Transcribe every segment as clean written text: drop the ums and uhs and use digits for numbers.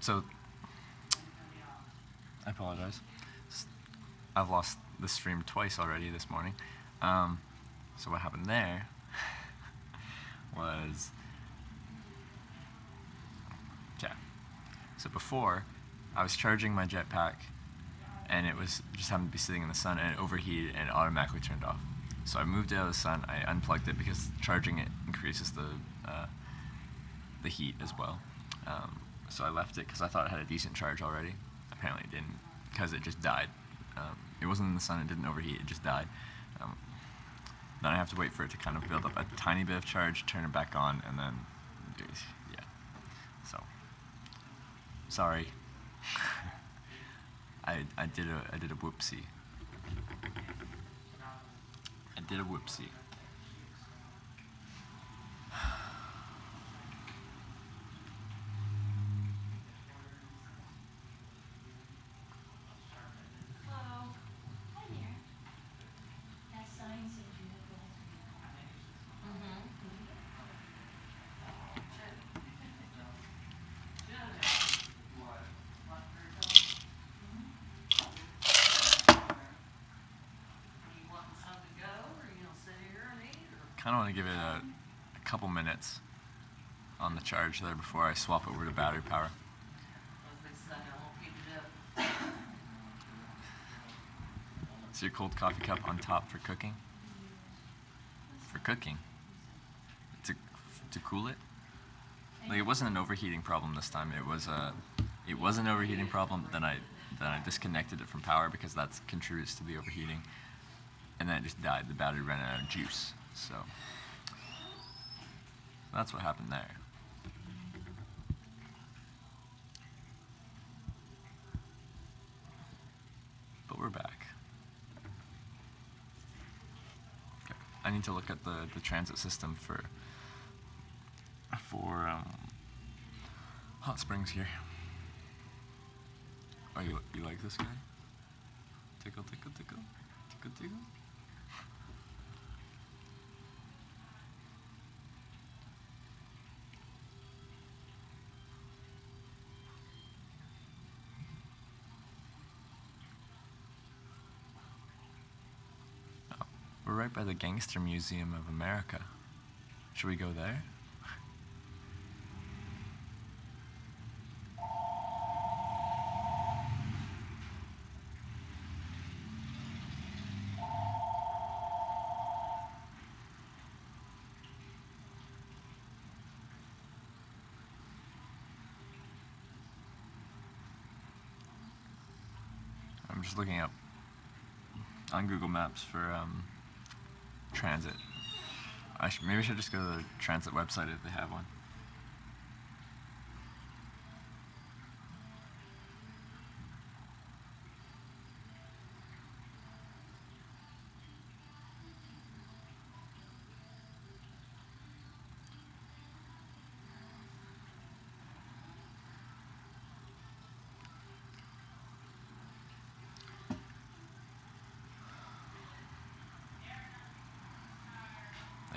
So, I apologize. I've lost the stream twice already this morning. So what happened there was, yeah. So before, I was charging my jetpack, and it was just happened to be sitting in the sun, and it overheated and it automatically turned off. So I moved it out of the sun. I unplugged it because charging it increases the heat as well. So I left it because I thought it had a decent charge already. Apparently it didn't, because it just died. It wasn't in the sun, it didn't overheat, it just died. Then I have to wait for it to kind of build up a tiny bit of charge, turn it back on, and then, yeah. So, sorry. I did a whoopsie. I did a whoopsie. Kind of want to give it a couple minutes on the charge there before I swap over to battery power. So your cold coffee cup on top for cooking? For cooking? To cool it? Like, it wasn't an overheating problem this time. It was an overheating problem. Then I disconnected it from power because that contributes to the overheating, and then it just died. The battery ran out of juice. So that's what happened there. But we're back. Okay. I need to look at the transit system for Hot Springs here. Oh, you like this guy? Tickle, tickle, tickle, tickle, tickle. Oh, we're right by the Gangster Museum of America. Should we go there? I'm just looking up on Google Maps for transit. Maybe I should just go to the transit website if they have one.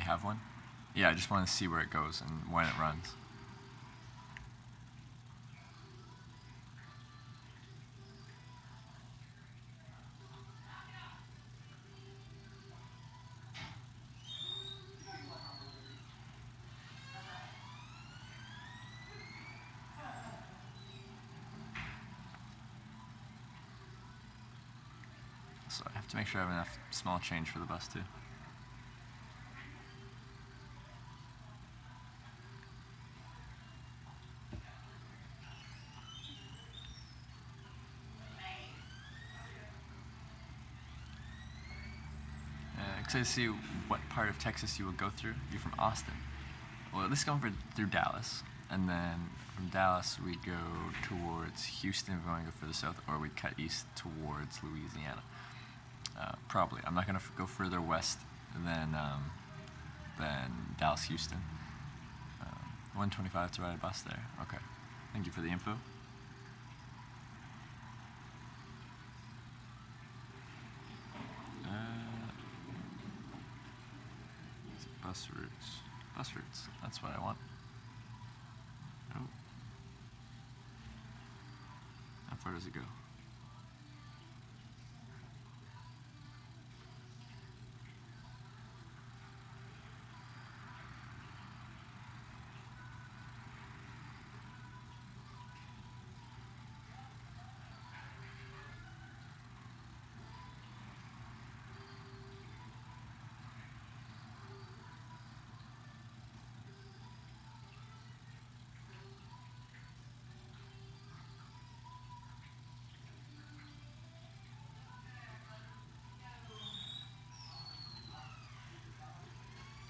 Have one? Yeah, I just want to see where it goes and when it runs. So I have to make sure I have enough small change for the bus too. Excited to see what part of Texas you will go through. You're from Austin. Well, let's go through Dallas, and then from Dallas we go towards Houston if we want to go further south, or we cut east towards Louisiana. Probably. I'm not going to go further west than Dallas, Houston. 125 to ride a bus there. Okay. Thank you for the info. Bus routes. Bus routes. That's what I want. Oh. far does it go?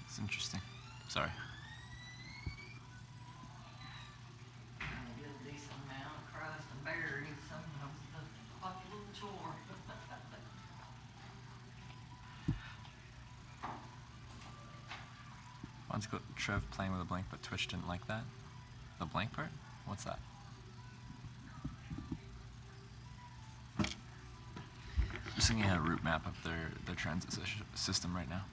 It's interesting. Sorry. I get a decent amount of crust and berries, sometimes it's like a little chore. Once go Trev playing with a blank, but Twitch didn't like that. The blank part? What's that? Just looking at a route map of their transit system right now.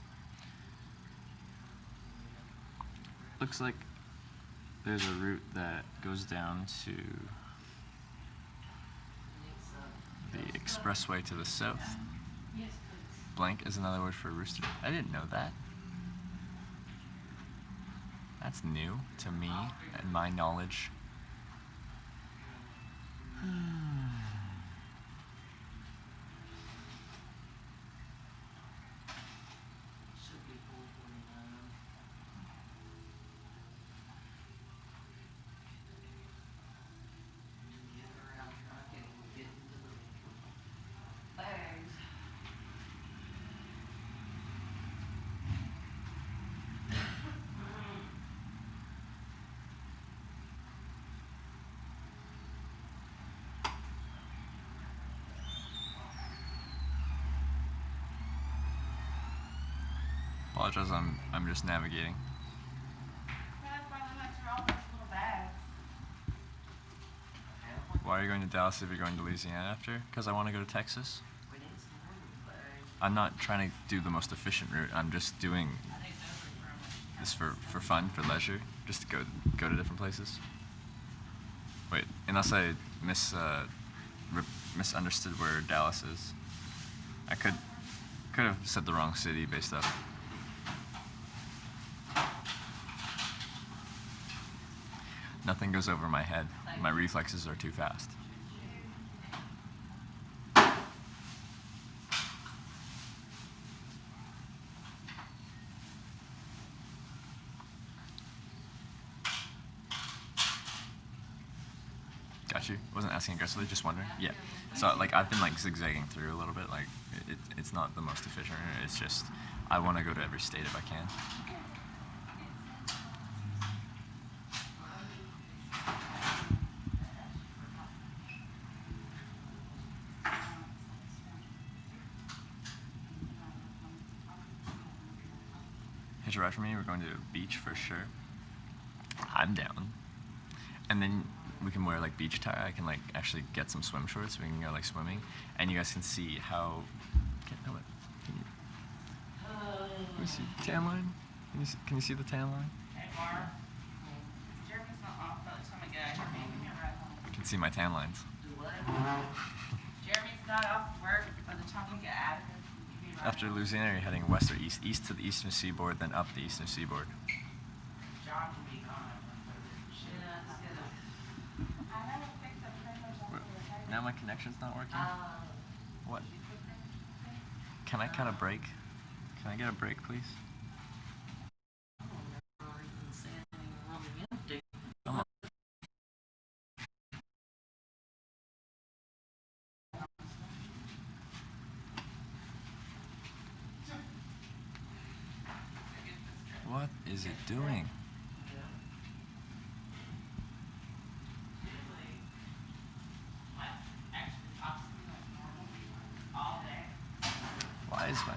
Looks like there's a route that goes down to the expressway to the south. Yes, please. Blank is another word for rooster. I didn't know that. That's new to me and my knowledge. Should be 4:49. Get around truck and we'll get into the bags. Apologize, I'm just navigating. That's why we went through all those little bags. Why are you going to Dallas if you're going to Louisiana after? Because I want to go to Texas. We need some more of the bags. I'm not trying to do the most efficient route. I'm just doing I think those are from this for fun, for leisure, just to go to different places. Wait, unless I misunderstood where Dallas is. I could have said the wrong city based off. Nothing goes over my head. My reflexes are too fast. Got you. Wasn't asking aggressively, just wondering. Yeah. So like I've been like zigzagging through a little bit. Like it's not the most efficient. It's just I want to go to every state if I can. Hitch a ride for me. We're going to the beach for sure. I'm down. And then we can wear like beach attire. I can like actually get some swim shorts. So we can go like swimming, and you guys can see how. Can you see tan line? Can you see the tan line? Hey, Mar. Jeremy's not off by the time I get out here. Maybe we can ride home. You can see my tan lines. Do what? Jeremy's not off work by the time we get out of here. You can ride After home. Louisiana, you're heading west or east? East to the eastern seaboard, then up the eastern seaboard. John can be gone. Yeah, it's gonna. I haven't fixed the printers on the Now my connection's not working. What? You fixed it? Can I cut a break? Can I get a break, please? I don't remember even saying anything really empty. Come on. What is it doing? Why is my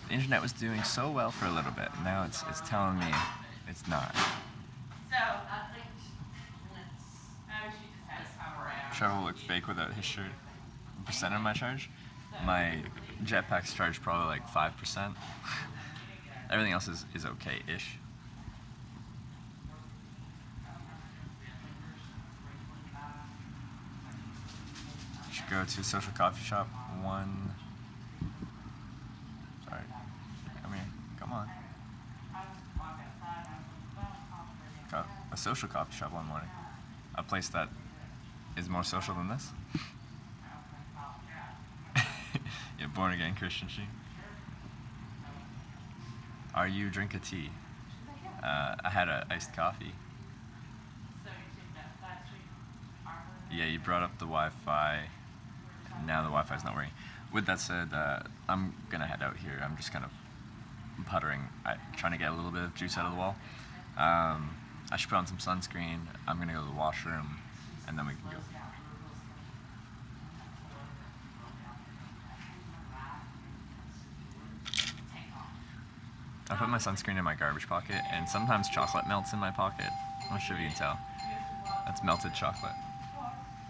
the internet was doing so well for a little bit? Now it's telling me it's not. So, I think when it's. oh, she just has power out. Trevor looks fake without his shirt. Percent of my charge? My jetpack's charged probably like 5%. Everything else is okay-ish. go to a social coffee shop. Sorry. Come here. Come on. A social coffee shop one morning. A place that is more social than this. Yeah, born again Christian she. Are you drink a tea? I had a iced coffee. Yeah, you brought up the Wi-Fi. Now the Wi-Fi's not working. With that said, I'm gonna head out here. I'm just kind of puttering, trying to get a little bit of juice out of the wall. I should put on some sunscreen. I'm gonna go to the washroom, and then we can go. I put my sunscreen in my garbage pocket, and sometimes chocolate melts in my pocket. I'm not sure if you can tell. That's melted chocolate.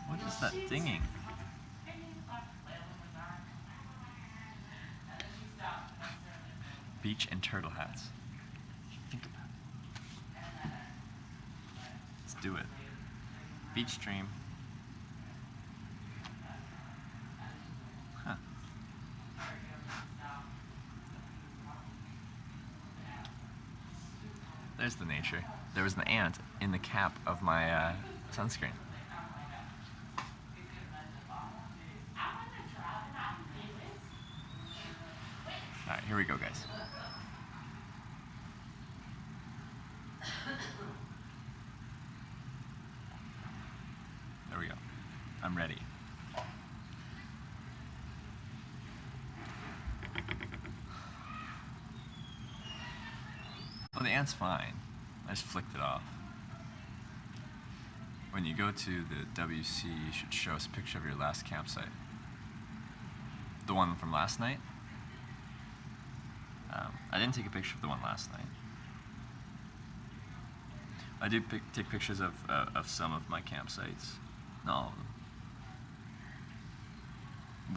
What is that dinging? Beach and turtle hats. Think about it. Let's do it. Beach dream. Huh. There's the nature. There was an ant in the cap of my sunscreen. Alright, here we go, guys. There we go. I'm ready. Oh, the ant's fine. I just flicked it off. When you go to the WC, you should show us a picture of your last campsite. The one from last night? I didn't take a picture of the one last night. I did take pictures of some of my campsites. Not all of them.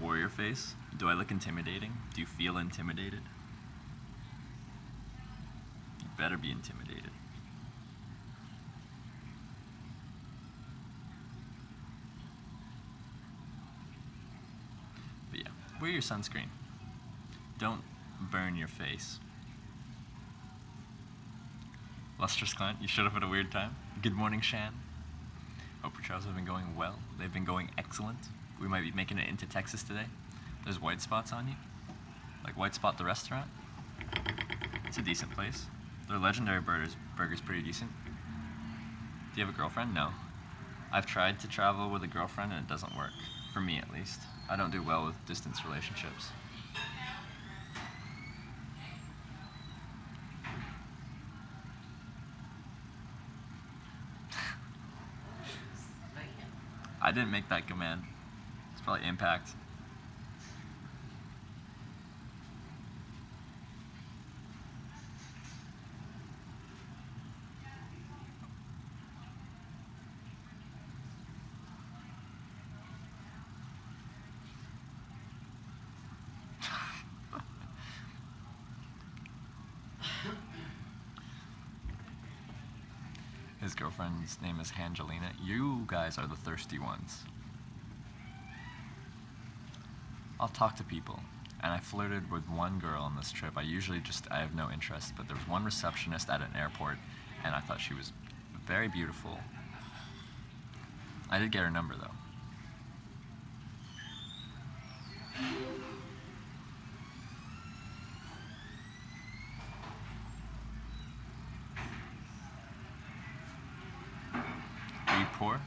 Warrior face? Do I look intimidating? Do you feel intimidated? You better be intimidated. But yeah, wear your sunscreen. Don't burn your face. Lustrous client, you showed up at a weird time. Good morning, Shan. Hope your trials have been going well. They've been going excellent. We might be making it into Texas today. There's white spots on you. Like White Spot the restaurant. It's a decent place. Their legendary burger's pretty decent. Do you have a girlfriend? No. I've tried to travel with a girlfriend and it doesn't work. For me, at least. I don't do well with distance relationships. I didn't make that command. It's probably impact. His girlfriend's name is Angelina. You guys are the thirsty ones. I'll talk to people. And I flirted with one girl on this trip. I have no interest, but there was one receptionist at an airport, and I thought she was very beautiful. I did get her number, though. Are you poor?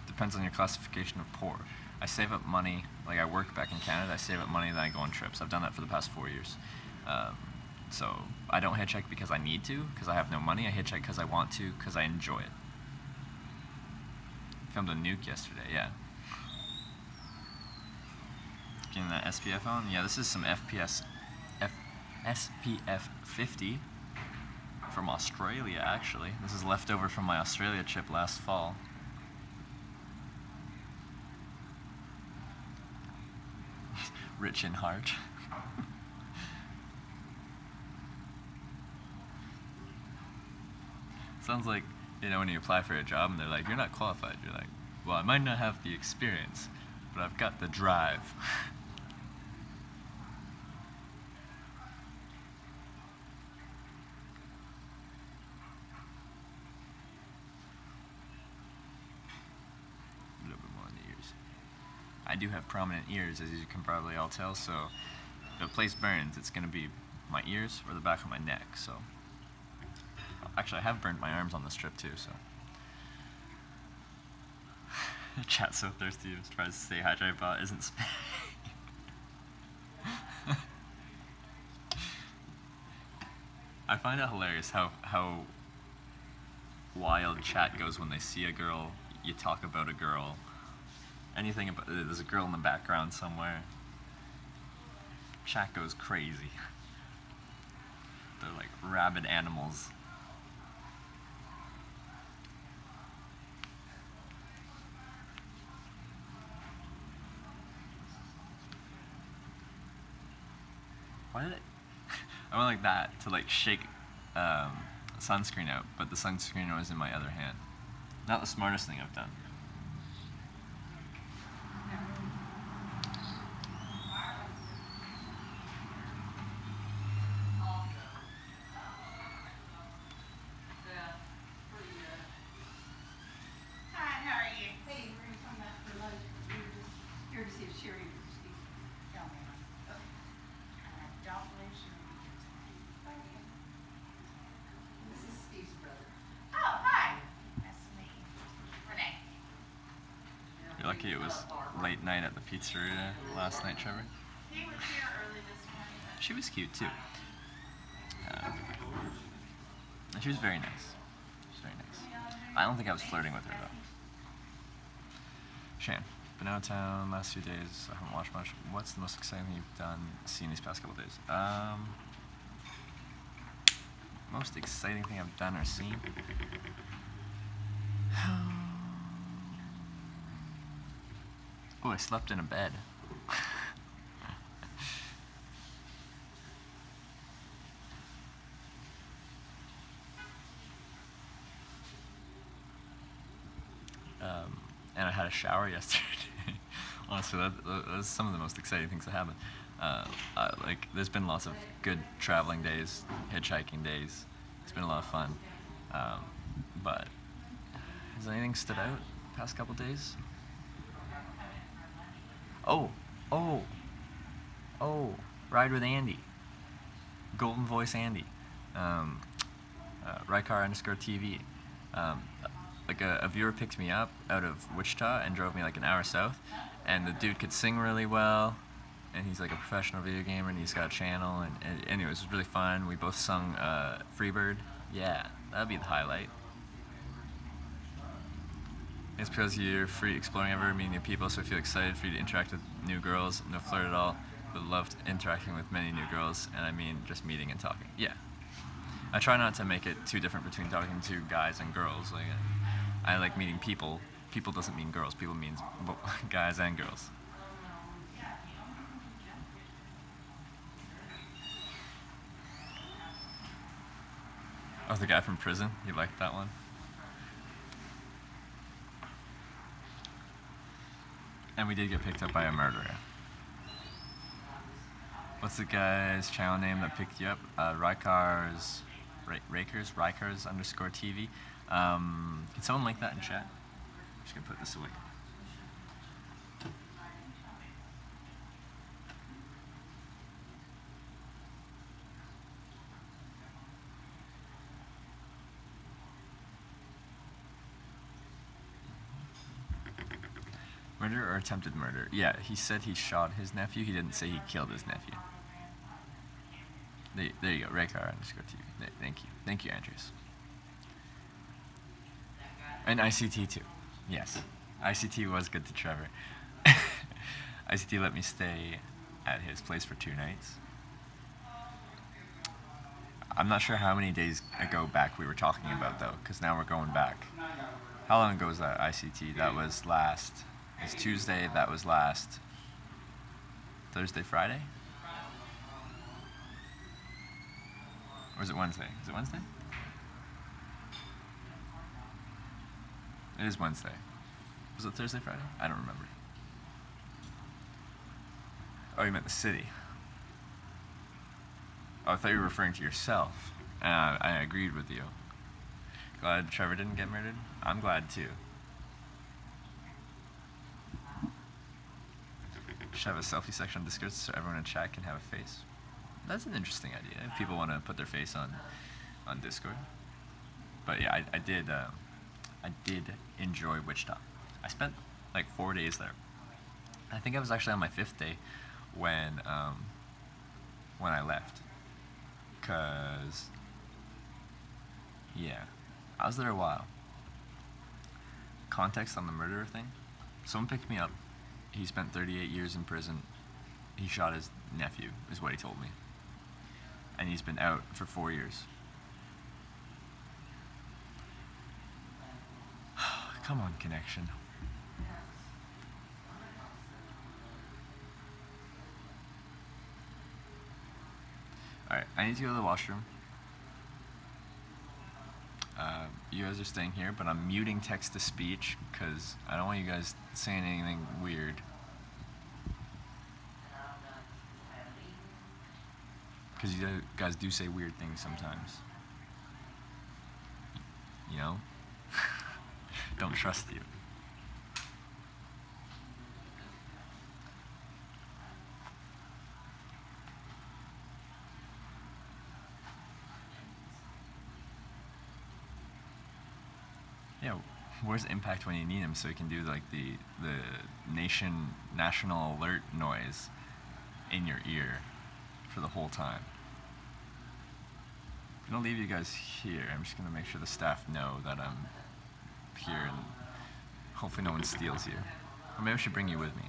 Depends on your classification of poor. I save up money, like I work back in Canada, I save up money, then I go on trips. I've done that for the past 4 years. So I don't hitchhike because I need to, because I have no money. I hitchhike because I want to, because I enjoy it. Filmed a nuke yesterday, yeah. Getting that SPF on? Yeah, this is some SPF 50 from Australia, actually. This is leftover from my Australia trip last fall. Rich in heart. Sounds like, you know, when you apply for a job and they're like, you're not qualified. You're like, well, I might not have the experience, but I've got the drive. A little bit more on the ears. I do have prominent ears, as you can probably all tell, so if a place burns, it's gonna be my ears or the back of my neck, so. Actually, I have burnt my arms on this trip too, so. The chat's so thirsty, I'm trying to stay hydrated, but isn't spamming. I find it hilarious how wild chat goes when they see a girl, you talk about a girl, anything about, there's a girl in the background somewhere. Chat goes crazy. They're like rabid animals. Why did I went like that to like shake sunscreen out, but the sunscreen was in my other hand. Not the smartest thing I've done. Hi, how are you? Hey, we're gonna come back for lunch. We were just here to see if Sherry was speaking. Tell me. I don't believe she would be here tonight. This is Steve's brother. Oh, hi. Nice to meet you. Renee. You're lucky it was late night at the pizzeria last night, Trevor. He was here early this morning. But She was cute too. And she was very nice. She was very nice. I don't think I was flirting with her though. Shan, been out of town last few days. I haven't watched much. What's the most exciting thing you've seen these past couple days? Most exciting thing I've done or seen? Oh, I slept in a bed. And I had a shower yesterday. Honestly, that was some of the most exciting things that happened. Like, there's been lots of good traveling days, hitchhiking days. It's been a lot of fun. But has anything stood out past couple days? Oh, Ride with Andy. Golden Voice Andy. Rykar_TV. Like a viewer picked me up out of Wichita and drove me like an hour south, and the dude could sing really well, and he's like a professional video gamer, and he's got a channel, and anyway, it was really fun. We both sung Freebird. Yeah, that'd be the highlight. It's because you're free exploring ever, meeting new people, so I feel excited for you to interact with new girls. No flirt at all, but loved interacting with many new girls, and I mean just meeting and talking. Yeah. I try not to make it too different between talking to guys and girls. Like, I like meeting people. People doesn't mean girls. People means guys and girls. Oh, the guy from prison? You liked that one? And we did get picked up by a murderer. What's the guy's channel name that picked you up? Rykars_TV. Can someone link that in chat? I'm just gonna put this away. Murder or attempted murder? Yeah, he said he shot his nephew. He didn't say he killed his nephew. There you go, Rykar_TV. Thank you. Thank you, Andrews. And ICT too. Yes. ICT was good to Trevor. ICT let me stay at his place for 2 nights. I'm not sure how many days ago back we were talking about though, because now we're going back. How long ago was that ICT? That was last, it's Tuesday, that was last Thursday, Friday? Or is it Wednesday? Is it Wednesday? It is Wednesday. Was it Thursday, Friday? I don't remember. Oh, you meant the city. Oh, I thought you were referring to yourself. I agreed with you. Glad Trevor didn't get murdered? I'm glad too. Should have a selfie section on Discord so everyone in chat can have a face. That's an interesting idea if people want to put their face on Discord. But yeah, I did enjoy Wichita. I spent like 4 days there. I think I was actually on my 5th day when I left. Cause yeah, I was there a while. Context on the murderer thing. Someone picked me up. He spent 38 years in prison. He shot his nephew, is what he told me. And he's been out for 4 years. Come on, connection. Alright, I need to go to the washroom. You guys are staying here, but I'm muting text to speech because I don't want you guys saying anything weird. Because you guys do say weird things sometimes. You know? Don't trust you. Yeah, where's Impact when you need him so he can do like the national alert noise in your ear for the whole time? I'm gonna leave you guys here. I'm just gonna make sure the staff know that I'm here and hopefully no one steals you. Or maybe I should bring you with me.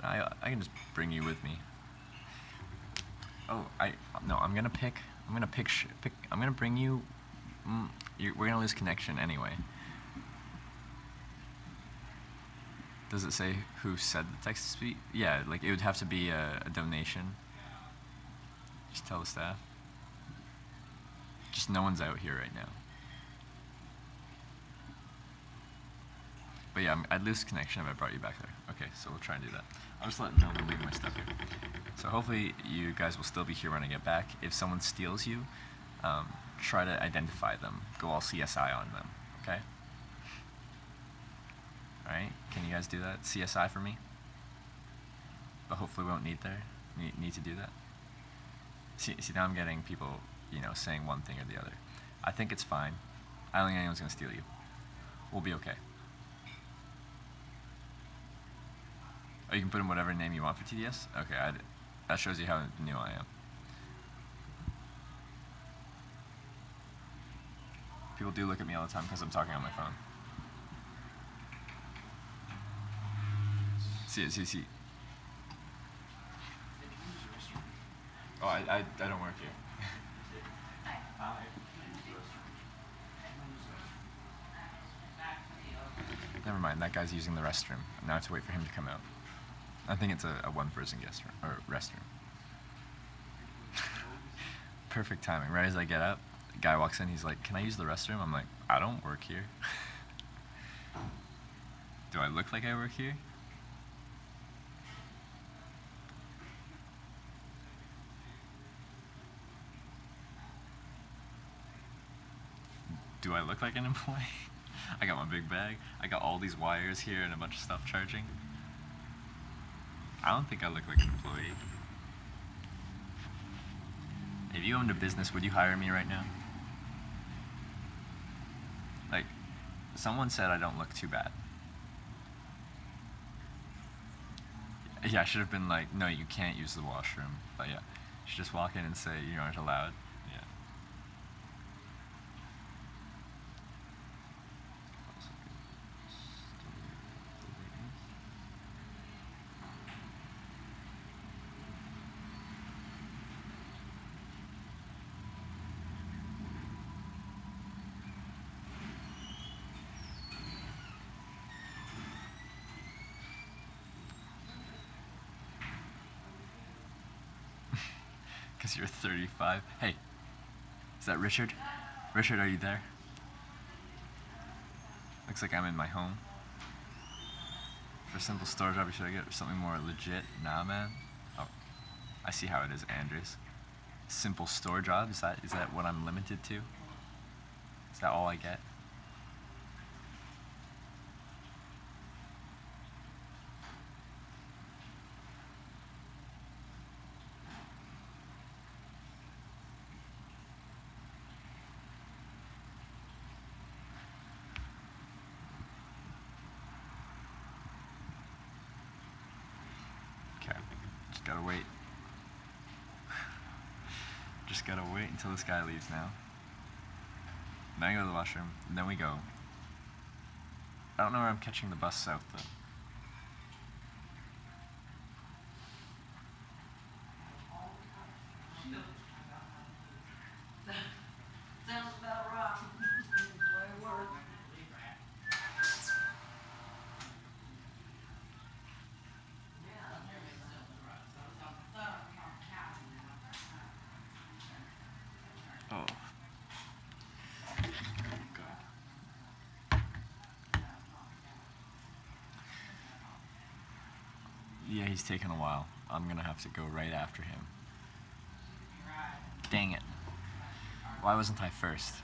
I can just bring you with me. Oh, I'm gonna bring you. We're gonna lose connection anyway. Does it say who said the text to speak? Yeah, like it would have to be a donation. Just tell the staff. Just no one's out here right now. But yeah, I'd lose connection if I brought you back there. Okay, so we'll try and do that. I'll just let no one leave my stuff here. So hopefully you guys will still be here when I get back. If someone steals you, try to identify them. Go all CSI on them, okay? Alright, can you guys do that? CSI for me? But hopefully we won't need to do that. See now I'm getting people, saying one thing or the other. I think it's fine. I don't think anyone's gonna steal you. We'll be okay. Oh, you can put in whatever name you want for TDS? Okay, that shows you how new I am. People do look at me all the time because I'm talking on my phone. See. Oh, I don't work here. Never mind, that guy's using the restroom. Now I have to wait for him to come out. I think it's a one-person guest room, or restroom. Perfect timing. Right as I get up, the guy walks in, he's like, "Can I use the restroom?" I'm like, "I don't work here." Do I look like I work here? Do I look like an employee? I got my big bag. I got all these wires here and a bunch of stuff charging. I don't think I look like an employee. If you owned a business, would you hire me right now? Like, someone said I don't look too bad. Yeah, I should have been like, "No, you can't use the washroom." But yeah, you should just walk in and say you aren't allowed. Yeah. Because you're 35. Hey, is that Richard? Richard, are you there? Looks like I'm in my home. For a simple store job, should I get something more legit? Nah, man. Oh, I see how it is, Andres. Simple store job? Is that what I'm limited to? Is that all I get? Okay, just gotta wait. Just gotta wait until this guy leaves now. Then I go to the washroom, and then we go. I don't know where I'm catching the bus south though. Sounds about right. The way it works. Oh. God. Yeah, he's taking a while. I'm gonna have to go right after him. Dang it. Why wasn't I first?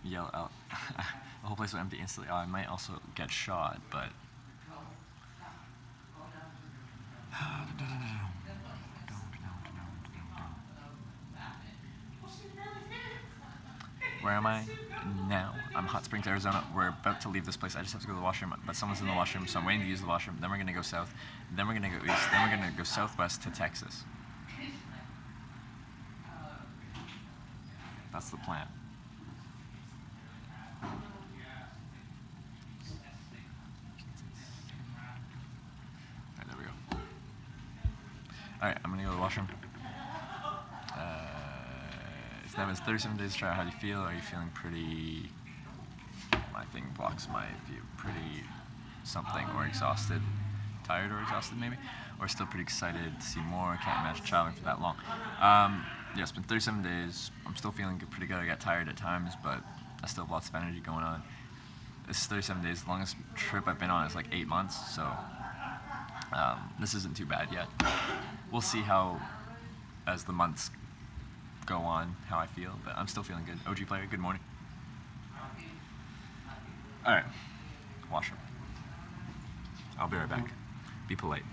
Yell out. The whole place will empty instantly. Oh, I might also get shot, but. Where am I now? I'm Hot Springs, Arizona. We're about to leave this place. I just have to go to the washroom, but someone's in the washroom, so I'm waiting to use the washroom. Then we're gonna go south. Then we're gonna go east. Then we're gonna go southwest to Texas. That's the plan. Alright, there we go. Alright, I'm gonna go to the washroom. It's now been 37 days to try. How do you feel? Are you feeling pretty... My thing blocks my view. Pretty something, or exhausted. Tired or exhausted, maybe? Or still pretty excited to see more. Can't imagine traveling for that long. Yeah, it's been 37 days. I'm still feeling pretty good. I got tired at times, but I still have lots of energy going on. This is 37 days. The longest trip I've been on is like 8 months, so this isn't too bad yet. We'll see how, as the months go on, how I feel, but I'm still feeling good. OG player, good morning. Alright, washroom. I'll be right back. Be polite.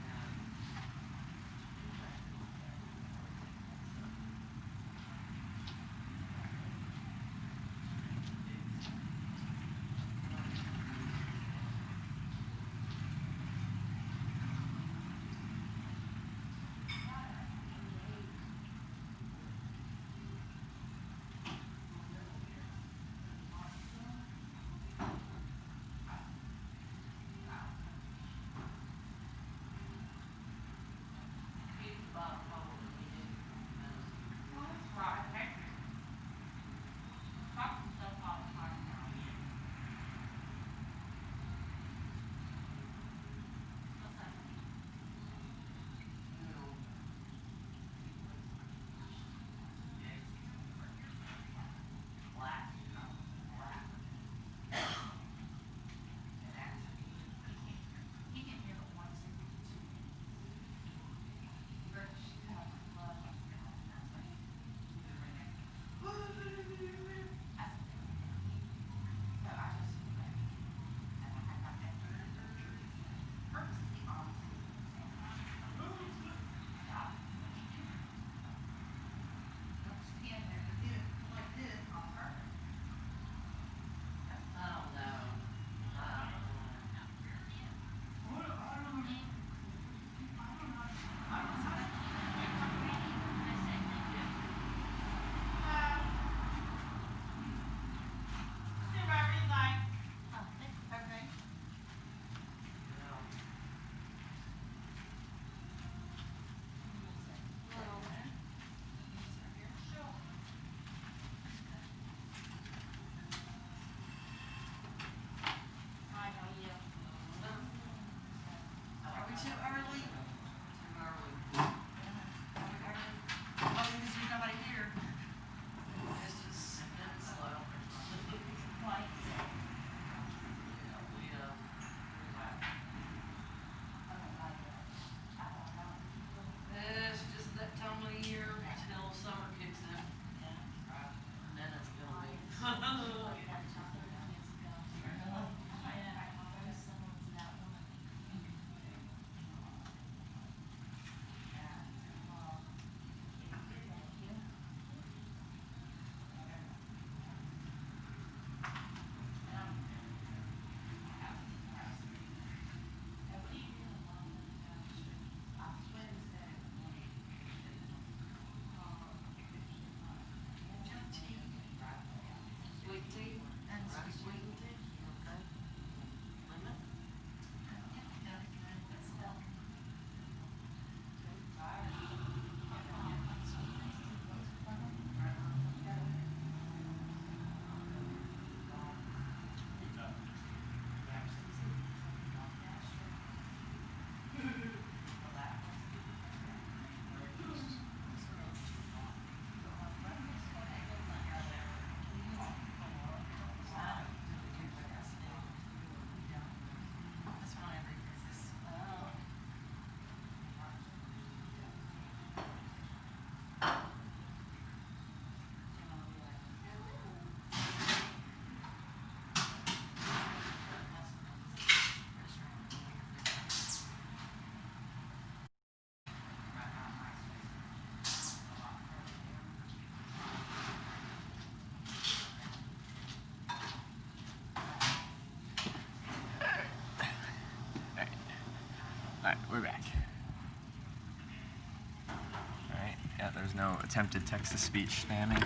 attempted text-to-speech spamming.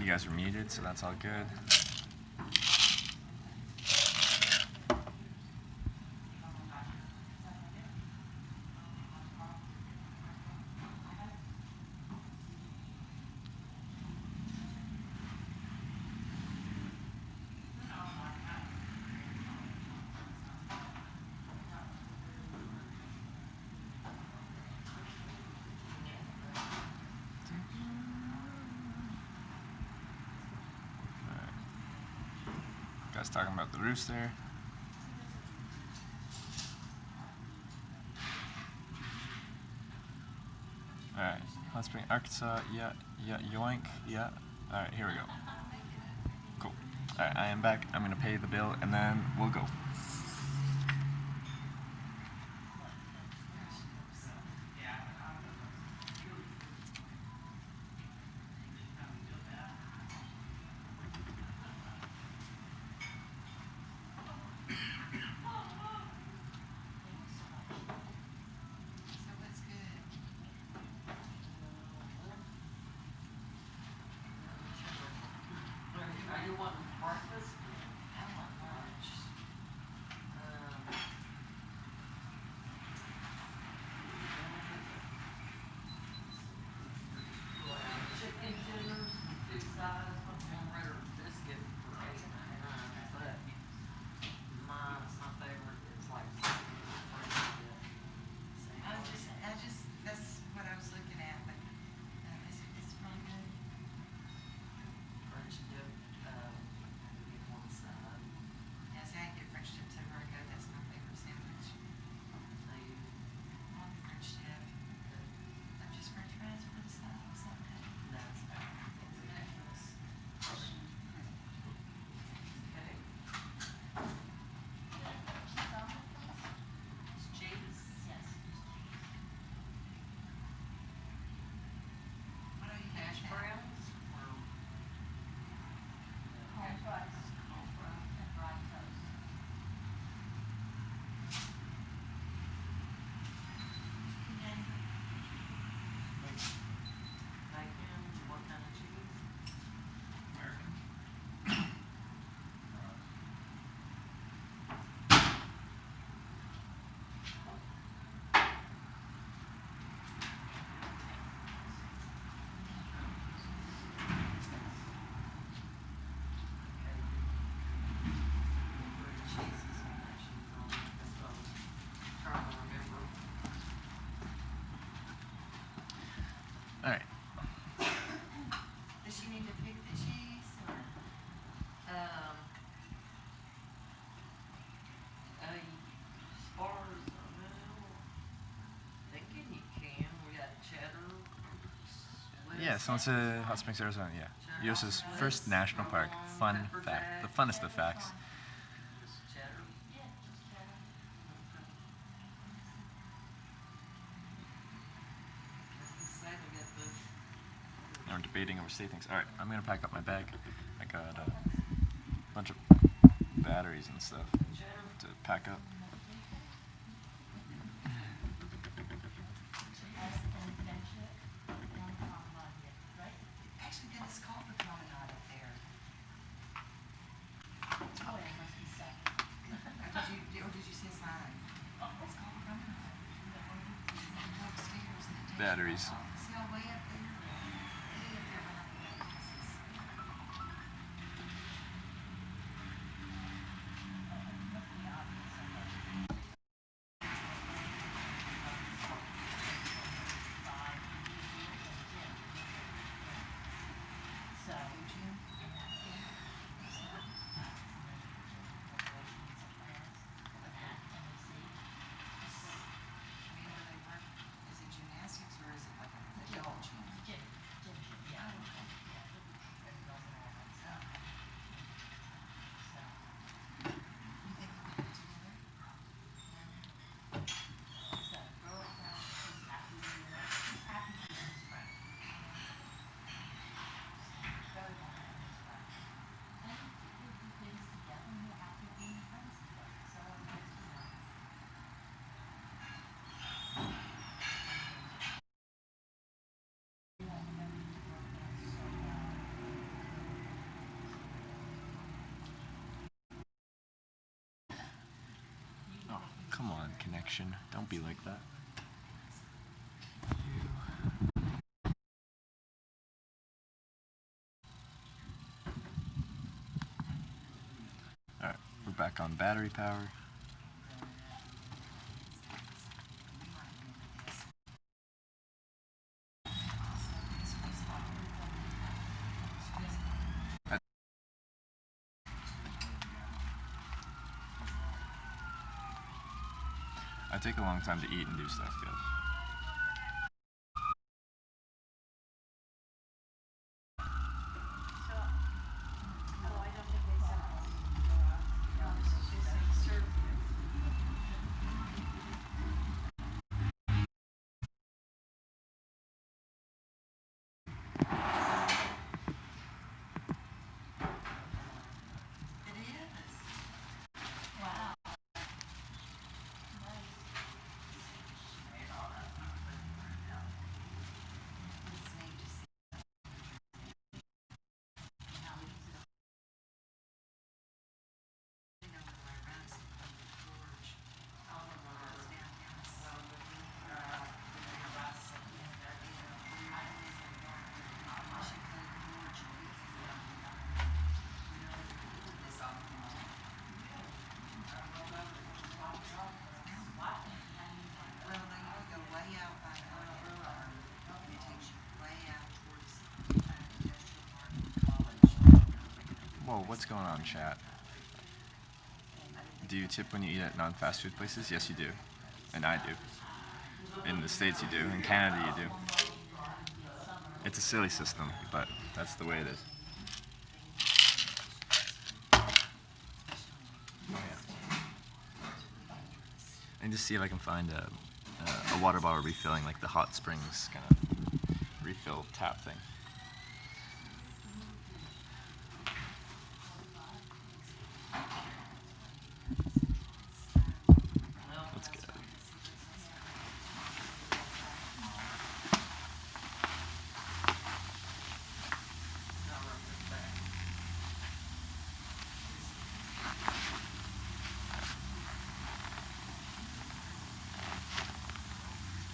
You guys were muted, so that's all good. Guys talking about the rooster. Alright, Hot Spring, Arkansas, yeah, yoink, yeah. Alright, here we go. Cool. Alright, I am back. I'm gonna pay the bill and then we'll go. So what's good? Are you wanting breakfast? I want lunch. Chicken tenders, big size, one red biscuit for $8.99, but my favorite is like French dip. That's what I was looking at, but it's really good. French dip, get one side. Yeah, see, I get French tips everywhere I go. That's my favorite sandwich. They, I want the French dip. Not just French fries for the side. Something. that's delicious. Okay. Cheese? Yes. What are you Hash having? browns? Or? Corn fries. Corn fries. And fried toast. Bacon, what kind of cheese? Alright. Does she need to pick the cheese or? As far as I know, thinking you can, we got cheddar. Yeah, so it's Hot Springs, Arizona, yeah. Yosa's first national park. Fun fact. The funnest of facts. Cheddar. Say we got the Now we're debating over state things. Alright, I'm gonna pack up my bag. I got a bunch of batteries and stuff cheddar. to pack up. Actually, then it's called the promenade up there. Or did you say sign? It's called the promenade. Go upstairs and it takes you Batteries. See all the way up there? Way up there behind the houses. So, Jim? Where they work, is it gymnastics or is it like a Come on, connection. Don't be like that. Alright, we're back on battery power. I take a long time to eat and do stuff, guys. Whoa, what's going on, chat? Do you tip when you eat at non-fast food places? Yes, you do. And I do. In the States, you do. In Canada, you do. It's a silly system, but that's the way it is. Oh, yeah. I need to see if I can find a water bottle refilling, like the Hot Springs kind of refill tap thing. Let's get it.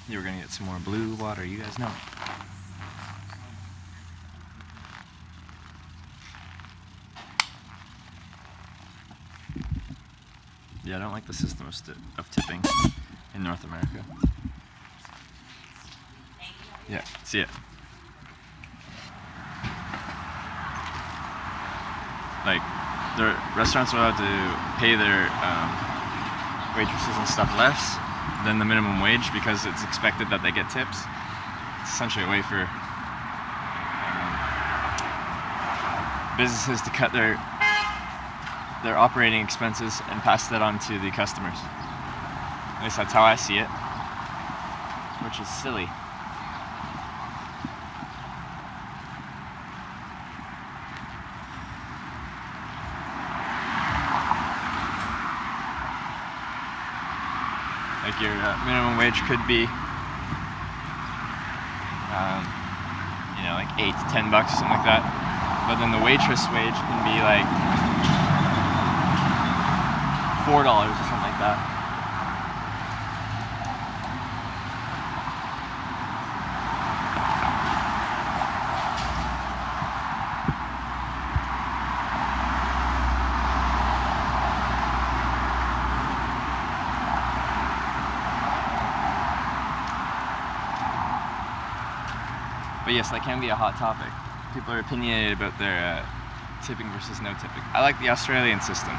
You were gonna get some more blue water, you guys know. Yeah, I don't like the system of tipping in North America. Yeah, see it. Like, the restaurants are allowed to pay their waitresses and stuff less than the minimum wage because it's expected that they get tips. It's essentially a way for businesses to cut their operating expenses and pass that on to the customers. At least that's how I see it, which is silly. Like your minimum wage could be, you know, like $8 to $10, something like that. But then the waitress wage can be like $4 or something like that. But yes, that can be a hot topic. People are opinionated about their tipping versus no tipping. I like the Australian system.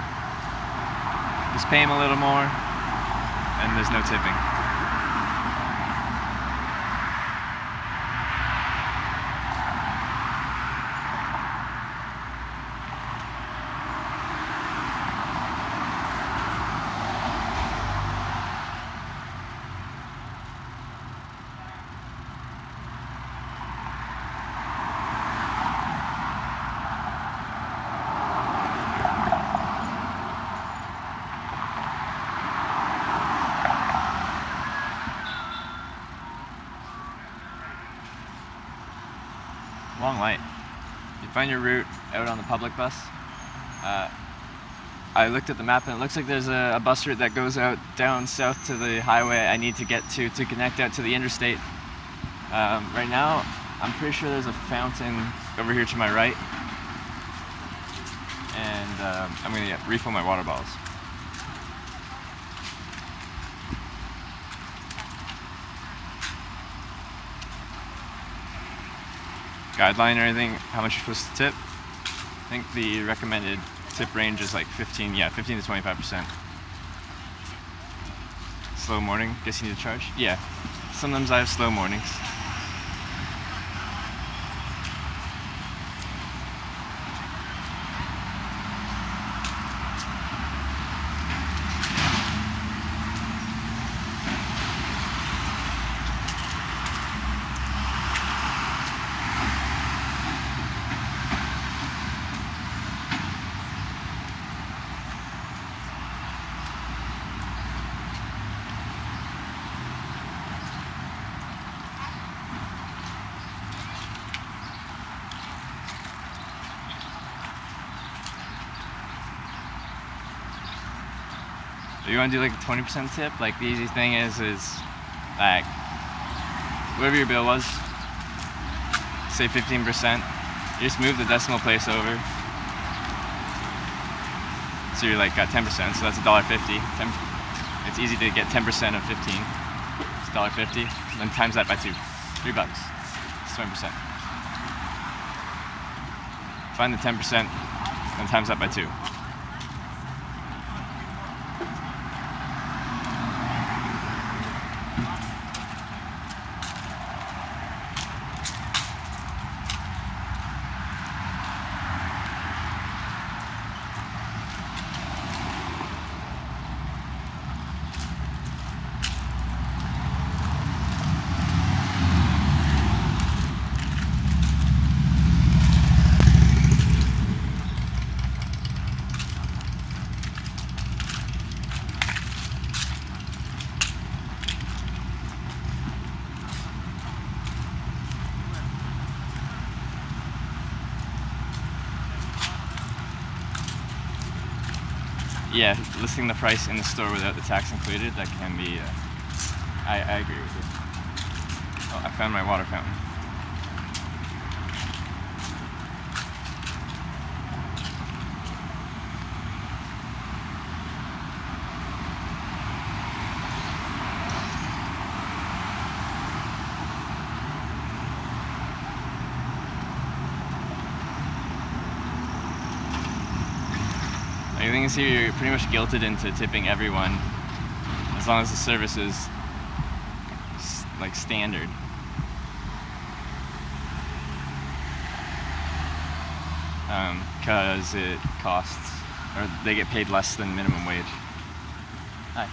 Just pay them a little more, and there's no tipping. Long light. You find your route out on the public bus. I looked at the map and it looks like there's a bus route that goes out down south to the highway I need to get to connect out to the interstate. Right now, I'm pretty sure there's a fountain over here to my right. And I'm gonna refill my water bottles. Guideline or anything, how much you're supposed to tip? I think the recommended tip range is like 15 to 25%. Slow morning, guess you need to charge? Yeah, sometimes I have slow mornings. You want to do like a 20% tip? Like the easy thing is like whatever your bill was, say 15%. You just move the decimal place over. So you're like got 10%. So that's $1.50. It's easy to get 10% of 15. It's $1.50. Then times that by 2, $3. It's 20%. Find the 10%, then times that by 2. Yeah, listing the price in the store without the tax included, that can be, I agree with you. Oh, I found my water fountain. The thing is here, you're pretty much guilted into tipping everyone as long as the service is like standard. Because it costs, or they get paid less than minimum wage. Hi.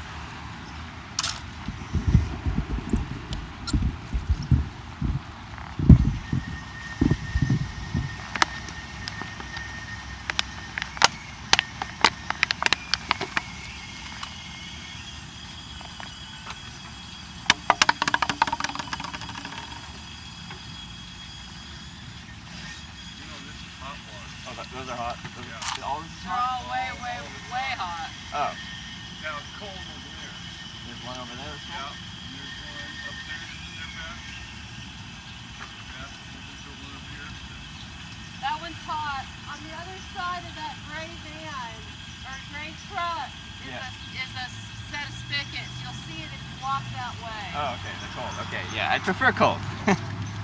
Those are hot. All this is hot? Oh, way hot. Oh. Now it's cold over there. There's one over there that's Yeah. cold? And there's one upstairs in their back. That's over up here. That one's hot. On the other side of that gray van, or gray truck, is a set of spigots. You'll see it if you walk that way. Oh, okay. They're cold. Okay, yeah. I prefer cold.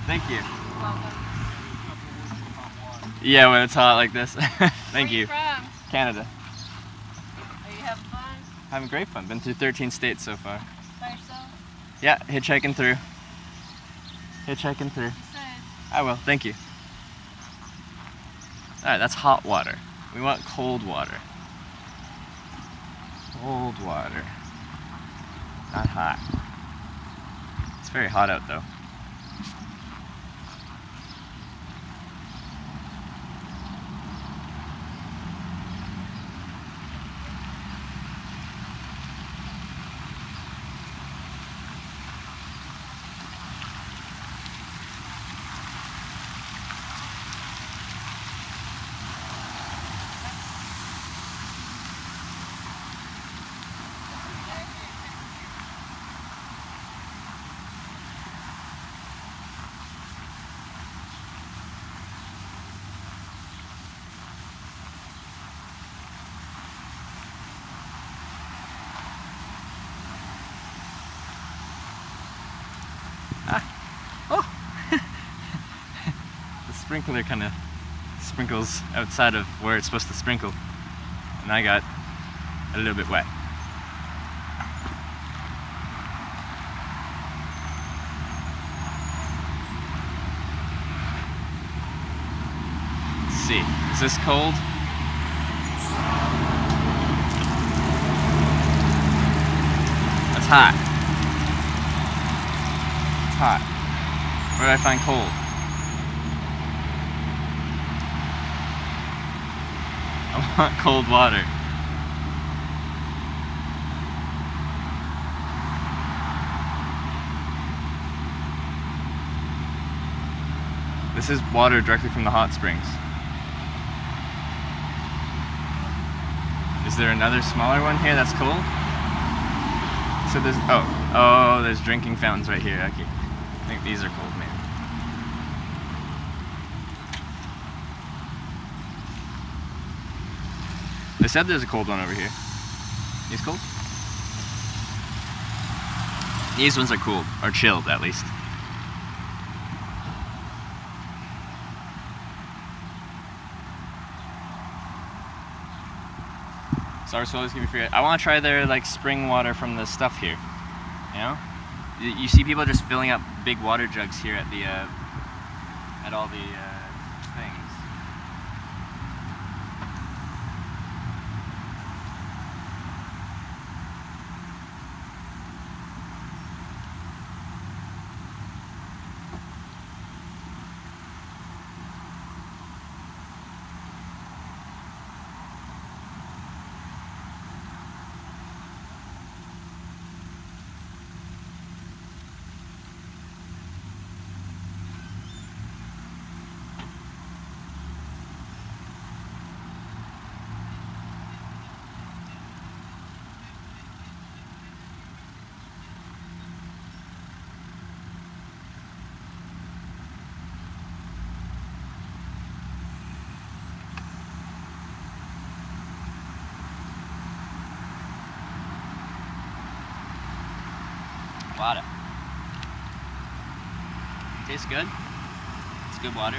Thank you. You're welcome. Yeah, when it's hot like this. Thank Where you. from? Canada. Are you having fun? Having great fun. Been through 13 states so far. By yourself? Yeah, hitchhiking through. Hitchhiking through. You said. I will. Thank you. Alright, that's hot water. We want cold water. Cold water. Not hot. It's very hot out though. Oh! The sprinkler kind of sprinkles outside of where it's supposed to sprinkle, and I got a little bit wet. Let's see, is this cold? That's hot. It's hot. Where do I find cold? I want cold water. This is water directly from the hot springs. Is there another smaller one here that's cold? So there's, oh, there's drinking fountains right here. Okay. I think these are cold, maybe. They said there's a cold one over here. These cold? These ones are cool, or chilled at least. Sour always give me free. I want to try their like spring water from the stuff here. You know, you see people just filling up big water jugs here at the at all the things. Water. Tastes good. It's good water.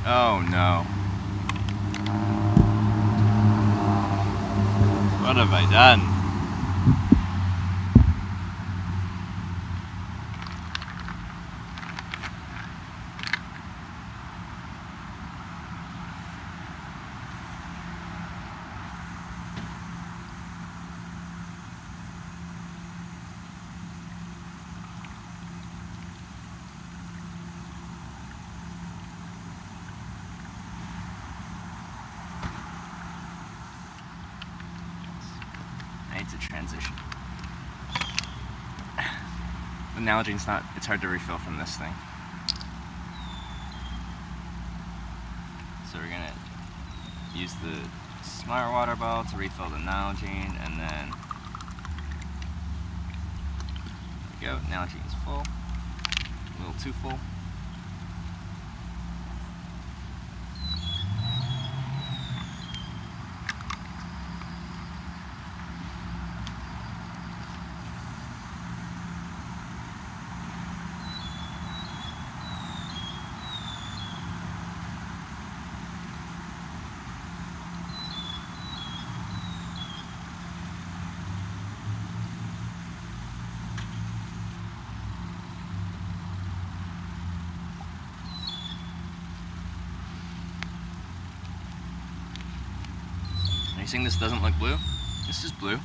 Oh no. What have I done? I need to transition. The Nalgene's not, it's hard to refill from this thing. So we're gonna use the Smart water bottle to refill the Nalgene, and then there we go, Nalgene's full, a little too full. Are you saying this doesn't look blue? This is blue.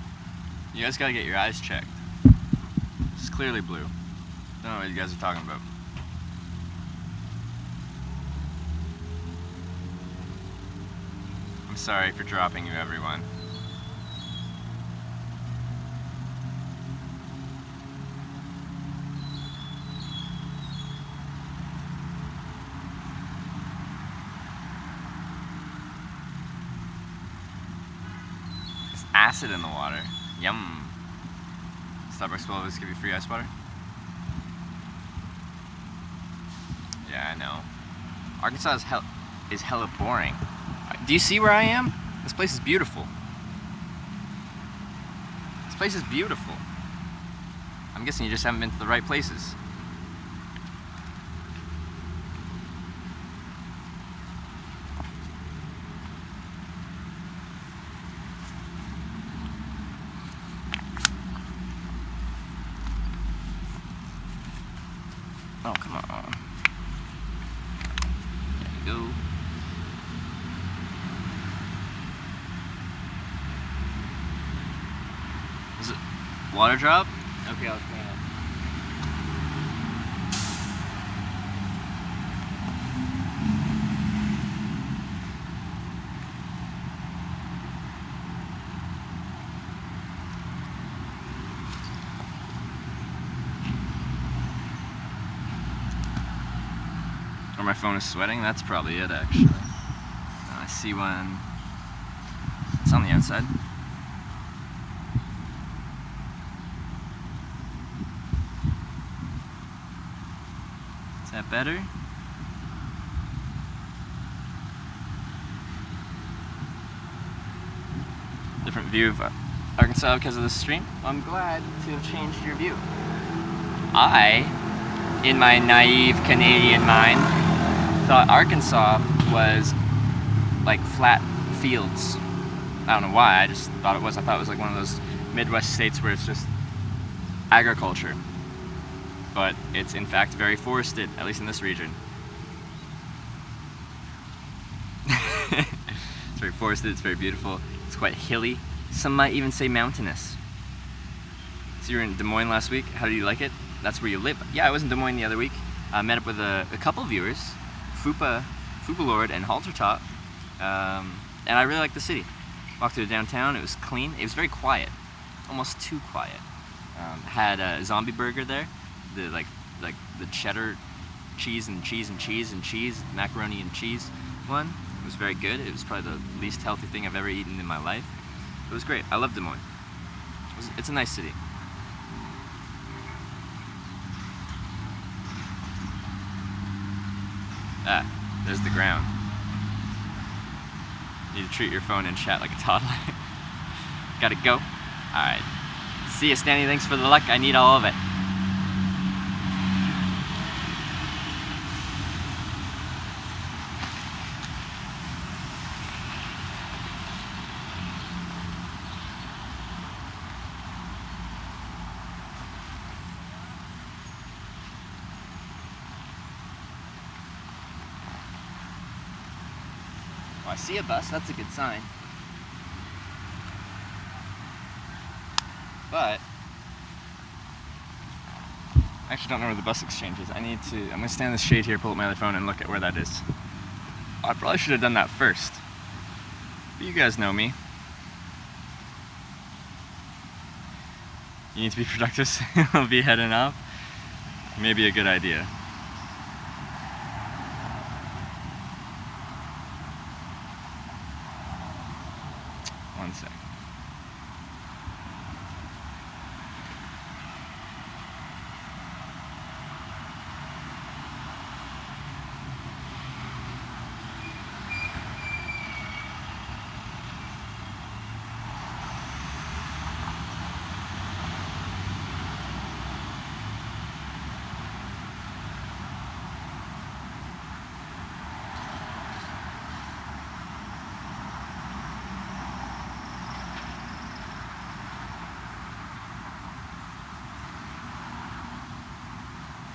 You guys gotta get your eyes checked. This is clearly blue. I don't know what you guys are talking about. I'm sorry for dropping you, everyone. acid in the water. Yum. Starbucks will always give you free ice water. Yeah, I know. Arkansas is hella boring. Do you see where I am? This place is beautiful. This place is beautiful. I'm guessing you just haven't been to the right places. Oh, come on. There you go. Is it water drop? Okay, I'll clean it. Or my phone is sweating? That's probably it, actually. I see one. It's on the outside. Is that better? Different view of Arkansas because of the stream. I'm glad to have changed your view. I, in my naive Canadian mind, thought Arkansas was like flat fields. I don't know why, I just thought it was. I thought it was like one of those Midwest states where it's just agriculture. But it's in fact very forested, at least in this region. It's very forested, it's very beautiful, it's quite hilly. Some might even say mountainous. So you were in Des Moines last week, how did you like it? That's where you live. Yeah, I was in Des Moines the other week. I met up with a couple viewers, Fupa Lord and Halter Top, and I really liked the city. Walked through the downtown, it was clean, it was very quiet, almost too quiet. Had a zombie burger there, the the cheddar cheese and cheese, macaroni and cheese one. It was very good. It was probably the least healthy thing I've ever eaten in my life. It was great. I love Des Moines. It's a nice city. Ah, there's the ground. You need to treat your phone and chat like a toddler. Gotta go. Alright. See ya, Stanley. Thanks for the luck. I need all of it. I see a bus, that's a good sign. But I actually don't know where the bus exchange is. I'm gonna stand in the shade here, pull up my other phone and look at where that is. I probably should have done that first. But you guys know me. You need to be productive, so I'll be heading off. Maybe a good idea. One sec.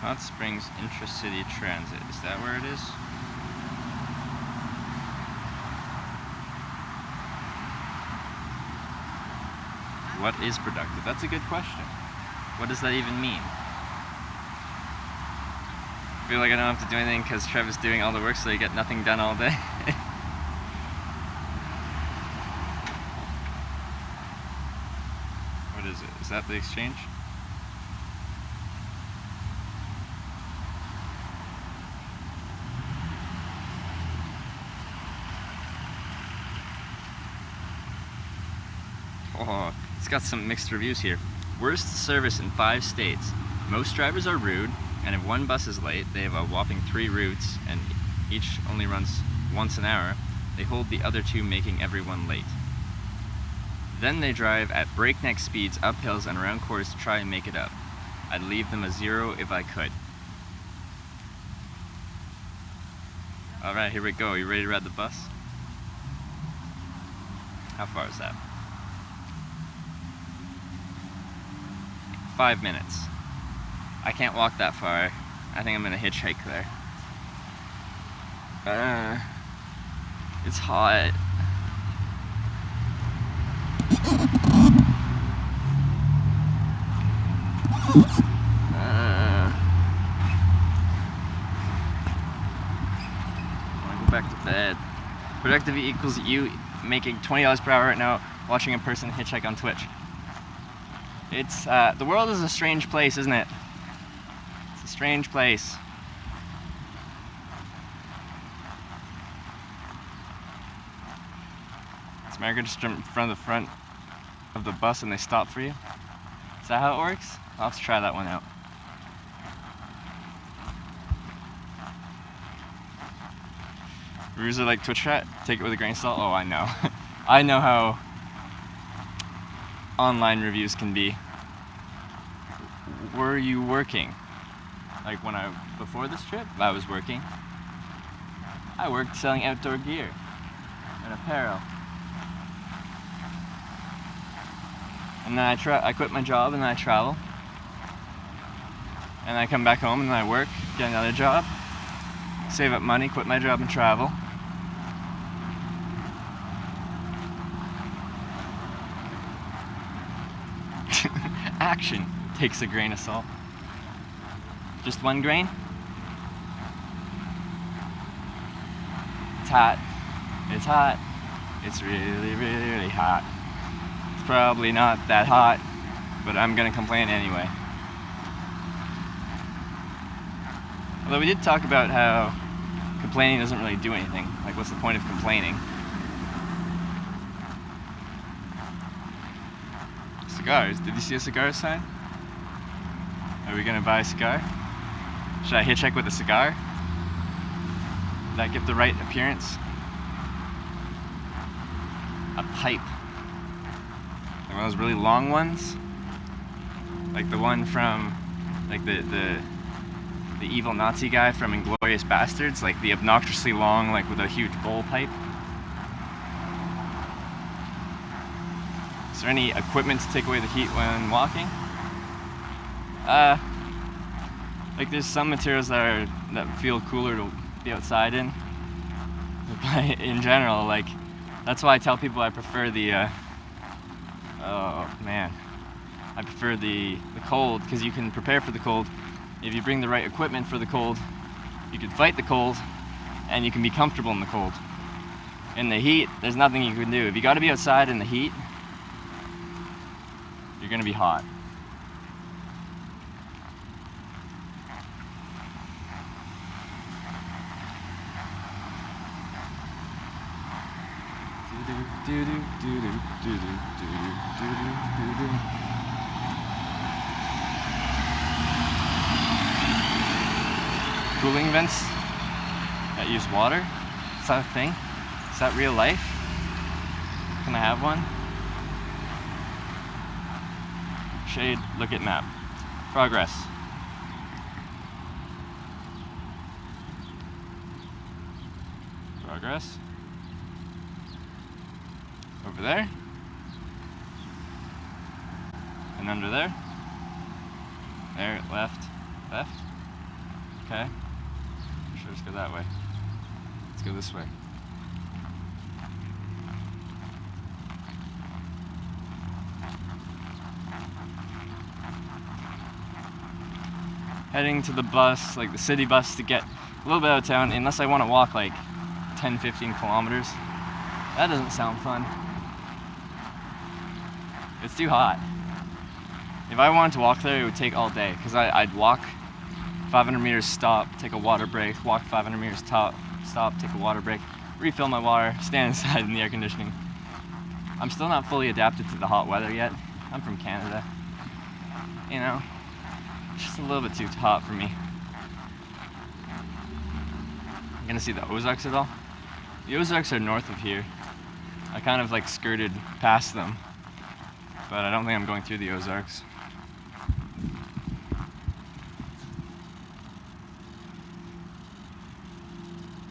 Hot Springs Intra-City Transit. Is that where it is? What is productive? That's a good question. What does that even mean? I feel like I don't have to do anything because Trev is doing all the work, so you get nothing done all day. What is it? Is that the exchange? It's got some mixed reviews here. Worst service in 5 states. Most drivers are rude, and if one bus is late, they have a whopping 3 routes, and each only runs once an hour. They hold the other 2, making everyone late. Then they drive at breakneck speeds up hills and around corners to try and make it up. I'd leave them a 0 if I could. Alright, here we go. You ready to ride the bus? How far is that? 5 minutes. I can't walk that far. I think I'm gonna hitchhike there. It's hot. I wanna go back to bed. Productivity equals you making $20 per hour right now watching a person hitchhike on Twitch. It's, the world is a strange place, isn't it? It's a strange place. Is America just in front of the bus and they stop for you? Is that how it works? I'll have to try that one out. Reviews are like Twitch chat, take it with a grain of salt. Oh, I know. I know how online reviews can be. Were you working? Like before this trip, I was working. I worked selling outdoor gear and apparel. And then I quit my job and then I travel. And I come back home and then I work, get another job, save up money, quit my job and travel. Action takes a grain of salt. Just 1 grain? It's hot. It's hot. It's really, really, really hot. It's probably not that hot, but I'm gonna complain anyway. Although we did talk about how complaining doesn't really do anything. Like, what's the point of complaining? Cigars. Did you see a cigar sign? Are we gonna buy a cigar? Should I hitchhike with a cigar? Would that give the right appearance? A pipe. Like one of those really long ones? Like the one from, like the evil Nazi guy from Inglourious Bastards? Like the obnoxiously long, like with a huge bowl pipe? Is there any equipment to take away the heat when walking? Like there's some materials that feel cooler to be outside in. But in general, like that's why I tell people I prefer the I prefer the cold, because you can prepare for the cold. If you bring the right equipment for the cold, you can fight the cold and you can be comfortable in the cold. In the heat, there's nothing you can do. If you got to be outside in the heat, you're gonna be hot. Cooling vents that use water? Is that a thing? Is that real life? Can I have one? Shade, look at map. Progress. Progress. Over there. And under there. There, left, left. Okay. Sure, let's go that way. Let's go this way. Heading to the bus, like the city bus, to get a little bit out of town, unless I want to walk like 10-15 kilometers. That doesn't sound fun. It's too hot. If I wanted to walk there, it would take all day, because I'd walk 500 meters, stop, take a water break, walk 500 meters, stop, take a water break, refill my water, stand inside in the air conditioning. I'm still not fully adapted to the hot weather yet. I'm from Canada. You know, it's just a little bit too hot for me. You gonna see the Ozarks at all? The Ozarks are north of here. I kind of like skirted past them, but I don't think I'm going through the Ozarks.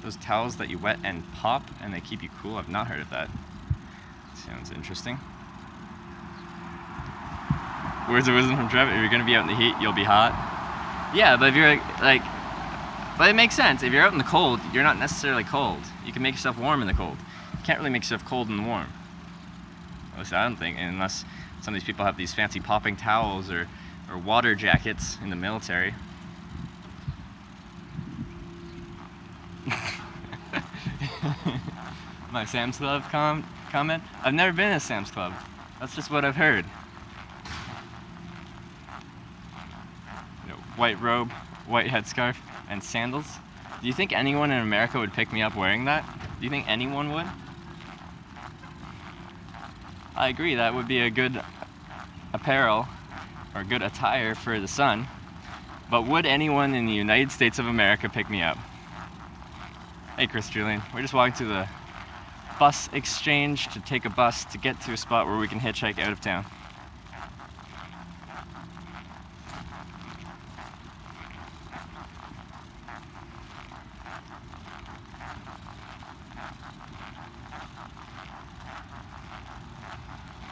Those towels that you wet and pop and they keep you cool, I've not heard of that. Sounds interesting. Words of wisdom from Trev, if you're gonna be out in the heat, you'll be hot. Yeah, but if you're like, but it makes sense. If you're out in the cold, you're not necessarily cold. You can make yourself warm in the cold. You can't really make yourself cold in the warm. At least I don't think, unless some of these people have these fancy popping towels or water jackets in the military. My Sam's Club comment? I've never been in a Sam's Club. That's just what I've heard. You know, white robe, white headscarf, and sandals. Do you think anyone in America would pick me up wearing that? Do you think anyone would? I agree, that would be a good apparel or good attire for the sun. But would anyone in the United States of America pick me up? Hey Chris Julian, we're just walking to the bus exchange to take a bus to get to a spot where we can hitchhike out of town.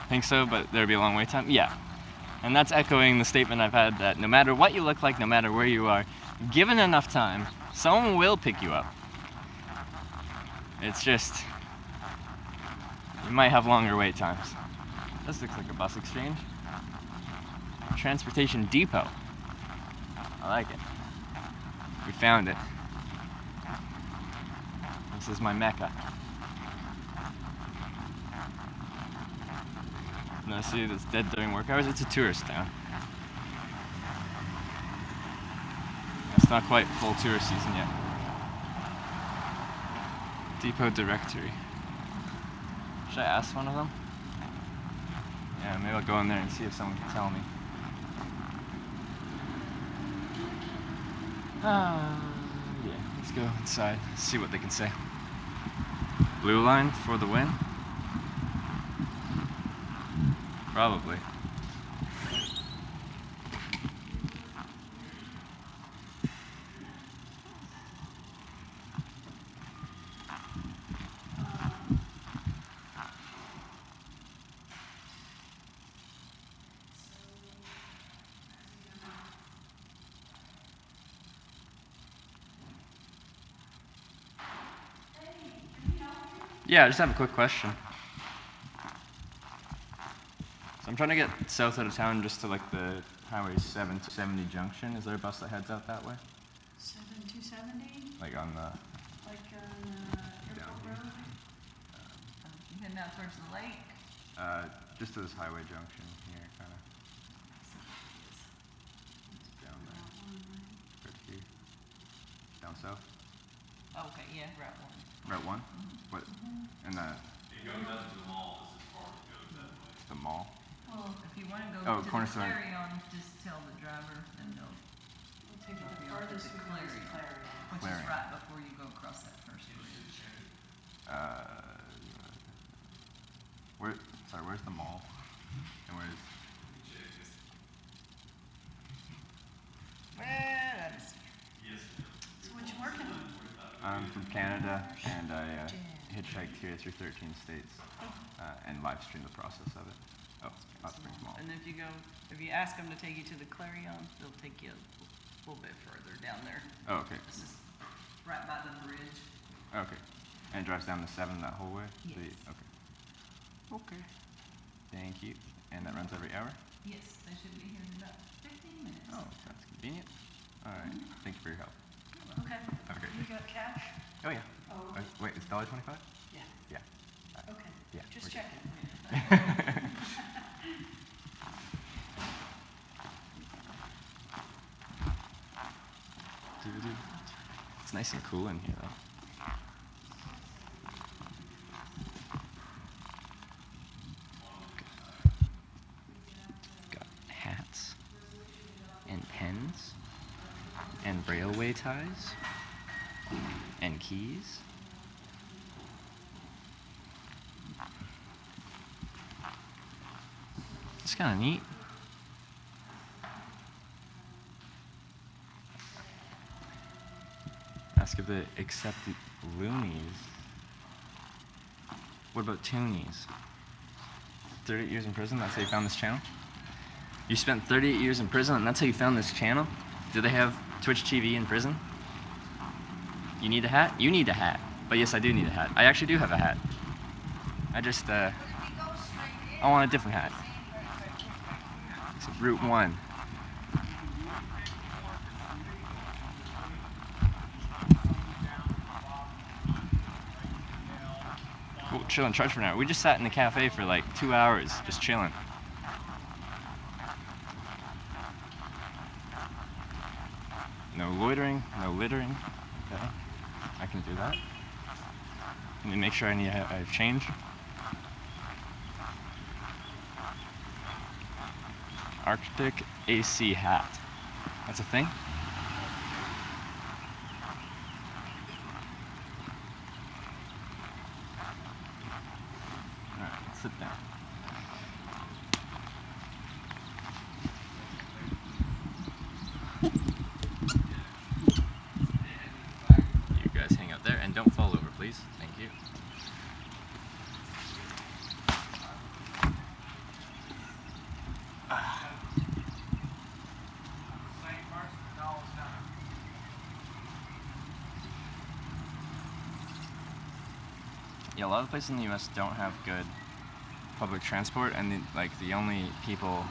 Think so, but there'd be a long wait time? Yeah. And that's echoing the statement I've had that no matter what you look like, no matter where you are, given enough time, someone will pick you up. It's just, you might have longer wait times. This looks like a bus exchange. Transportation depot. I like it. We found it. This is my mecca. No, see, it's dead during work hours. It's a tourist town. It's not quite full tourist season yet. Depot directory. Should I ask one of them? Yeah, maybe I'll go in there and see if someone can tell me. Yeah, let's go inside, see what they can say. Blue line for the win? Probably. Yeah, I just have a quick question. So I'm trying to get south out of town just to like the Highway 770 junction. Is there a bus that heads out that way? 7270, Like on the... like on Airport Road? You heading out towards the lake? just to this highway junction here, kind of. Down there. Right here. Down south. Okay, yeah, Route 1. Route 1? What? And the... It goes up to the mall, this is far as it goes that way. The mall? Well, if you wanna Oh, go to the Cornerstone. Clarion, just tell the driver and they'll We'll take it drop the you off at farthest the we can is Clarion, Clarion. which is Clarion. right before you go across that first bridge. Where's the mall? And where's... Well, that's, So what you working on? I'm from Canada, and I hitchhiked here through 13 states and live streamed the process of it. Oh, Hot Springs Mall. and if you ask them to take you to the Clarion, they'll take you a little bit further down there. Oh, okay. This is right by the bridge. Okay. And it drives down the 7 that whole way? Yes. Okay. Okay. Thank you. And that runs every hour? Yes, they should be here in about 15 minutes. Oh, that's convenient. All right. Thank you for your help. Okay. Have a great You day. got cash? Oh, yeah. Oh, Wait, it's $1.25? yeah, Yeah. okay. Yeah. Just we're good. checking. It's nice and cool in here, though. and pens and railway ties and keys. It's kind of neat. Ask if they accept the loonies. What about toonies? 38 years in prison, that's how you found this channel? You spent 38 years in prison and that's how you found this channel? Do they have Twitch TV in prison? You need a hat? You need a hat. But yes, I do need a hat. I actually do have a hat. I just, I want a different hat. It's Route 1. Cool, chilling church for now. We just sat in the cafe for like 2 hours, just chilling. No loitering, no littering. Okay, I can do that. Let me make sure I have change. Arctic AC hat. That's a thing? Alright, let's sit down. You guys hang out there and don't fall over, please. Thank you. Yeah, a lot of places in the U.S. don't have good public transport, and the only people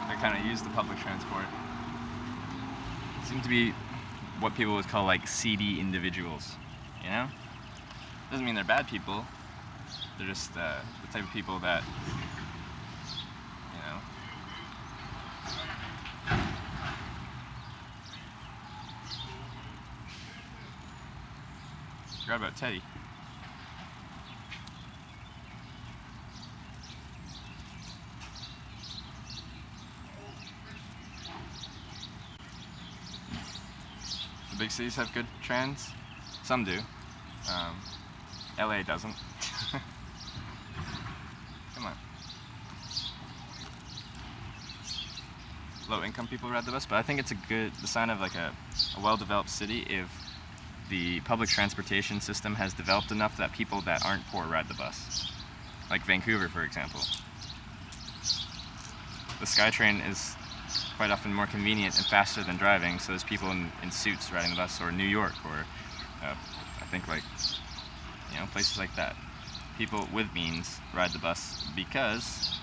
that kind of use the public transport seem to be what people would call like seedy individuals. You know, doesn't mean they're bad people. They're just the type of people that, you know. Forgot about Teddy. The big cities have good trans. Some do. LA doesn't. Come on. Low income people ride the bus, but I think it's the sign of like a well-developed city if the public transportation system has developed enough that people that aren't poor ride the bus. Like Vancouver, for example. The SkyTrain is quite often more convenient and faster than driving, so there's people in suits riding the bus, or New York, or I think like, you know, places like that. People with means ride the bus because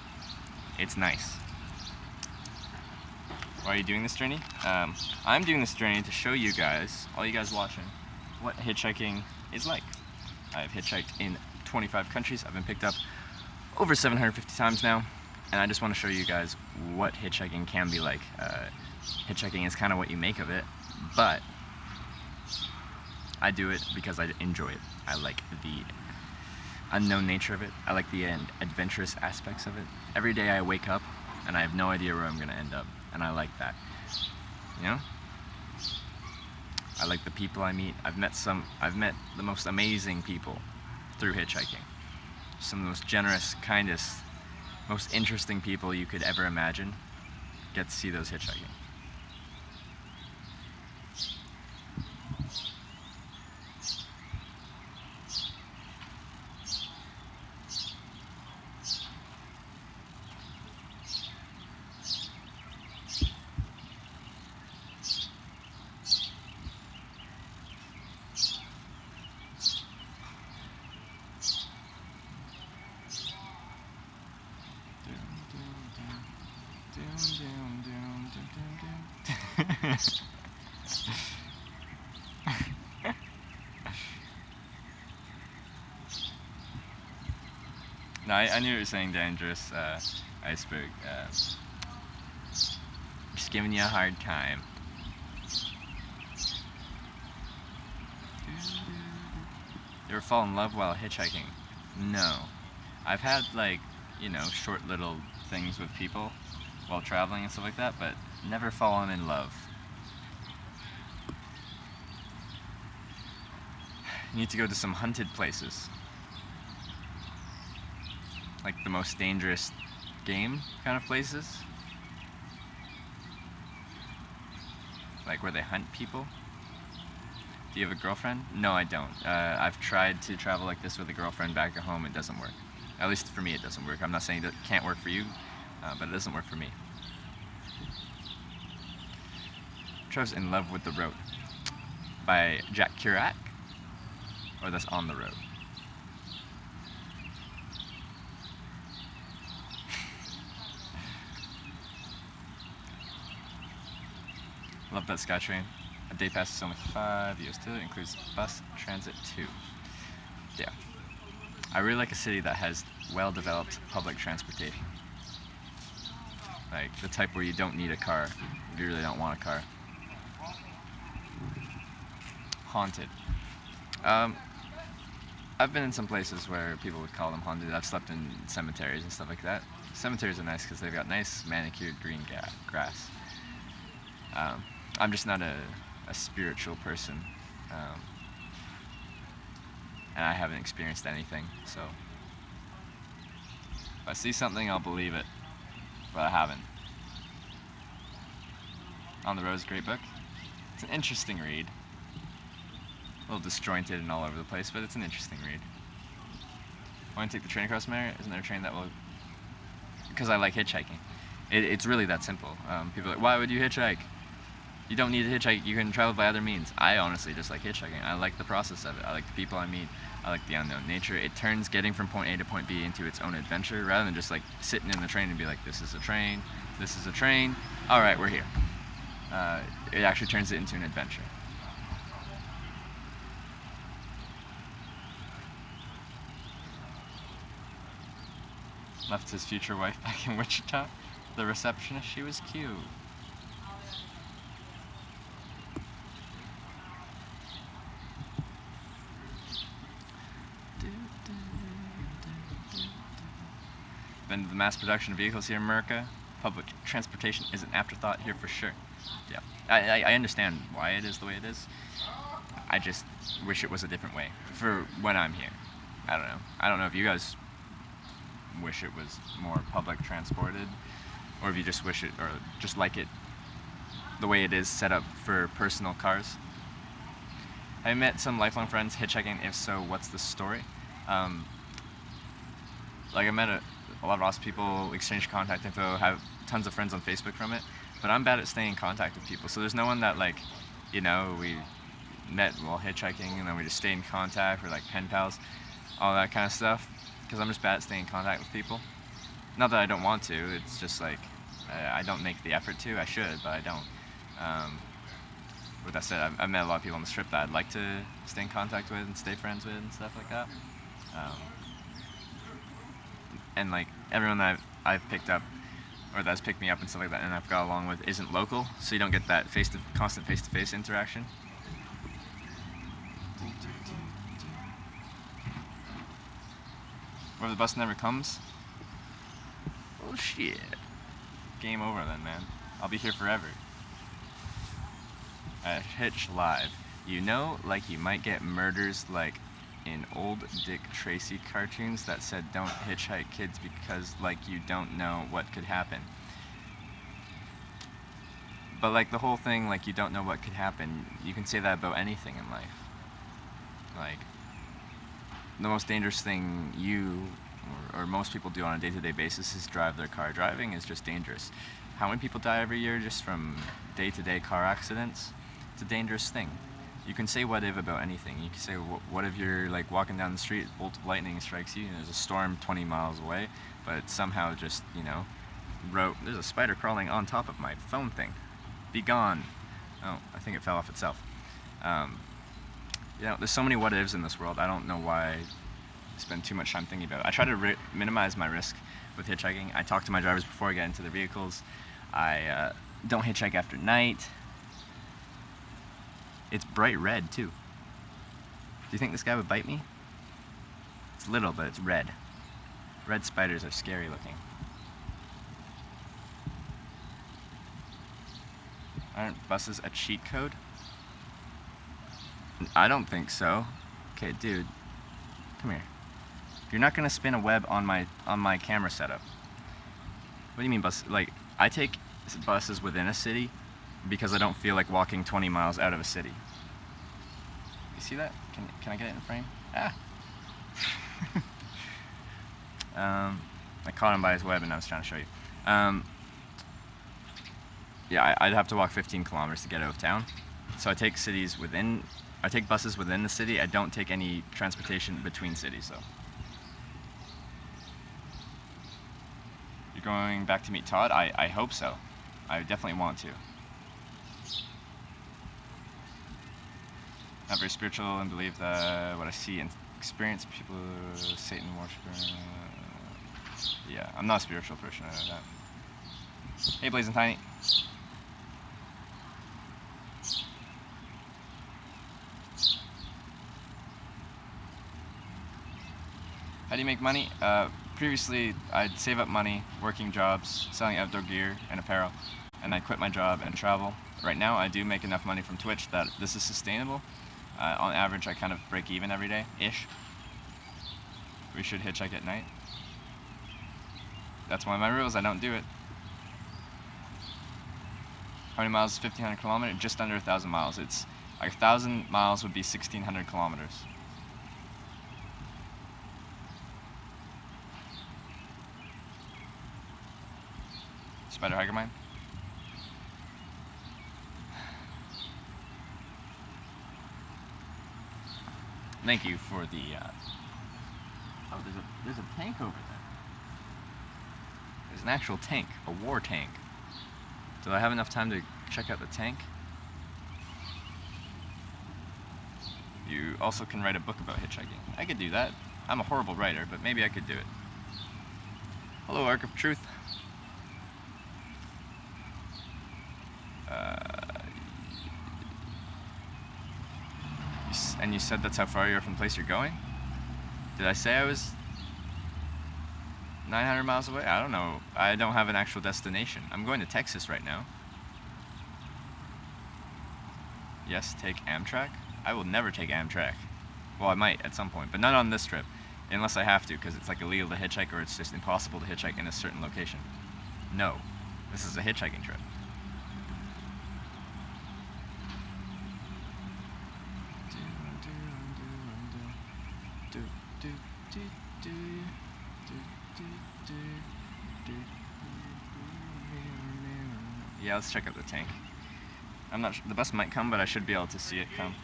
it's nice. Why are you doing this journey? I'm doing this journey to show you guys, all you guys watching, what hitchhiking is like. I've hitchhiked in 25 countries. I've been picked up over 750 times now. And I just want to show you guys what hitchhiking can be like. Hitchhiking is kind of what you make of it, but I do it because I enjoy it. I like the unknown nature of it. I like the adventurous aspects of it. Every day I wake up and I have no idea where I'm going to end up, and I like that. You know? I like the people I meet. I've met the most amazing people through hitchhiking. Some of the most generous, kindest, most interesting people you could ever imagine. Get to see those hitchhiking. No, I knew you were saying dangerous, iceberg. Just giving you a hard time. You ever fall in love while hitchhiking? No. I've had, like, you know, short little things with people while traveling and stuff like that, but never fallen in love. You need to go to some hunted places. Like the most dangerous game kind of places. Like where they hunt people. Do you have a girlfriend? No, I don't. I've tried to travel like this with a girlfriend back at home. It doesn't work. At least for me, it doesn't work. I'm not saying that it can't work for you, but it doesn't work for me. Trevor's in Love with the Road by Jack Kerouac, or that's On the Road. Love that SkyTrain. A day pass is only $5 too. It includes bus, transit too. Yeah. I really like a city that has well-developed public transportation. Like the type where you don't need a car if you really don't want a car. Haunted. I've been in some places where people would call them haunted. I've slept in cemeteries and stuff like that. Cemeteries are nice because they've got nice manicured green grass. I'm just not a spiritual person, and I haven't experienced anything, so if I see something, I'll believe it, but I haven't. On the Road is a great book. It's an interesting read. A little disjointed and all over the place, but it's an interesting read. Want to take the train across America? Isn't there a train that will... Because I like hitchhiking. It's really that simple. People are like, why would you hitchhike? You don't need to hitchhike, you can travel by other means. I honestly just like hitchhiking. I like the process of it. I like the people I meet. I like the unknown nature. It turns getting from point A to point B into its own adventure rather than just like sitting in the train and be like, this is a train, this is a train, all right, we're here. It actually turns it into an adventure. Left his future wife back in Wichita. The receptionist, she was cute. Been to the mass production of vehicles here in America. Public transportation is an afterthought here for sure. Yeah, I understand why it is the way it is. I just wish it was a different way for when I'm here. I don't know. I don't know if you guys wish it was more public transported, or if you just wish it, or just like it the way it is set up for personal cars. I met some lifelong friends hitchhiking. If so, what's the story? Like I met a lot of awesome people, exchange contact info, have tons of friends on Facebook from it, but I'm bad at staying in contact with people. So there's no one that like, you know, we met while hitchhiking and then we just stay in contact, we're like pen pals, all that kind of stuff, because I'm just bad at staying in contact with people. Not that I don't want to, it's just like, I don't make the effort to. I should, but I don't. With that said, I've met a lot of people on this trip that I'd like to stay in contact with and stay friends with and stuff like that. And like everyone that I've picked up or that's picked me up and stuff like that and I've got along with isn't local, so you don't get that constant face-to-face interaction. Where the bus never comes? Oh shit. Game over then, man. I'll be here forever. At Hitch Live. You know, like you might get murders like in old Dick Tracy cartoons that said don't hitchhike kids because like you don't know what could happen. But like the whole thing, like you don't know what could happen, you can say that about anything in life. Like the most dangerous thing you or most people do on a day-to-day basis is drive their car. Driving is just dangerous. How many people die every year just from day-to-day car accidents? It's a dangerous thing. You can say what if about anything. You can say what if you're like walking down the street, bolt of lightning strikes you, and there's a storm 20 miles away, but somehow just, you know, there's a spider crawling on top of my phone thing. Be gone. Oh, I think it fell off itself. You know, there's so many what ifs in this world. I don't know why I spend too much time thinking about it. I try to minimize my risk with hitchhiking. I talk to my drivers before I get into their vehicles. I don't hitchhike after night. It's bright red too. Do you think this guy would bite me? It's little, but it's red. Red spiders are scary looking. Aren't buses a cheat code? I don't think so. Okay, dude, come here. You're not gonna spin a web on my camera setup. What do you mean bus? Like, I take buses within a city because I don't feel like walking 20 miles out of a city. You see that? Can I get it in frame? Ah. I caught him by his web and I was trying to show you. Yeah, I'd have to walk 15 kilometers to get out of town. So I take buses within the city. I don't take any transportation between cities, though. You're going back to meet Todd? I hope so. I definitely want to. Not very spiritual and believe that what I see and experience people, Satan worshiper. Yeah, I'm not a spiritual person, I know that. Hey, Blazing Tiny. How do you make money? Previously, I'd save up money, working jobs, selling outdoor gear and apparel, and I quit my job and travel. Right now, I do make enough money from Twitch that this is sustainable. On average, I kind of break even every day-ish. We should hitchhike at night. That's one of my rules, I don't do it. How many miles is 1,500 kilometers? Just under 1,000 miles. It's like 1,000 miles would be 1,600 kilometers. Spider Hiker Mine. Thank you for the. Oh, there's a tank over there. There's an actual tank, a war tank. Do I have enough time to check out the tank? You also can write a book about hitchhiking. I could do that. I'm a horrible writer, but maybe I could do it. Hello, Ark of Truth. And you said that's how far you're from the place you're going? Did I say I was 900 miles away? I don't know. I don't have an actual destination. I'm going to Texas right now. Yes, take Amtrak? I will never take Amtrak. Well, I might at some point, but not on this trip. Unless I have to, because it's like illegal to hitchhike or it's just impossible to hitchhike in a certain location. No. This is a hitchhiking trip. Yeah, let's check out the tank. I'm not sure, the bus might come, but I should be able to see it come.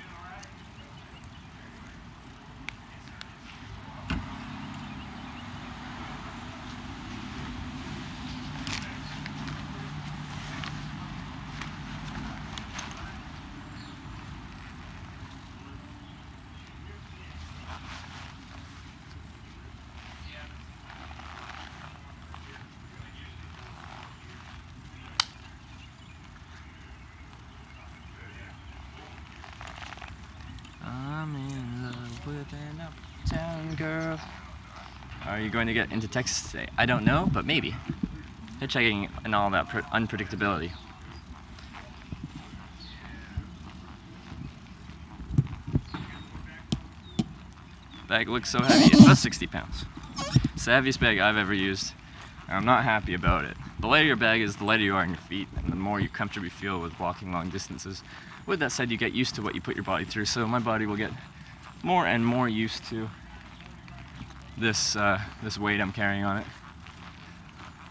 I'm in love with an uptown girl. Are you going to get into Texas today? I don't know, but maybe. Hitchhiking and all that unpredictability. Bag looks so heavy. It's about 60 pounds. It's the heaviest bag I've ever used. And I'm not happy about it. The lighter your bag is, the lighter you are on your feet, and the more you comfortably feel with walking long distances. With that said, you get used to what you put your body through, so my body will get more and more used to this this weight I'm carrying on it.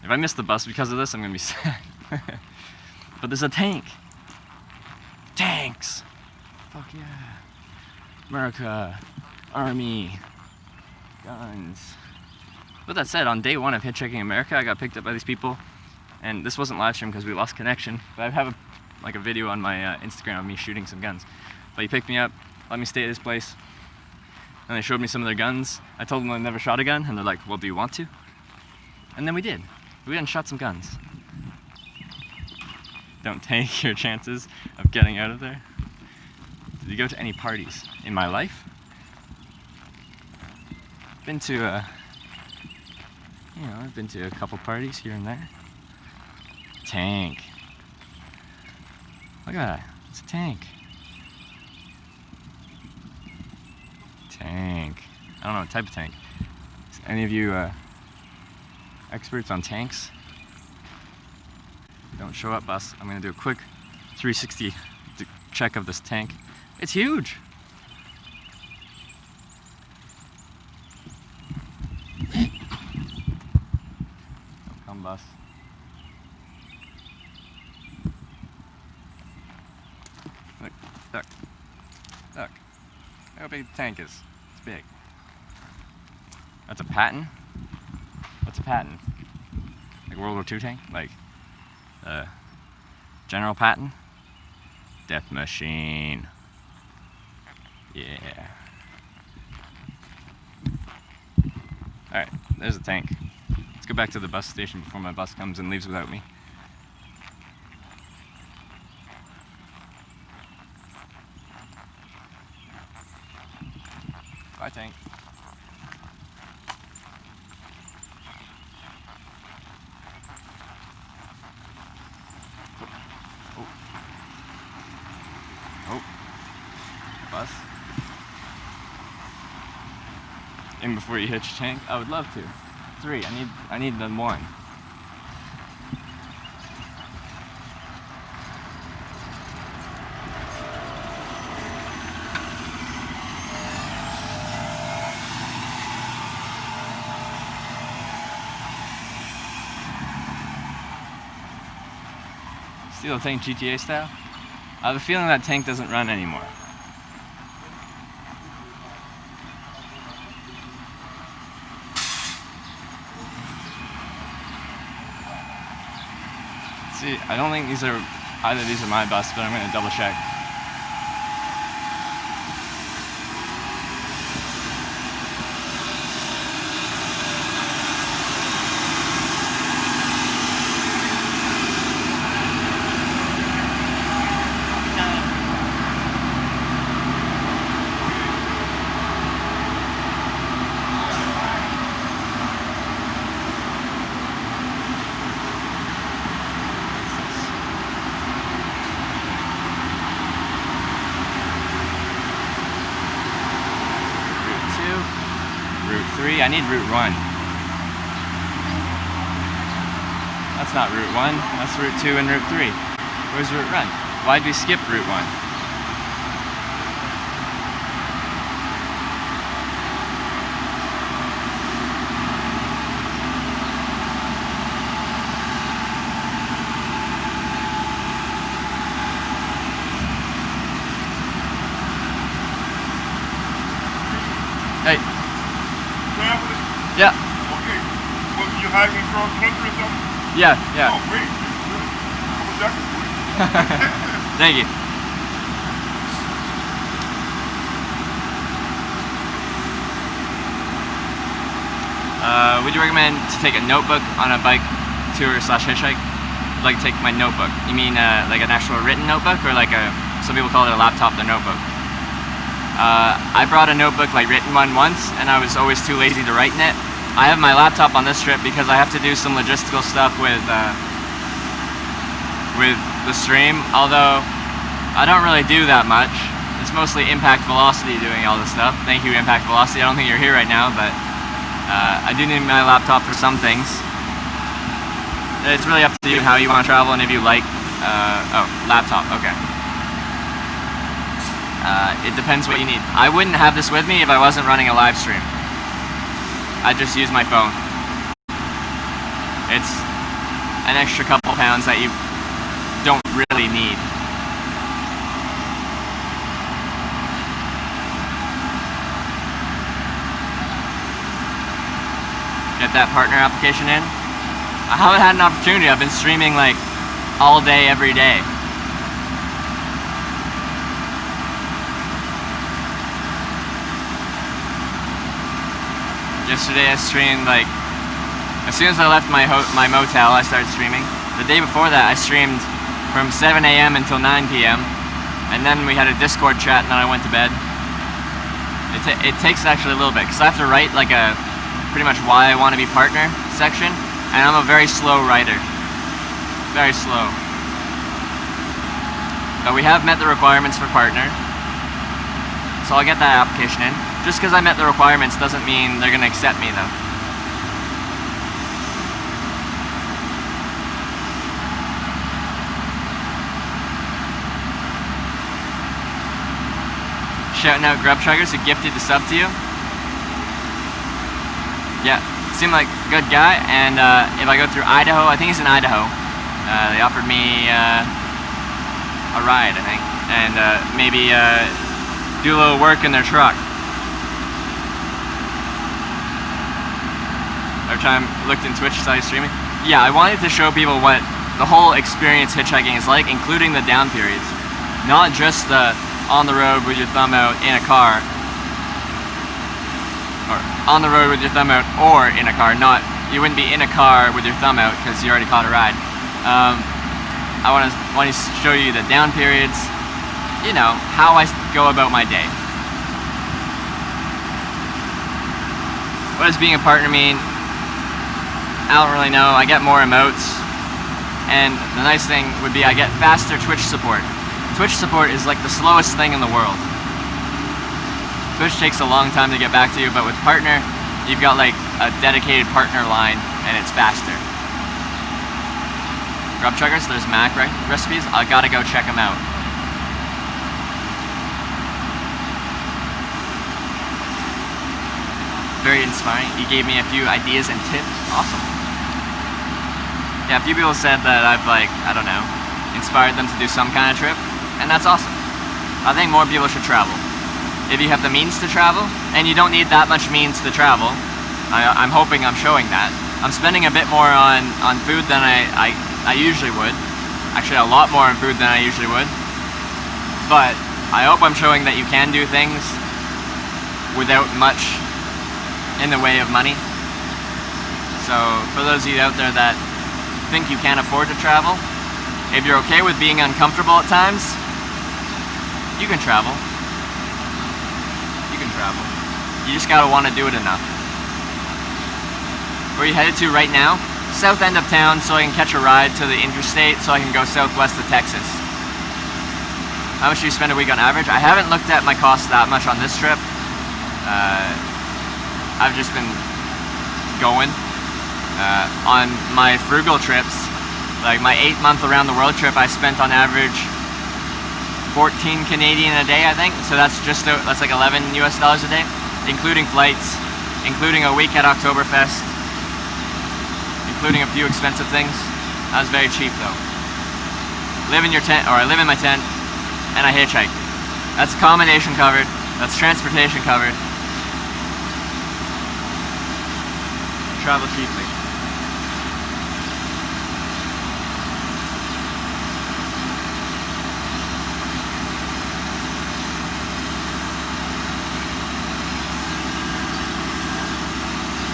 If I miss the bus because of this, I'm gonna be sad. But there's a tank. Tanks. Fuck yeah. America. Army. Guns. With that said, on day one of Hitchhiking America, I got picked up by these people, and this wasn't live stream because we lost connection, but I have a video on my Instagram of me shooting some guns. But he picked me up, let me stay at his place, and they showed me some of their guns. I told them I'd never shot a gun, and they're like, well, do you want to? And then we did. We went and shot some guns. Don't take your chances of getting out of there. Did you go to any parties in my life? Been to I've been to a couple parties here and there. Tank. Look at that. It's a tank. Tank. I don't know what type of tank. Is any of you experts on tanks? Don't show up, bus. I'm gonna do a quick 360 check of this tank. It's huge. Don't come, bus. Look, look, look. Look how big the tank is. It's big. That's a Patton? What's a Patton? Like World War II tank? Like General Patton? Death Machine. Yeah. Alright, there's the tank. Let's go back to the bus station before my bus comes and leaves without me. Bye, tank. Oh, bus. In before you hitch tank? I would love to. 3. I need the 1. Steal the tank GTA style? I have a feeling that tank doesn't run anymore. See, I don't think either of these are my bus, but I'm gonna double check. Route 3, I need Route 1. That's not Route 1, that's Route 2 and Route 3. Where's Route 1? Why'd we skip Route 1? Hey. Traveling? Yeah. Okay. Well, you hiking across country or something? Yeah. Oh, great. I was acting for you. Thank you. Would you recommend to take a notebook on a bike tour / hitchhike? I'd like to take my notebook. You mean like an actual written notebook, or like some people call it a laptop, their notebook? I brought a notebook, like written one once, and I was always too lazy to write in it. I have my laptop on this trip because I have to do some logistical stuff with the stream, although I don't really do that much. It's mostly Impact Velocity doing all this stuff. Thank you, Impact Velocity. I don't think you're here right now, but I do need my laptop for some things. It's really up to you how you want to travel and if you like. Oh, laptop, okay. It depends what you need. I wouldn't have this with me if I wasn't running a live stream. I'd just use my phone. It's an extra couple pounds that you don't really need. Get that partner application in. I haven't had an opportunity. I've been streaming like all day, every day. Yesterday I streamed like, as soon as I left my motel, I started streaming. The day before that I streamed from 7 a.m. until 9 p.m. And then we had a Discord chat and then I went to bed. It takes actually a little bit, because I have to write like a, pretty much why I want to be partner section. And I'm a very slow writer. Very slow. But we have met the requirements for partner. So I'll get that application in. Just because I met the requirements doesn't mean they're gonna accept me though. Shouting out Grub Chuggers who gifted the sub to you. Yeah, seemed like a good guy, and if I go through Idaho, I think he's in Idaho, they offered me a ride, I think, and maybe do a little work in their truck. Every time I looked in Twitch, saw you streaming. Yeah, I wanted to show people what the whole experience hitchhiking is like, including the down periods. Not just the on the road with your thumb out in a car, or on the road with your thumb out or in a car, not, you wouldn't be in a car with your thumb out because you already caught a ride. I want to show you the down periods, you know, how I go about my day. What does being a partner mean? I don't really know. I get more emotes, and the nice thing would be I get faster Twitch support. Twitch support is like the slowest thing in the world. Twitch takes a long time to get back to you, but with partner, you've got like a dedicated partner line, and it's faster. Grub Chuggers, there's Mac recipes. I gotta go check them out. Very inspiring. He gave me a few ideas and tips. Awesome. Yeah, a few people said that I've, like, I don't know, inspired them to do some kind of trip, and that's awesome. I think more people should travel. If you have the means to travel, and you don't need that much means to travel, I'm hoping I'm showing that. I'm spending a bit more on food than I usually would. Actually, a lot more on food than I usually would. But I hope I'm showing that you can do things without much in the way of money. So for those of you out there that think you can't afford to travel, if you're okay with being uncomfortable at times, you can travel. You can travel. You just gotta want to do it enough. Where are you headed to right now? South end of town, so I can catch a ride to the interstate, so I can go southwest of Texas. How much do you spend a week on average? I haven't looked at my costs that much on this trip. I've just been going. On my frugal trips, like my 8-month around the world trip, I spent on average 14 Canadian a day, I think. So that's like $11 US a day, including flights, including a week at Oktoberfest, including a few expensive things. That was very cheap though. Live in your tent, or I live in my tent, and I hitchhike. That's accommodation covered. That's transportation covered. Travel cheaply.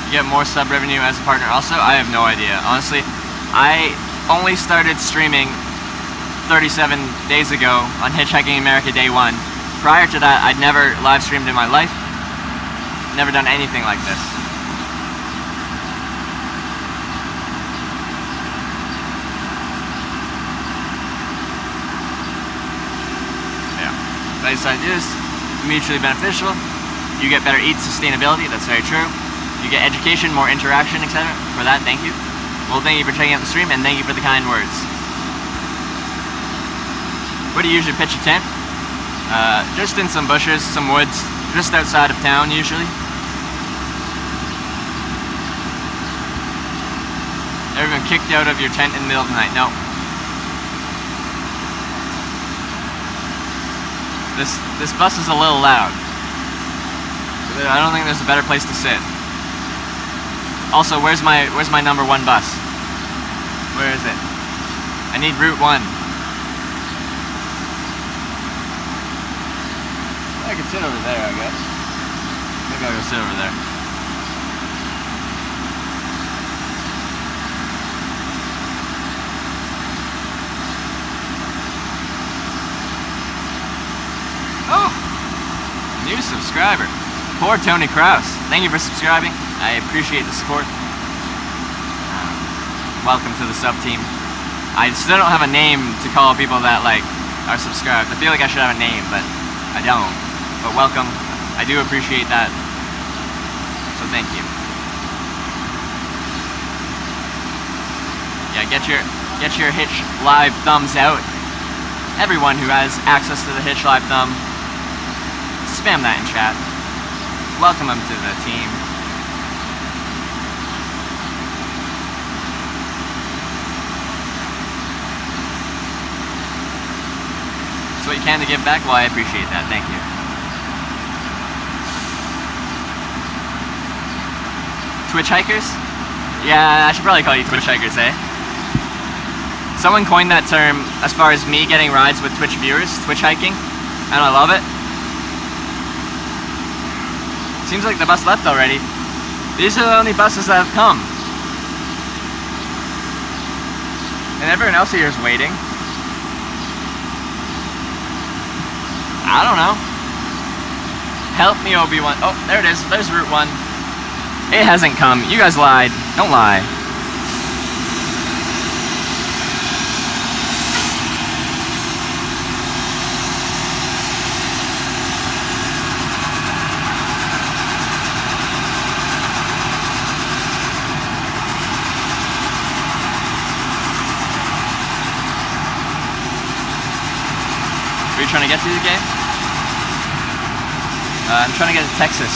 You get more sub revenue as a partner also? I have no idea. Honestly, I only started streaming 37 days ago on Hitchhiking America Day 1. Prior to that, I'd never live streamed in my life. Never done anything like this. Yeah. But I decided to do this. Mutually beneficial. You get better sustainability, that's very true. You get education, more interaction, etc. For that, thank you. Well, thank you for checking out the stream, and thank you for the kind words. Where do you usually pitch a tent? Just in some bushes, some woods, just outside of town usually. Ever been kicked out of your tent in the middle of the night? No. This bus is a little loud. I don't think there's a better place to sit. Also, where's my number 1 bus? Where is it? I need Route 1. I could sit over there, I guess. Maybe I'll go sit over there. Oh! New subscriber. Poor Tony Kraus. Thank you for subscribing. I appreciate the support. Welcome to the sub team. I still don't have a name to call people that like are subscribed. I feel like I should have a name, but I don't. But welcome. I do appreciate that. So thank you. Yeah, get your Hitch Live thumbs out. Everyone who has access to the Hitch Live thumb, spam that in chat. Welcome them to the team. That's what you can to give back. Well, I appreciate that. Thank you. Twitch hikers? Yeah, I should probably call you Twitch hikers, eh? Someone coined that term as far as me getting rides with Twitch viewers, Twitch hiking, and I love it. Seems like the bus left already. These are the only buses that have come. And everyone else here is waiting. I don't know. Help me, Obi-Wan. Oh, there it is. There's Route 1. It hasn't come. You guys lied. Don't lie. Where are you trying to get to the game? I'm trying to get to Texas.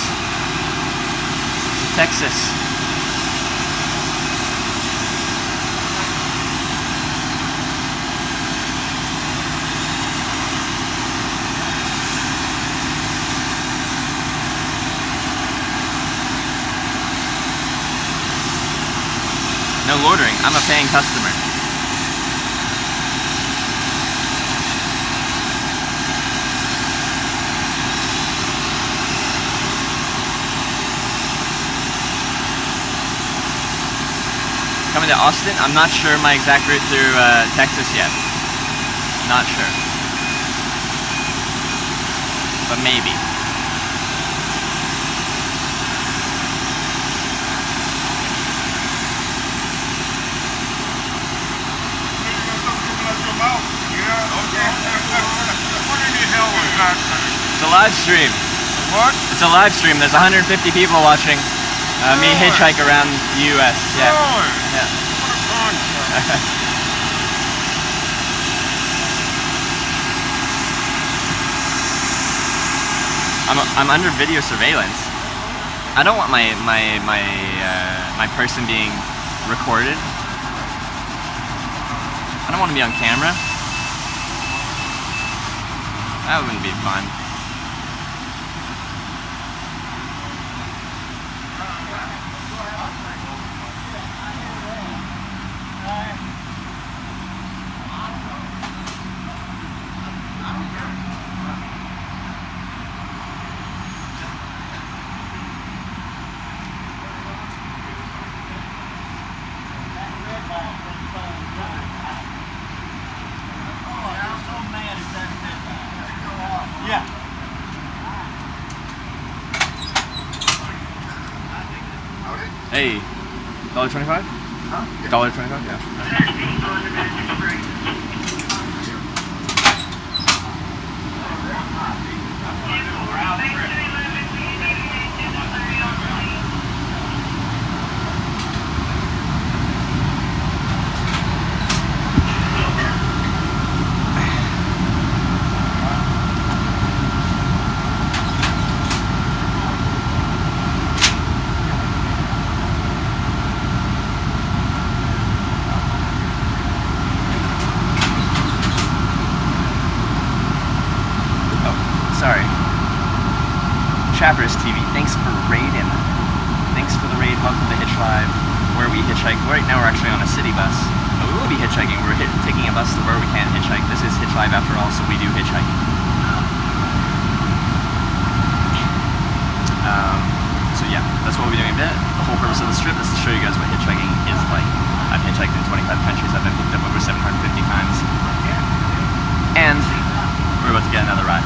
Texas. No loitering. I'm a paying customer. Coming to Austin? I'm not sure my exact route through Texas yet. Not sure. But maybe. It's a live stream. What? It's a live stream. There's 150 people watching me hitchhike around the U.S. Yeah. Really? Yeah. What a concept. I'm under video surveillance. I don't want my person being recorded. I don't want to be on camera. That wouldn't be fun. Hey, $1.25? Huh? $1.25? Yeah. Trappers TV, thanks for raiding. Thanks for the raid. Welcome to Hitch Live, where we hitchhike. Right now we're actually on a city bus, but we will be hitchhiking. We're taking a bus to where we can't hitchhike. This is Hitch Live after all, so we do hitchhike. So yeah, that's what we'll be doing a bit. The whole purpose of the strip is to show you guys what hitchhiking is like. I've hitchhiked in 25 countries. I've been hooked up over 750 times. And we're about to get another ride.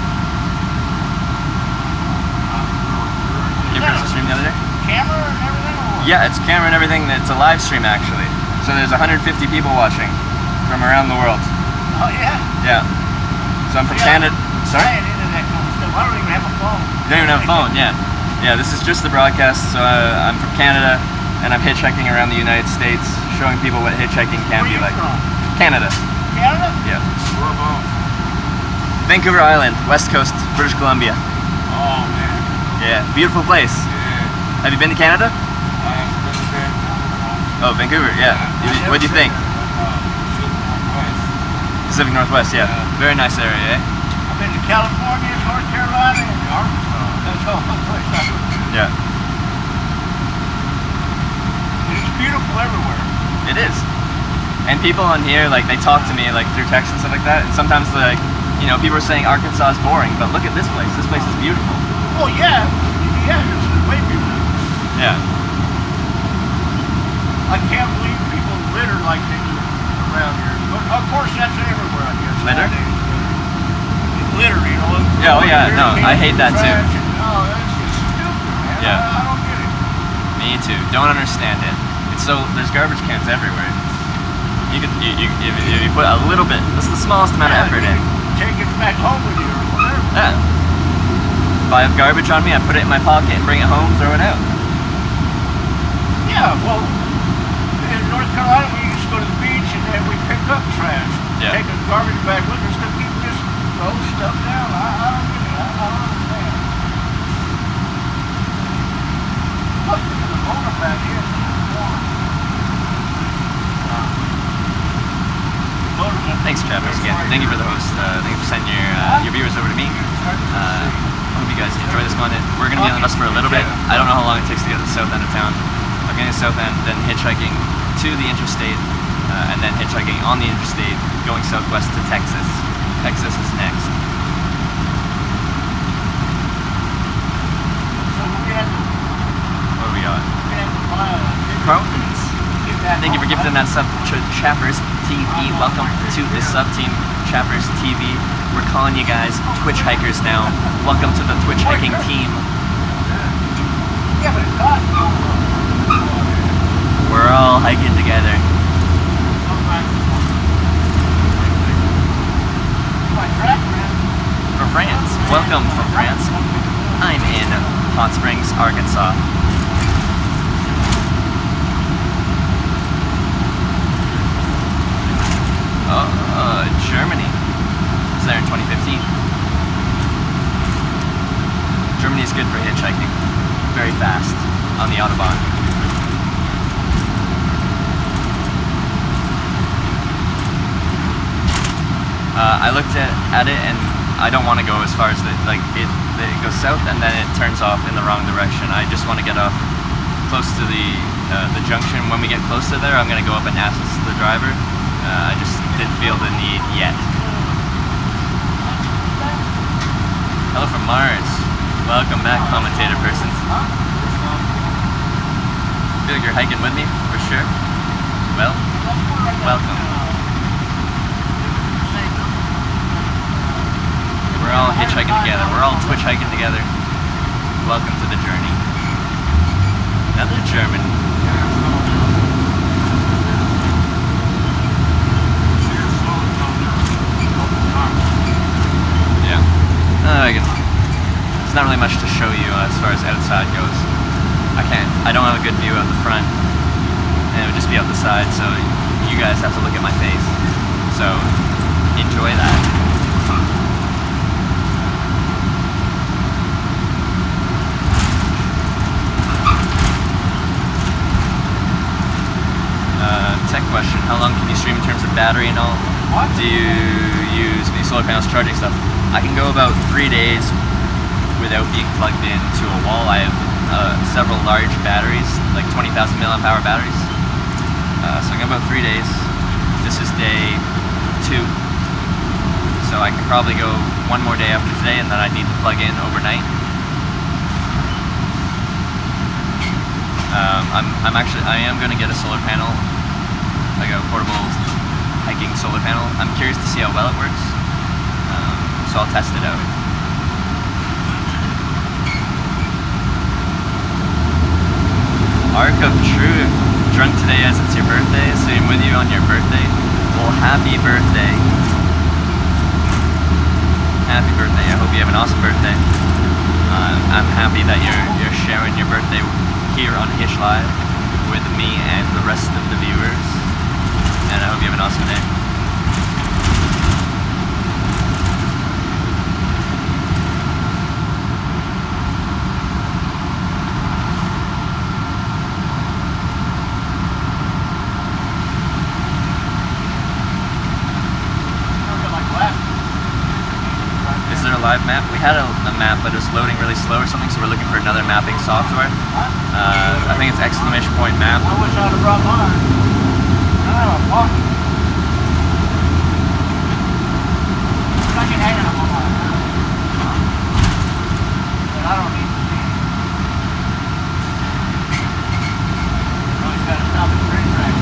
You ever stream the other day? Camera and everything? Or? Yeah, it's camera and everything. It's a live stream actually. So there's 150 people watching from around the world. Oh yeah? Yeah. So I'm from Yeah. Canada. Sorry? I ain't into that kind of stuff. I don't even have a phone. You don't even have a phone, yeah. Yeah, this is just the broadcast. So I'm from Canada, and I'm hitchhiking around the United States, showing people what hitchhiking can Where be you like. from? Canada. Canada? Yeah. Whereabouts? Vancouver Island, West Coast, British Columbia. Oh, man. Yeah, beautiful place. Yeah. Have you been to Canada? I have been to Vancouver. Oh, Vancouver, yeah. What do you think? Pacific Northwest, yeah. Very nice area, eh? I've been to California, North Carolina, and Arkansas. That's all the place I've been. Yeah. It's beautiful everywhere. It is. And people on here, like, they talk to me, like, through text and stuff like that, and sometimes, like, you know, people are saying Arkansas is boring, but look at this place. This place is beautiful. Oh, yeah. Yeah, it's way beautiful. Yeah. I can't believe people litter like they do around here. But, of course, that's everywhere, I guess. Litter? Litter, you know. Yeah, oh, yeah, no, I hate that, too. Trash and, oh, that's just stupid, man. Yeah. I don't get it. Me too. Don't understand it. It's so, there's garbage cans everywhere. You could, if you put a little bit, that's the smallest amount of effort you in. can take it back home with you or whatever. Yeah. If I have garbage on me, I put it in my pocket, bring it home, throw it out. Yeah, well, in North Carolina, we used to go to the beach and then we pick up trash. Yeah. Take a garbage bag with us to keep this old stuff down. I don't get it. I don't understand. Must be the owner back here. Thanks, Travis. Again, thank you for the host. Thank you for sending your viewers over to me. I hope you guys enjoy this content. We're going to be on the bus for a little bit. I don't know how long it takes to get to the south end of town. I'm getting to the south end, then hitchhiking to the interstate, and then hitchhiking on the interstate, going southwest to Texas. Texas is next. What do we got? Croutons. Thank you for gifting that sub to Chappers TV. Welcome to the sub team, Chappers TV. We're calling you guys Twitch hikers now. Welcome to the Twitch hiking team. We're all hiking together. For France. Welcome from France. I'm in Hot Springs, Arkansas. Germany. I was there in 2015. Germany is good for hitchhiking. Very fast on the Autobahn. I looked at it and I don't want to go as far as it goes south and then it turns off in the wrong direction. I just want to get off close to the junction. When we get close to there, I'm going to go up and ask the driver. I just didn't feel the need yet. Hello from Mars. Welcome back, commentator persons. Feel like you're hiking with me, for sure. Well, welcome. We're all hitchhiking together. We're all Twitch hiking together. Welcome to the journey. Another German. There's not really much to show you as far as outside goes. I don't have a good view out the front, and it would just be out the side, so you guys have to look at my face. So, enjoy that. Tech question, how long can you stream in terms of battery and all? What? Do you use solar panels charging stuff? I can go about 3 days without being plugged into a wall. I have several large batteries, like 20,000 milliamp hour batteries. So I can go about 3 days. This is day 2. So I can probably go 1 more day after today and then I'd need to plug in overnight. I am going to get a solar panel, like a portable hiking solar panel. I'm curious to see how well it works, so I'll test it out. Arc of Truth, drunk today as it's your birthday, so I'm with you on your birthday. Well, happy birthday. happy birthday. I hope you have an awesome birthday. I'm happy that you're sharing your birthday here on Hitch Live with me and the rest of the viewers. And I hope you have an awesome day. Is there a live map? We had a map, but it was loading really slow or something, so we're looking for another mapping software. I think it's exclamation point map. I wish I'd have brought mine. I have a pocket. I can hang it on mine. But I don't need to see it. Oh, you gotta stop at the racetrack.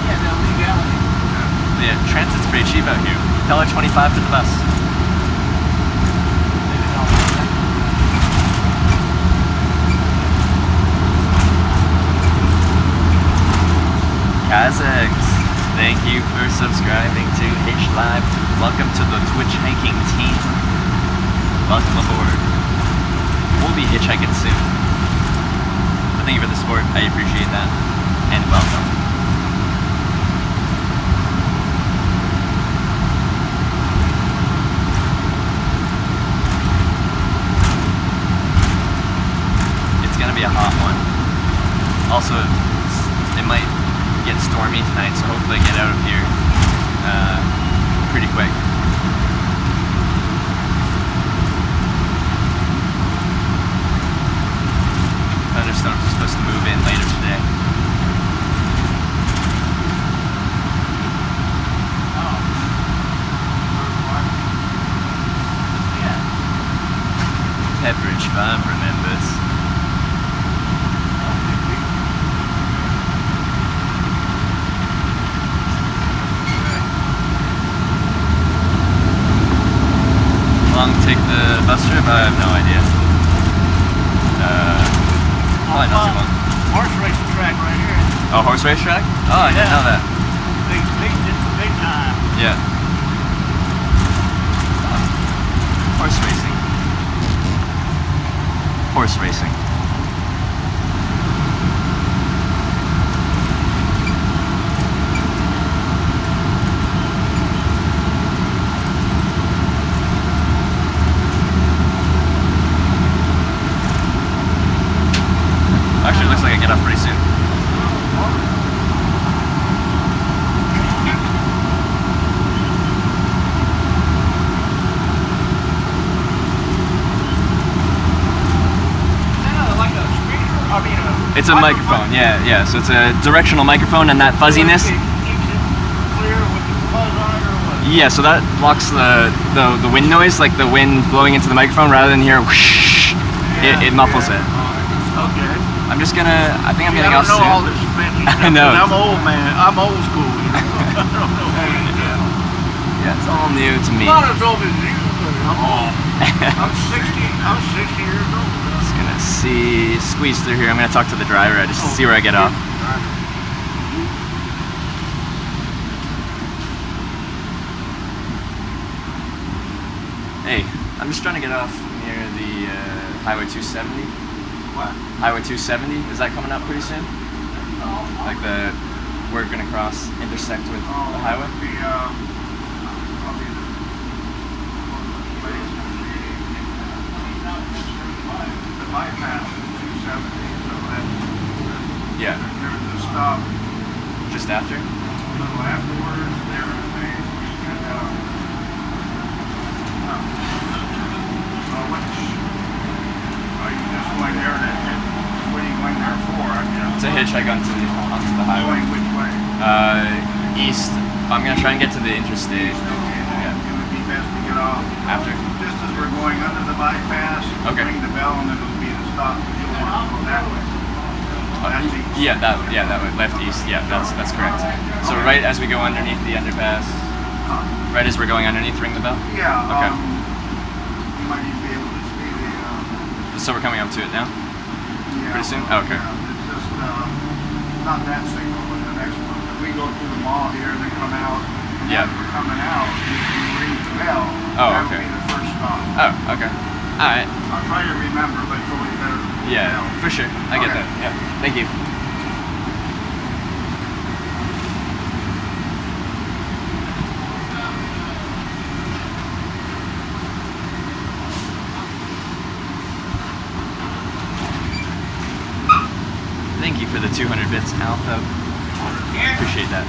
Yeah, the legality. Yeah, transit's pretty cheap out here. $1.25 for the bus. Kazakhs, thank you for subscribing to Hitch Live. Welcome to the Twitch hiking team. Welcome aboard. We'll be hitchhiking soon. But thank you for the support. I appreciate that. And welcome. It's gonna be a hot one. Also, it might get stormy tonight, so hopefully I get out of here pretty quick. Thunderstorms are supposed to move in later today. Pepperidge Farm remembers. How long to take the bus trip? I have no idea. Probably not too long. Horse racing track right here. Oh, horse race track? Oh, I didn't Yeah. know that. Big time. Yeah. Horse racing. Horse racing. Actually, it looks like I get off pretty soon. Like a speaker. I mean, It's a microphone, yeah. So it's a directional microphone, and that fuzziness. Keeps it clear with the fuzz on it or what? Yeah, so that blocks the wind noise, like the wind blowing into the microphone, rather than hear whoosh, it muffles it. Okay. I'm just gonna, I think I'm I getting don't off know all soon. this fancy I stuff. know. 'Cause I'm old man. I'm old school. You know? I don't know. Yeah, it's all new to me. Not as old as you, but I'm old. I'm 60 years old. Just gonna squeeze through here. I'm gonna talk to the driver. I just see where I get off. Hey, I'm just trying to get off near the Highway 270. What? Highway 270, is that coming up pretty soon? Like we're gonna cross, intersect with the highway? The bypass is 270, so that's Yeah, there's a stop just after? a little afterwards there, and they get are you just going there what are you going there for? I mean, It's a hitchhike onto the highway. going which way? East. I'm gonna try and get to the interstate. Okay, Yeah. then it would be best to get off After? just as we're going under the bypass. Okay. Ring the bell and it'll be the stop. You'll want to go that way. That's east. Yeah, that way, left east. Yeah, that's correct. So right as we go underneath the underpass, right as we're going underneath, ring the bell. Yeah. Okay. You might even be able to see the. So we're coming up to it now. Yeah, Pretty soon? well, Oh, okay. yeah, it's just not that signal, but the next one. We go through wall here that come out. And Yeah. as we're coming out, if you ring the bell, Oh, that okay. would be the first stop. Oh, okay. All right. I'll try to remember, but it's always better to ring the Yeah, bell. for sure. I get Okay. that. Yeah. Thank you. Thank you for the 200 bits, Alpha. Appreciate that.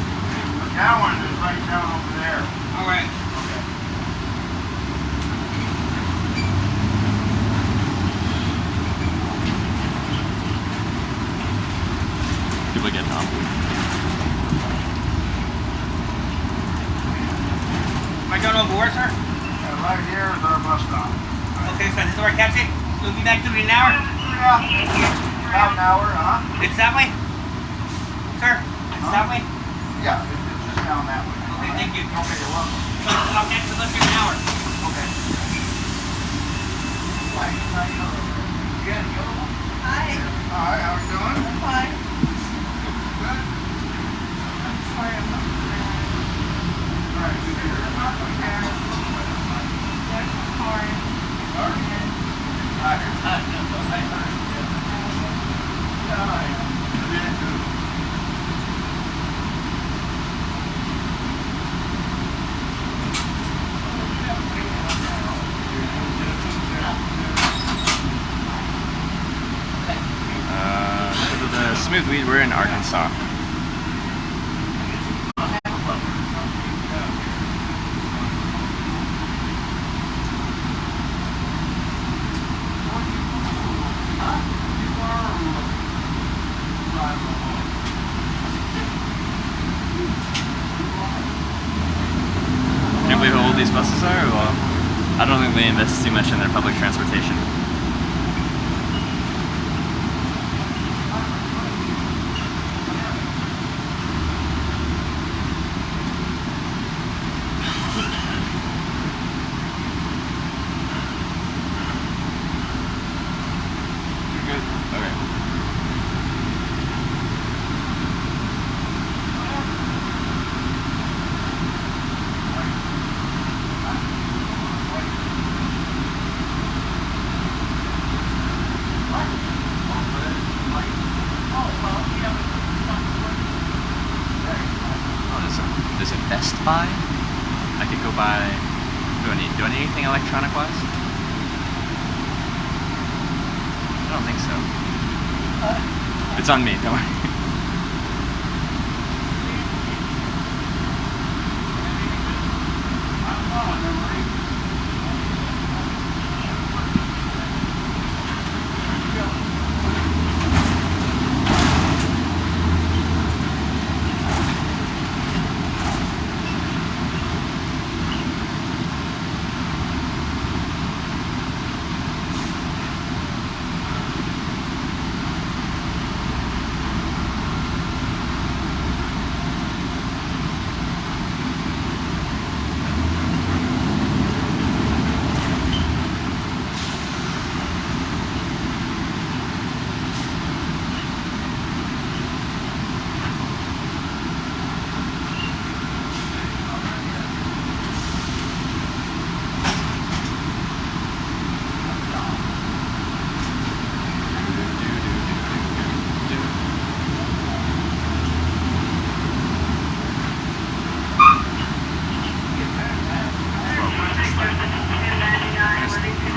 That one is right down over there. All right. Okay. People are getting off. Am I going over where, sir? Right here is our bus stop. Okay, so this is where I catch it. We'll be back to it in an hour. Yeah. About an hour, huh? It's that way? Sir, it's that way? Yeah, it's just down that way. Okay, thank you. Okay, you're welcome. So I'll catch the bus here in an hour. Okay. Yeah, you go. Hi, Hi, how are you doing? I'm fine. Good. I'm sorry I'm not prepared. All right, good to hear. I'm not prepared. There's my card. For the smooth weed, we're in Arkansas. Can you believe how old these buses are? Well, I don't think they invest too much in their public transportation. You're good? Okay. Oh, there's a Best Buy. I could go buy. Do I need anything electronic wise? I don't think so. It's on me. Don't worry.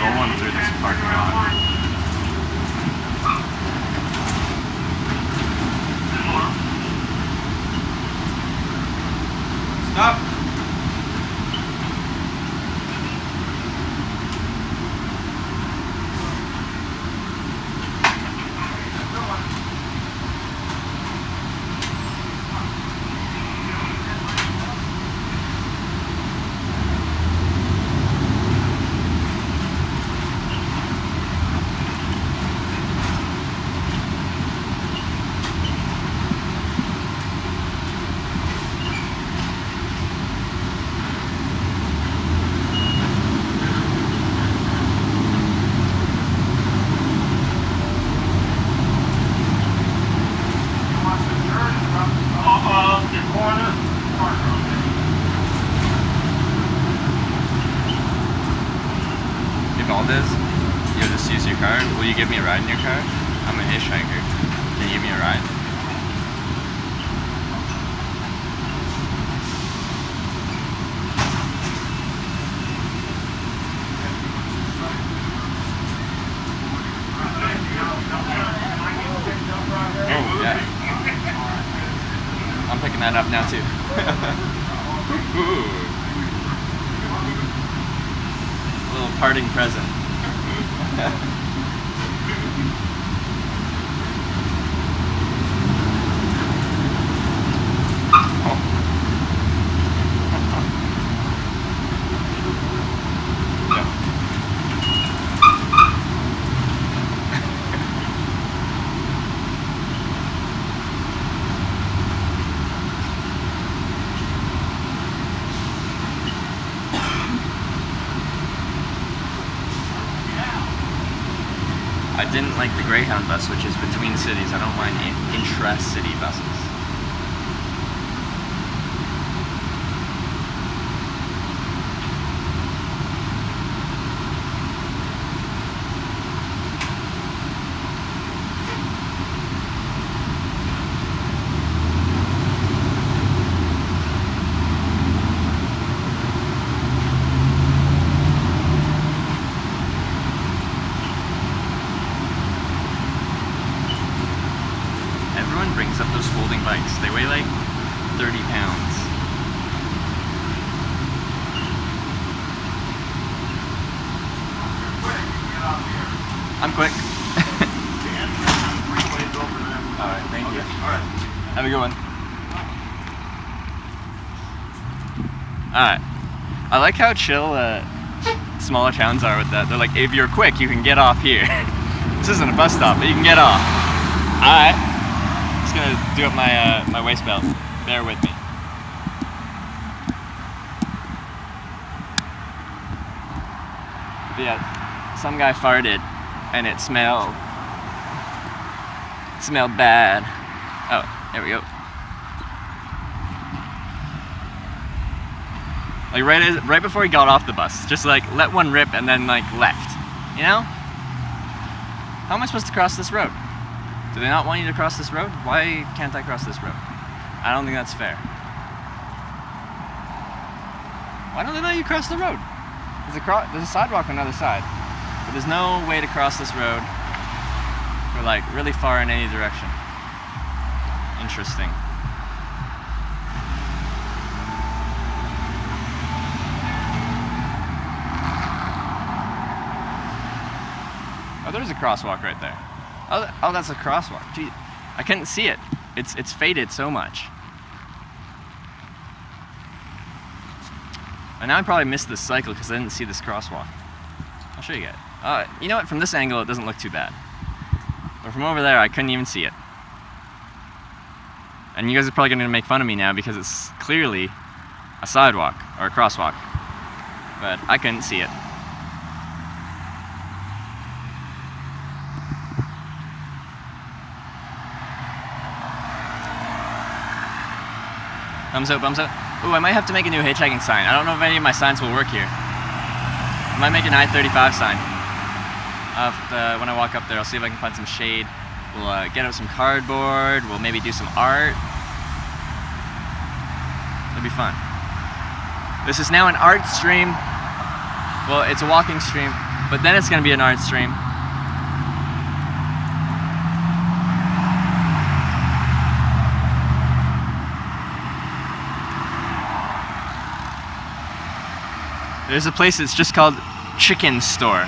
Rolling through this parking lot. Stop. Maldives, you'll just use your card. Will you give me a ride in your car? I'm a hitchhiker. Can you give me a ride? Oh, yeah. I'm picking that up now too. Ooh. A little parting present. I didn't like the Greyhound bus, which is between cities. I don't mind intra-city buses. Everyone brings up those folding bikes. They weigh like 30 pounds. I'm quick. Alright, thank you. Alright. Have a good one. Alright. I like how chill smaller towns are with that. They're like, if you're quick, you can get off here. This isn't a bus stop, but you can get off. Alright. Just gonna do up my my waist belt. Bear with me. But yeah, some guy farted and it smelled bad. Oh, there we go. Like right before he got off the bus, just like let one rip and then like left. You know? How am I supposed to cross this road? Do they not want you to cross this road? Why can't I cross this road? I don't think that's fair. Why don't they let you cross the road? There's a sidewalk on the other side, but there's no way to cross this road for like really far in any direction. Interesting. Oh, there's a crosswalk right there. Oh, that's a crosswalk. Gee, I couldn't see it. It's faded so much. And now I probably missed this cycle because I didn't see this crosswalk. I'll show you guys. You know what? From this angle, it doesn't look too bad. But from over there, I couldn't even see it. And you guys are probably going to make fun of me now because it's clearly a sidewalk or a crosswalk. But I couldn't see it. Thumbs up, thumbs up. Ooh, I might have to make a new hitchhiking sign. I don't know if any of my signs will work here. I might make an I-35 sign. When I walk up there, I'll see if I can find some shade. We'll get out some cardboard. We'll maybe do some art. It'll be fun. This is now an art stream. Well, it's a walking stream, but then it's going to be an art stream. There's a place that's just called Chicken Store.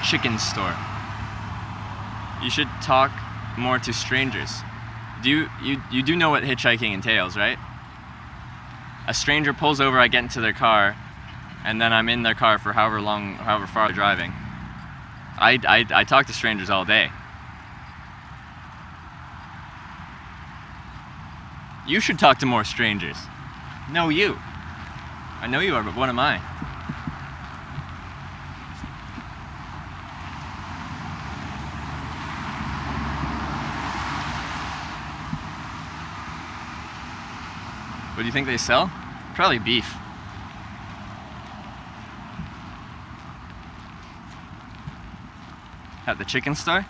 Chicken Store. You should talk more to strangers. You do know what hitchhiking entails, right? A stranger pulls over, I get into their car, and then I'm in their car for however far they're driving. I talk to strangers all day. You should talk to more strangers. No, you. I know you are, but what am I? What do you think they sell? Probably beef. at the chicken store.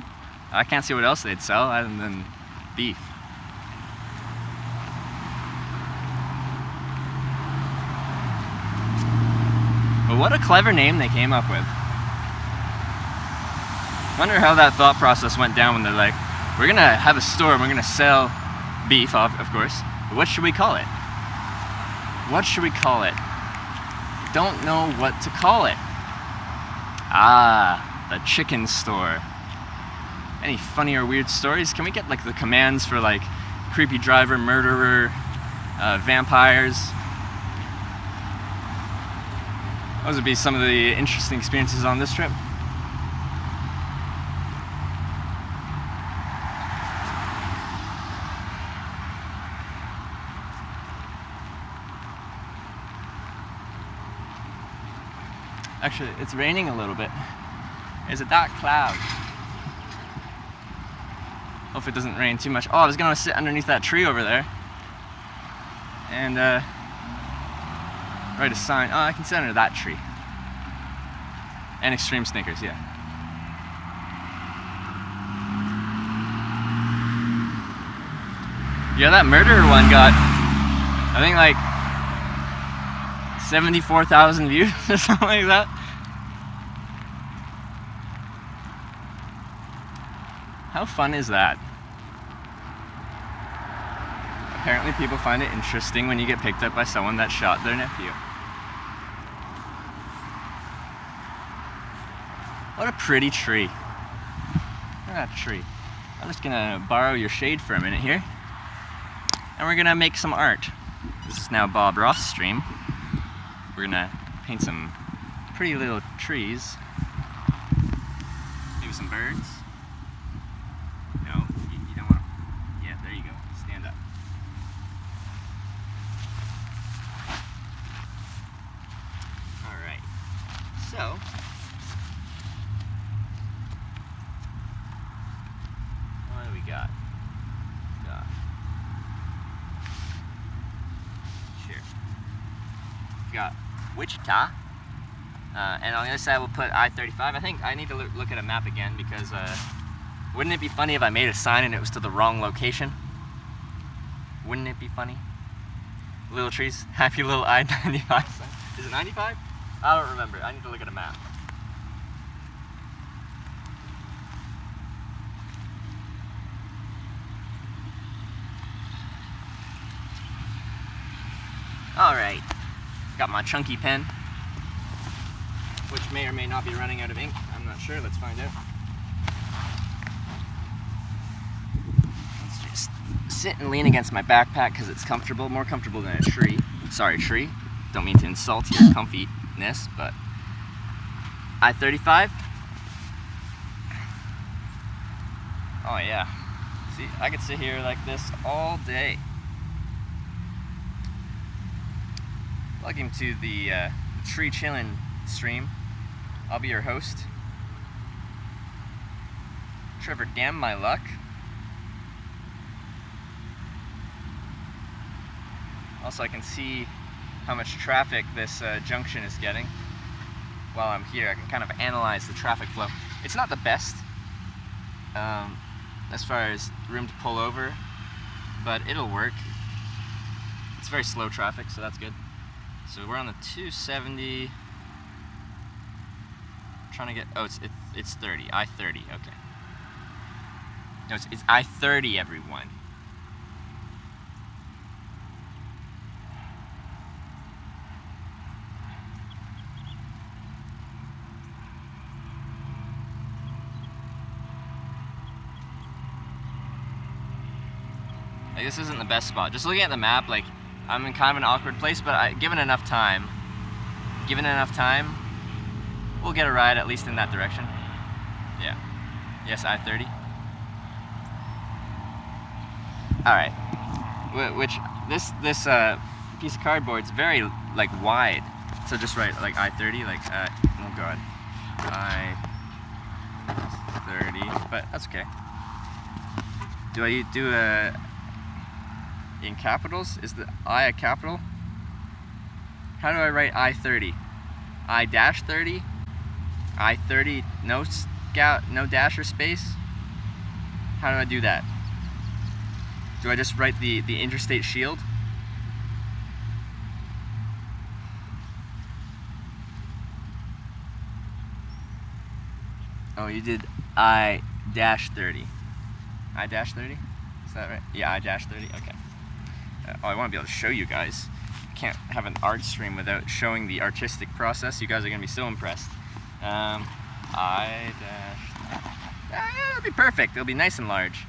I can't see what else they'd sell other than beef. But what a clever name they came up with. Wonder how that thought process went down when they're like, we're gonna have a store and we're gonna sell beef, of course. But what should we call it? What should we call it? Don't know what to call it. Ah, the chicken store. Any funny or weird stories? Can we get like the commands for like creepy driver, murderer, vampires? Those would be some of the interesting experiences on this trip. Actually, it's raining a little bit. There's a dark cloud. Hope it doesn't rain too much. Oh, I was gonna sit underneath that tree over there and write a sign. Oh, I can sit under that tree. And Extreme Snickers, yeah. Yeah, that murderer one got, I think like 74,000 views or something like that. How fun is that? Apparently people find it interesting when you get picked up by someone that shot their nephew. What a pretty tree. Look at that tree. I'm just gonna borrow your shade for a minute here. And we're gonna make some art. This is now Bob Roth's stream. We're gonna paint some pretty little trees. Maybe some birds. No, you don't want to. Yeah, there you go. Stand up. Alright. So, what do we got? We got Wichita, and on the other side we'll put I-35. I think I need to look at a map again because wouldn't it be funny if I made a sign and it was to the wrong location? Wouldn't it be funny? Little trees, happy little I-95 sign. Is it 95? I don't remember. I need to look at a map. Alright. Got my chunky pen, which may or may not be running out of ink. I'm not sure. Let's find out. Let's just sit and lean against my backpack because it's comfortable, more comfortable than a tree. Sorry, tree. Don't mean to insult your comfiness, but I-35. Oh yeah. See, I could sit here like this all day. Welcome to the Tree Chillin' stream. I'll be your host, Trevor. Damn my luck. Also, I can see how much traffic this junction is getting while I'm here. I can kind of analyze the traffic flow. It's not the best as far as room to pull over, but it'll work. It's very slow traffic, so that's good. So we're on the 270. Trying to get, oh, it's 30, I-30, okay. No, it's I-30, everyone. Like, this isn't the best spot. Just looking at the map, like, I'm in kind of an awkward place, but given enough time, we'll get a ride at least in that direction. Yeah. Yes, I-30. All right. Which this piece of cardboard's very like wide, so just write like I-30, like oh god, I-30. But that's okay. Do I do a in capitals? Is the I a capital? How do I write I-30? I-30? I-30, no, no dasher space? How do I do that? Do I just write the interstate shield? Oh, you did I-30. I-30? Is that right? Yeah, I-30, okay. Oh, I want to be able to show you guys. I can't have an art stream without showing the artistic process. You guys are going to be so impressed. It'll be perfect. It'll be nice and large.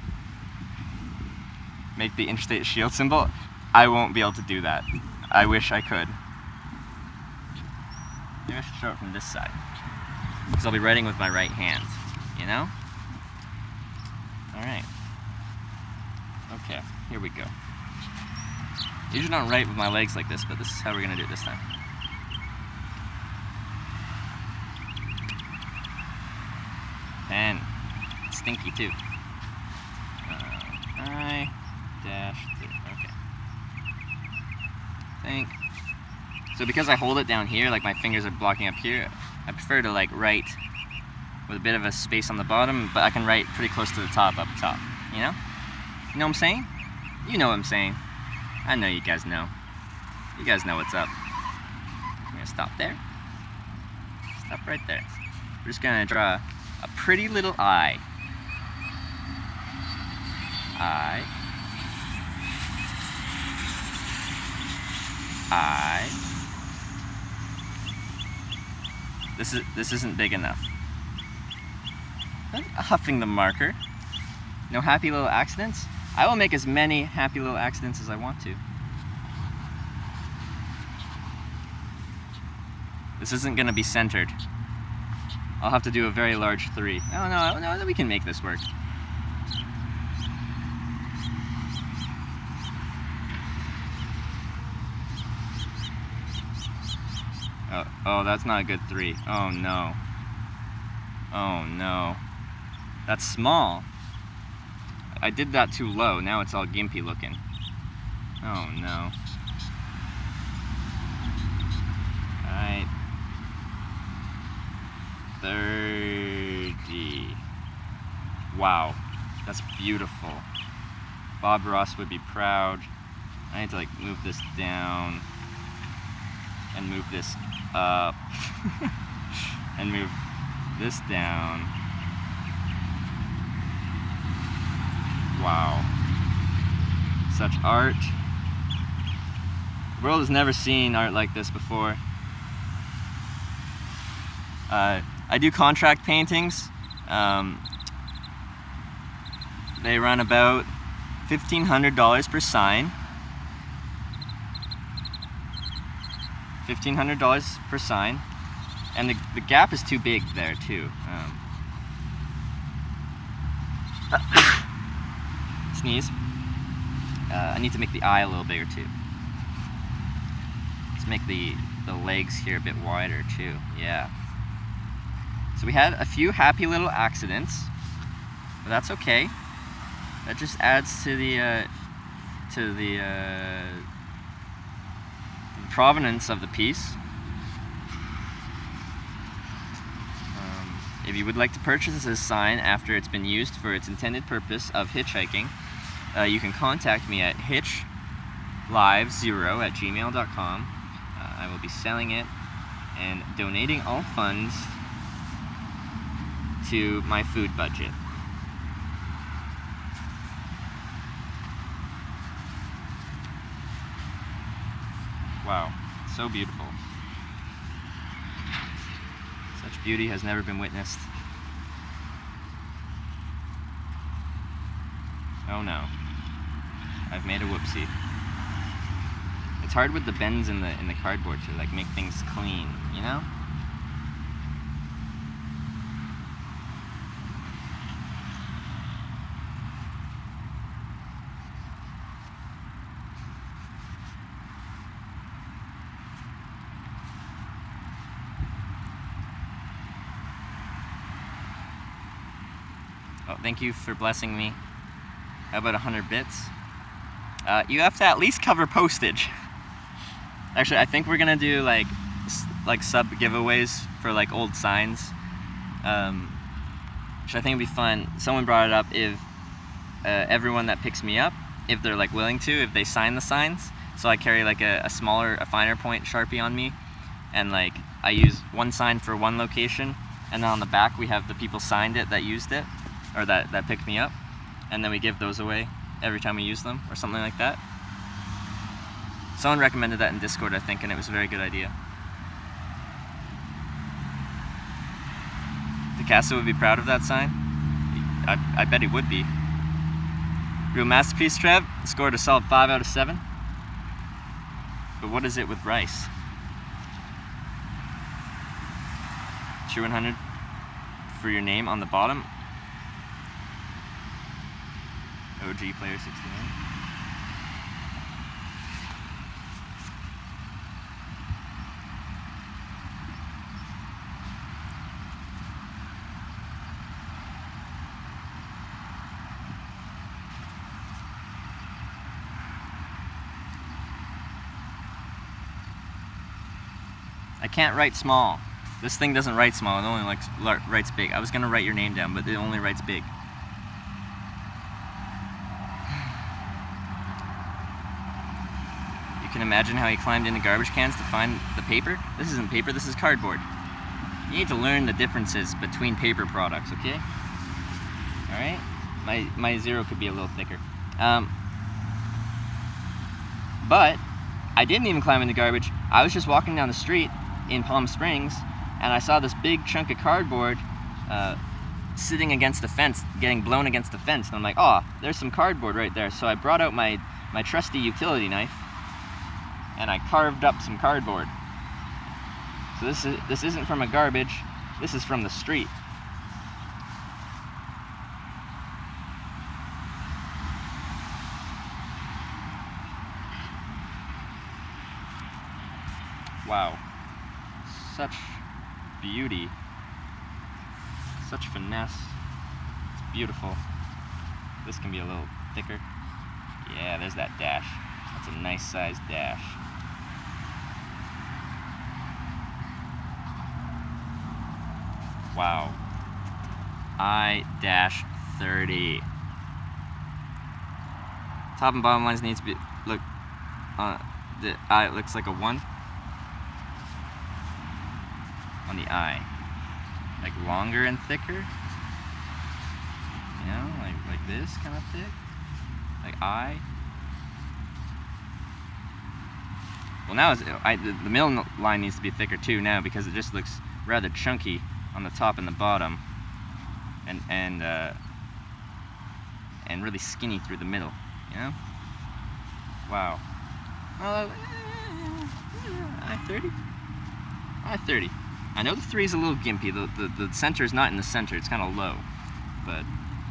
Make the interstate shield symbol. I won't be able to do that. I wish I could. Maybe I should show it from this side. Because I'll be writing with my right hand, you know? Alright. Okay, here we go. Usually don't write with my legs like this, but this is how we're gonna do it this time. Pen. Stinky too. I-2, okay. Think. So because I hold it down here, like my fingers are blocking up here, I prefer to like write with a bit of a space on the bottom, but I can write pretty close to the top up top, you know? You know what I'm saying? You know what I'm saying. I know you guys know. You guys know what's up. I'm gonna stop there. Stop right there. We're just gonna draw a pretty little eye. Eye. This isn't big enough. I'm huffing the marker. No happy little accidents? I will make as many happy little accidents as I want to. This isn't gonna be centered. I'll have to do a very large 3. No, we can make this work. Oh, that's not a good 3. Oh no. Oh no. That's small. I did that too low. Now it's all gimpy looking. Oh no. Alright. 30. Wow. That's beautiful. Bob Ross would be proud. I need to like move this down and move this up and move this down. Wow. Such art. The world has never seen art like this before. I do contract paintings. They run about $1,500 per sign. $1,500 per sign. And the gap is too big there too. Sneeze. I need to make the eye a little bigger too. Let's make the legs here a bit wider too. Yeah. So we had a few happy little accidents, but that's okay. That just adds to the provenance of the piece. If you would like to purchase this sign after it's been used for its intended purpose of hitchhiking, you can contact me at hitchlive0@gmail.com. I will be selling it and donating all funds to my food budget. Wow, so beautiful. Such beauty has never been witnessed. Oh no, I've made a whoopsie. It's hard with the bends in the cardboard to like make things clean, you know? Oh, thank you for blessing me. How about 100 bits? You have to at least cover postage. Actually, I think we're gonna do like sub giveaways for like old signs. which I think would be fun. Someone brought it up, if everyone that picks me up, if they're like willing to, if they sign the signs. So I carry like a finer point Sharpie on me, and like I use one sign for one location, and then on the back we have the people signed it that used it, or that picked me up, and then we give those away every time we use them, or something like that. Someone recommended that in Discord, I think, and it was a very good idea. Picasso would be proud of that sign. I bet he would be. Real masterpiece, Trev. Scored a solid 5 out of 7. But what is it with rice? Cheer 100 for your name on the bottom. OG player 69. I can't write small. This thing doesn't write small, it only writes big. I was gonna write your name down, but it only writes big. You can imagine how he climbed into garbage cans to find the paper? This isn't paper, this is cardboard. You need to learn the differences between paper products, okay? Alright? My zero could be a little thicker. But I didn't even climb into garbage. I was just walking down the street in Palm Springs, and I saw this big chunk of cardboard sitting against the fence, getting blown against the fence, and I'm like, oh, there's some cardboard right there. So I brought out my trusty utility knife, and I carved up some cardboard. So this isn't from a garbage, this is from the street. Wow. Such beauty. Such finesse. It's beautiful. This can be a little thicker. Yeah, there's that dash. That's a nice sized dash. Wow. I-30. Top and bottom lines needs to be the I looks like a 1 on the I. Like longer and thicker. You know, like this kind of thick. Like I. Well, now the middle line needs to be thicker too now, because it just looks rather chunky on the top and the bottom, and really skinny through the middle. You know? Wow. I-30. I-30. I know the 3 is a little gimpy. The center is not in the center. It's kind of low, but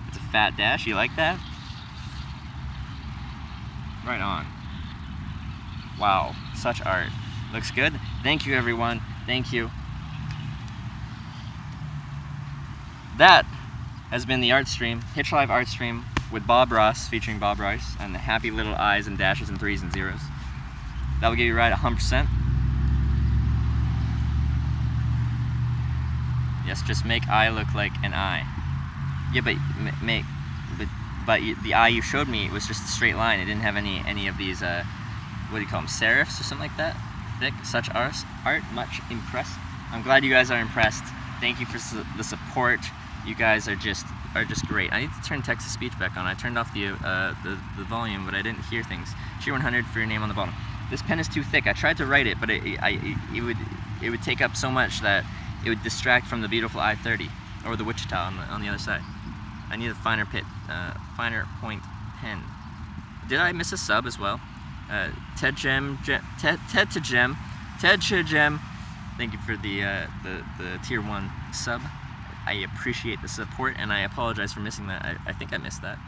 it's a fat dash. You like that? Right on. Wow, such art. Looks good. Thank you, everyone. Thank you. That has been the art stream, Hitch Live art stream with Bob Ross, featuring Bob Rice, and the happy little I's and dashes and 3's and 0's. That will give you right 100%. Yes, just make I look like an I. Yeah, but the eye you showed me was just a straight line. It didn't have any of these what do you call them, serifs or something like that. Thick. Such art. Much impressed. I'm glad you guys are impressed. Thank you for the support. You guys are just great. I need to turn text to speech back on. I turned off the volume, but I didn't hear things. Cheer 100 for your name on the bottom. This pen is too thick. I tried to write it, but it would take up so much that it would distract from the beautiful I-30 or the Wichita on the other side. I need a finer point pen. Did I miss a sub as well? Ted to Gem. Thank you for the tier 1 sub. I appreciate the support, and I apologize for missing that. I think I missed that.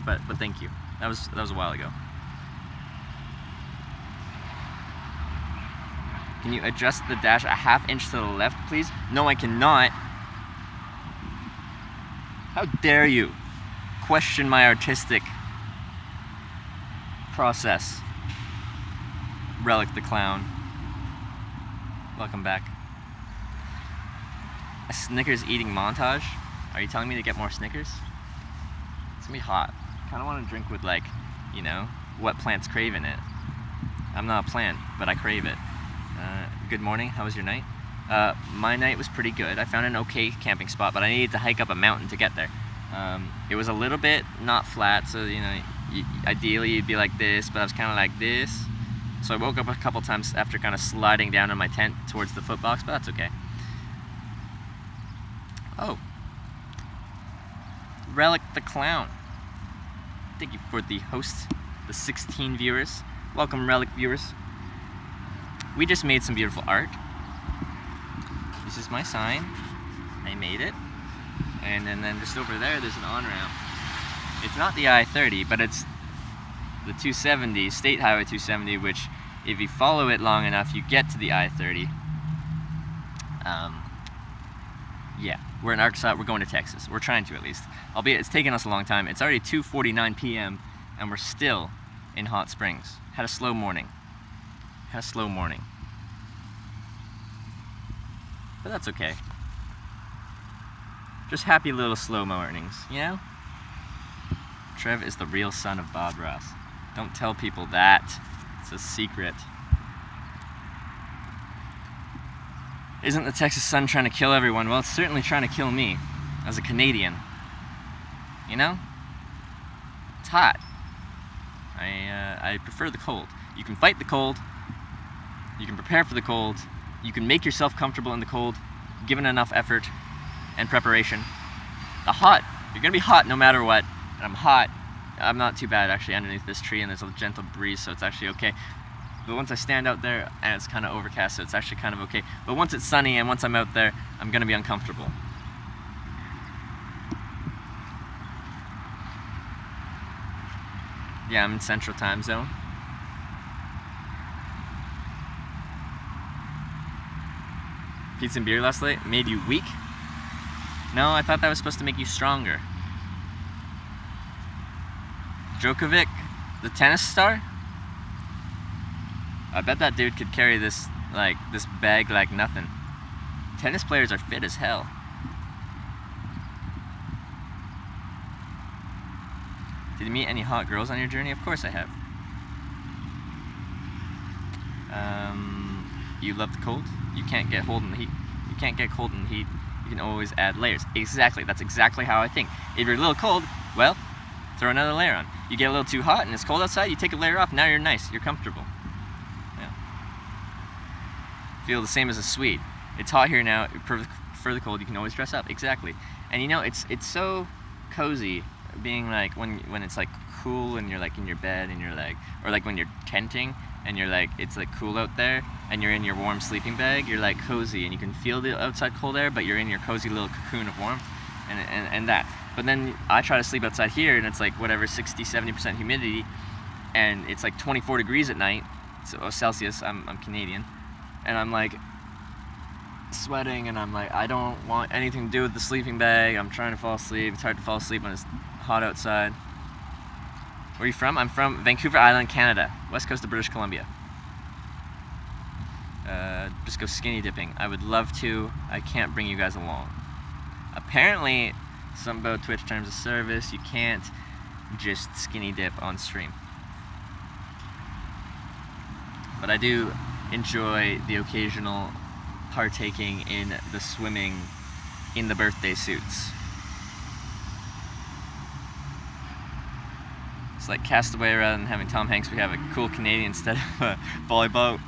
But thank you. That was a while ago. Can you adjust the dash a ½ inch to the left, please? No, I cannot. How dare you question my artistic process? Relic the Clown. Welcome back. a Snickers eating montage. Are you telling me to get more Snickers? It's gonna be hot. Kind of want to drink with like, you know, what plant's craving it. I'm not a plant, but I crave it. Good morning. How was your night? My night was pretty good. I found an okay camping spot, but I needed to hike up a mountain to get there. It was a little bit not flat, so you know, ideally you'd be like this, but I was kind of like this. So I woke up a couple times after kind of sliding down in my tent towards the footbox, but that's okay. Oh. Relic the Clown. Thank you for the host, the 16 viewers. Welcome, Relic viewers. We just made some beautiful art. This is my sign. I made it. And then just over there, there's an on-ramp. It's not the I-30, but it's the 270, State Highway 270, which if you follow it long enough, you get to the I-30. Yeah, we're in Arkansas, we're going to Texas. We're trying to, at least. Albeit it's taken us a long time. It's already 2:49 p.m. and we're still in Hot Springs. Had a slow morning. But that's okay. Just happy little slow mornings, you know? Trev is the real son of Bob Ross. Don't tell people that. It's a secret. Isn't the Texas sun trying to kill everyone? Well, it's certainly trying to kill me as a Canadian. You know? It's hot. I prefer the cold. You can fight the cold. You can prepare for the cold. You can make yourself comfortable in the cold, given enough effort and preparation. The hot, you're gonna be hot no matter what. And I'm hot. I'm not too bad actually underneath this tree, and there's a gentle breeze, so it's actually okay. But once I stand out there, and it's kind of overcast, so it's actually kind of okay. But once it's sunny and once I'm out there, I'm gonna be uncomfortable. Yeah, I'm in Central Time Zone. Pizza and beer last night made you weak? No, I thought that was supposed to make you stronger. Djokovic, the tennis star? I bet that dude could carry this bag like nothing. Tennis players are fit as hell. Did you meet any hot girls on your journey? Of course I have. You love the cold? You can't get cold in the heat. You can't get cold in the heat. You can always add layers. Exactly, that's exactly how I think. If you're a little cold, well, throw another layer on. You get a little too hot and it's cold outside, you take a layer off, now you're nice, you're comfortable. Yeah. Feel the same as a Swede. It's hot here now, for the cold, you can always dress up, exactly. And you know, it's so cozy being like, when it's like cool and you're like in your bed and you're like, or like when you're tenting and you're like, it's like cool out there and you're in your warm sleeping bag, you're like cozy and you can feel the outside cold air, but you're in your cozy little cocoon of warmth and that. But then I try to sleep outside here and it's like whatever, 60-70% humidity and it's like 24 degrees at night, so Celsius, I'm Canadian, and I'm like sweating and I'm like, I don't want anything to do with the sleeping bag, I'm trying to fall asleep, it's hard to fall asleep when it's hot outside. Where are you from? I'm from Vancouver Island, Canada, west coast of British Columbia. Just go skinny dipping. I would love to. I can't bring you guys along. Apparently, something about Twitch terms of service, you can't just skinny dip on stream. But I do enjoy the occasional partaking in the swimming in the birthday suits. It's like Castaway, rather than having Tom Hanks, we have a cool Canadian instead of a volleyball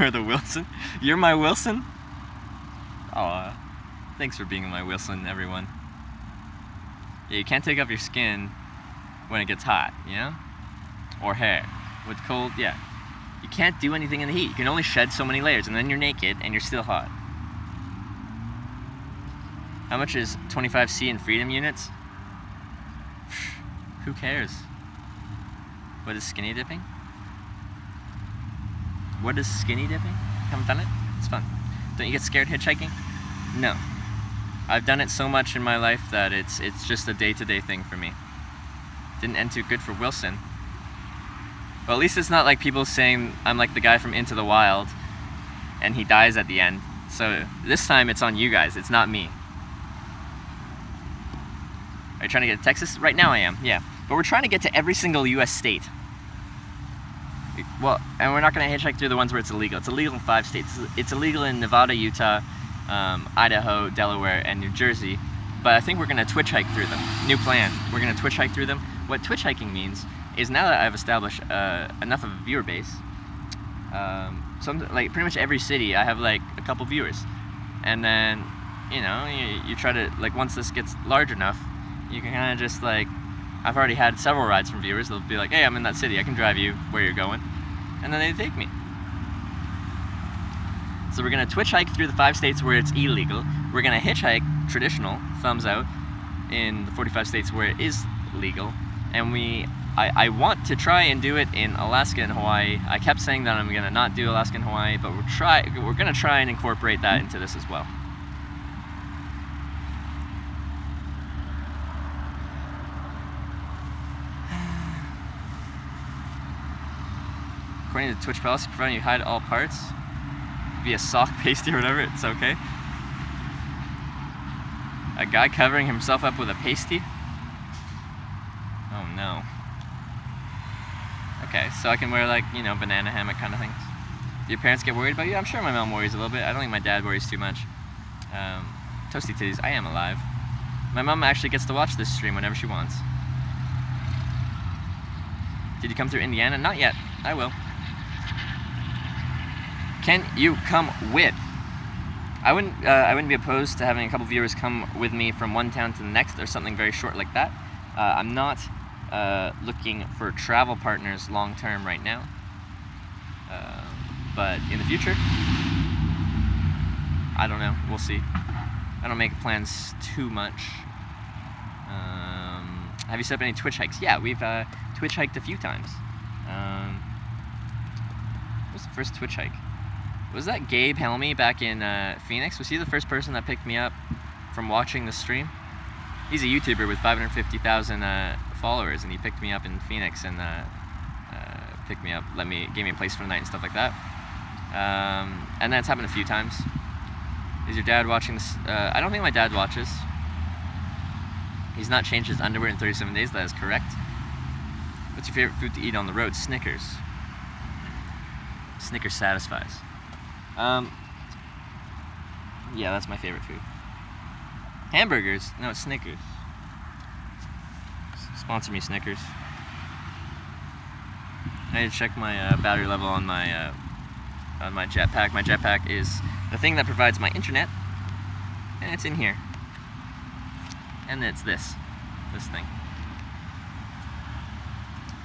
or the Wilson. You're my Wilson? Aw, thanks for being my Wilson, everyone. Yeah, you can't take off your skin when it gets hot, you know? Or hair. With cold, yeah. You can't do anything in the heat. You can only shed so many layers, and then you're naked, and you're still hot. How much is 25C in freedom units? Who cares? What is skinny dipping? What is skinny dipping? Haven't done it? It's fun. Don't you get scared hitchhiking? No. I've done it so much in my life that it's just a day-to-day thing for me. Didn't end too good for Wilson. Well, at least it's not like people saying I'm like the guy from Into the Wild and he dies at the end. So this time it's on you guys, it's not me. Are you trying to get to Texas? Right now I am, yeah. But we're trying to get to every single US state. Well, and we're not going to hitchhike through the ones where it's illegal. It's illegal in 5 states. It's illegal in Nevada, Utah, Idaho, Delaware, and New Jersey. But I think we're going to Twitch hike through them. New plan. We're going to Twitch hike through them. What Twitch hiking means is now that I've established enough of a viewer base, like pretty much every city I have like a couple viewers. And then, you know, you try to, like once this gets large enough, you can kind of just like, I've already had several rides from viewers. They'll be like, hey, I'm in that city, I can drive you where you're going. And then they take me. So we're gonna Twitch hike through the 5 states where it's illegal. We're gonna hitchhike, traditional, thumbs out, in the 45 states where it is legal. And I want to try and do it in Alaska and Hawaii. I kept saying that I'm gonna not do Alaska and Hawaii, but we're gonna try and incorporate that into this as well. According to Twitch policy, providing you hide all parts via sock, pasty, or whatever, it's okay. A guy covering himself up with a pasty? Oh no. Okay, so I can wear like, you know, banana hammock kind of things. Do your parents get worried about you? I'm sure my mom worries a little bit. I don't think my dad worries too much. Toasty titties, I am alive. My mom actually gets to watch this stream whenever she wants. Did you come through Indiana? Not yet. I will. Can you come with? I wouldn't be opposed to having a couple viewers come with me from one town to the next or something very short like that. I'm not looking for travel partners long term right now, but in the future, I don't know. We'll see. I don't make plans too much. Have you set up any Twitch hikes? Yeah, we've Twitch hiked a few times. What was the first Twitch hike? Was that Gabe Helmy back in Phoenix? Was he the first person that picked me up from watching the stream? He's a YouTuber with 550,000 followers, and he picked me up in Phoenix and picked me up, gave me a place for the night and stuff like that. And that's happened a few times. Is your dad watching this? I don't think my dad watches. He's not changed his underwear in 37 days, that is correct. What's your favorite food to eat on the road? Snickers. Snickers satisfies. Yeah, that's my favorite food. Hamburgers? No, it's Snickers. Sponsor me, Snickers. I need to check my battery level on my jetpack. My jetpack is the thing that provides my internet, and it's in here. And it's this thing.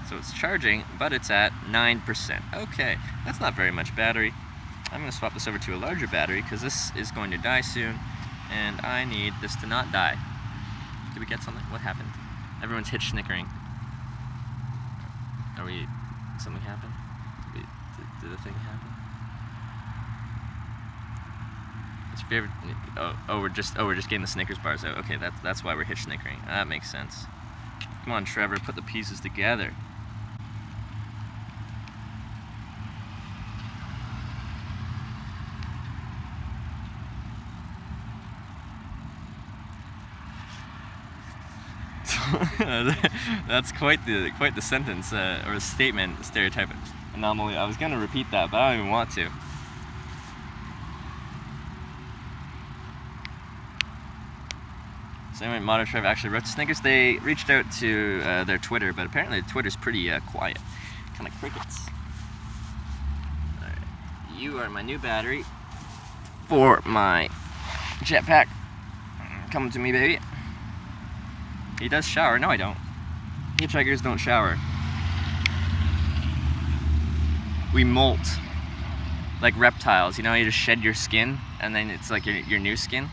So it's charging, but it's at 9%. Okay, that's not very much battery. I'm going to swap this over to a larger battery because this is going to die soon, and I need this to not die. Did we get something? What happened? Everyone's hitch snickering. Something happened? Did the thing happen? What's your favorite? We're just getting the Snickers bars out. Okay, that's why we're hitch snickering. That makes sense. Come on, Trevor, put the pieces together. That's quite the sentence or statement, stereotype, anomaly. I was gonna repeat that, but I don't even want to. So anyway, Modern Trev actually wrote to Snickers. They reached out to their Twitter, but apparently Twitter's pretty quiet, kind of crickets. All right. You are my new battery for my jetpack. Come to me, baby. He does shower. No, I don't. Hitchhikers don't shower. We molt like reptiles. You know, you just shed your skin and then it's like your new skin.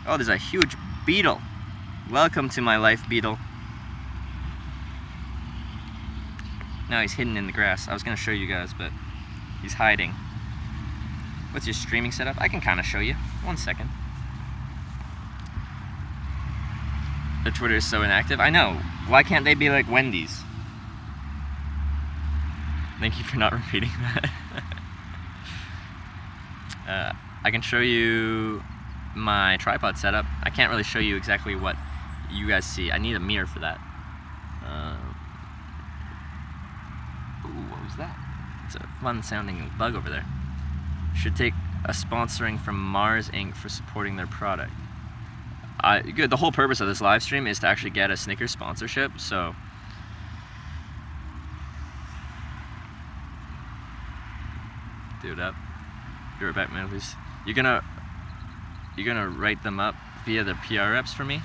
Oh, there's a huge beetle. Welcome to my life, beetle. Now he's hidden in the grass. I was gonna show you guys, but he's hiding. What's your streaming setup? I can kind of show you. 1 second. Their Twitter is so inactive. I know. Why can't they be like Wendy's? Thank you for not repeating that. I can show you my tripod setup. I can't really show you exactly what you guys see. I need a mirror for that. Ooh, what was that? It's a fun sounding bug over there. Should take a sponsoring from Mars Inc. for supporting their product. Good. The whole purpose of this live stream is to actually get a Snickers sponsorship, so do it up. Be right back, man, please. You're gonna write them up via the PR reps for me?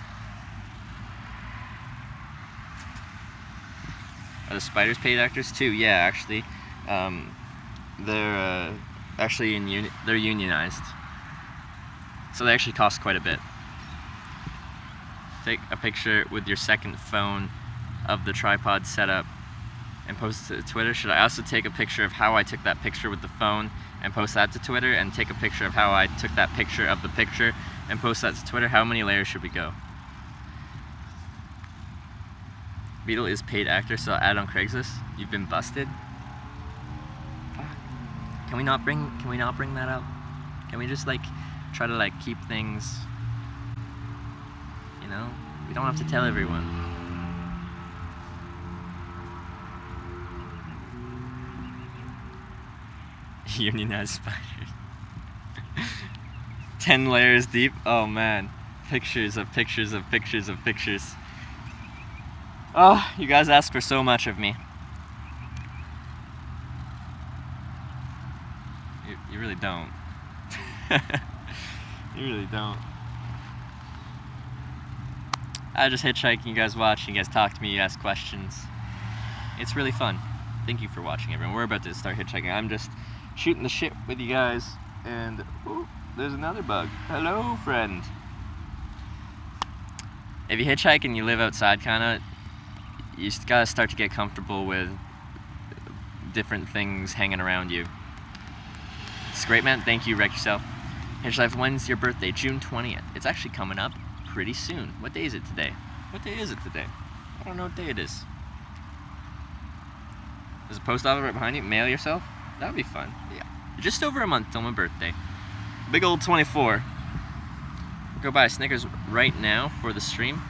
Are the spiders paid actors too? Yeah, actually. They're actually they're unionized. So they actually cost quite a bit. Take a picture with your second phone of the tripod setup and post it to Twitter. Should I also take a picture of how I took that picture with the phone and post that to Twitter, and take a picture of how I took that picture of the picture and post that to Twitter? How many layers should we go? Beetle is paid actor, so I'll add on Craigslist. You've been busted. Can we not bring that up? Can we just like try to like keep things, you know? We don't have to tell everyone. Unionized spiders. 10 layers deep. Oh man. Pictures of pictures of pictures of pictures. Oh, you guys ask for so much of me. You really don't. You really don't. I just hitchhike, you guys watch, you guys talk to me, you ask questions. It's really fun. Thank you for watching, everyone. We're about to start hitchhiking. I'm just shooting the shit with you guys, and ooh, there's another bug. Hello, friend. If you hitchhike and you live outside, kinda, you gotta start to get comfortable with different things hanging around you. It's great, man. Thank you. Wreck yourself. Hitch Life, when's your birthday? June 20th. It's actually coming up pretty soon. What day is it today? What day is it today? I don't know what day it is. There's a post office right behind you. Mail yourself? That would be fun. Yeah. Just over a month till my birthday. Big old 24. Go buy a Snickers right now for the stream.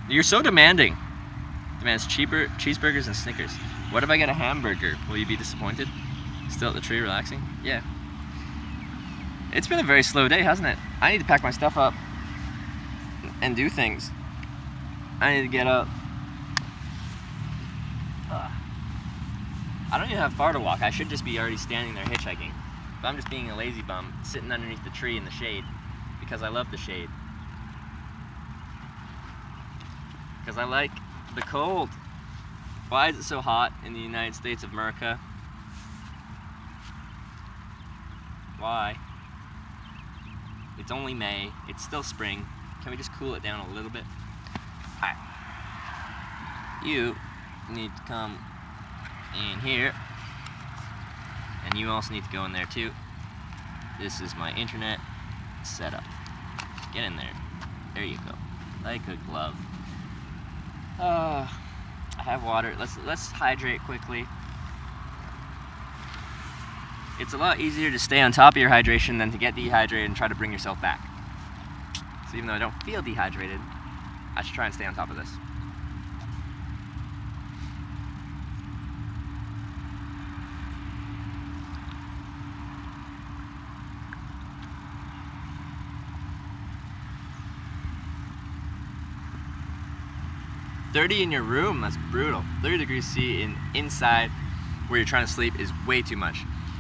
You're so demanding. Demands cheaper cheeseburgers and Snickers. What if I get a hamburger? Will you be disappointed? Still at the tree relaxing? Yeah. It's been a very slow day, hasn't it? I need to pack my stuff up and do things. I need to get up. I don't even have far to walk. I should just be already standing there hitchhiking. But I'm just being a lazy bum, sitting underneath the tree in the shade because I love the shade. Because I like the cold. Why is it so hot in the United States of America? Why? It's only May. It's still spring. Can we just cool it down a little bit? Alright. You need to come in here. And you also need to go in there too. This is my internet setup. Get in there. There you go. Like a glove. I have water. Let's hydrate quickly. It's a lot easier to stay on top of your hydration than to get dehydrated and try to bring yourself back. So even though I don't feel dehydrated, I should try and stay on top of this. $30 in your room, that's brutal. 30 degrees C inside where you're trying to sleep is way too much.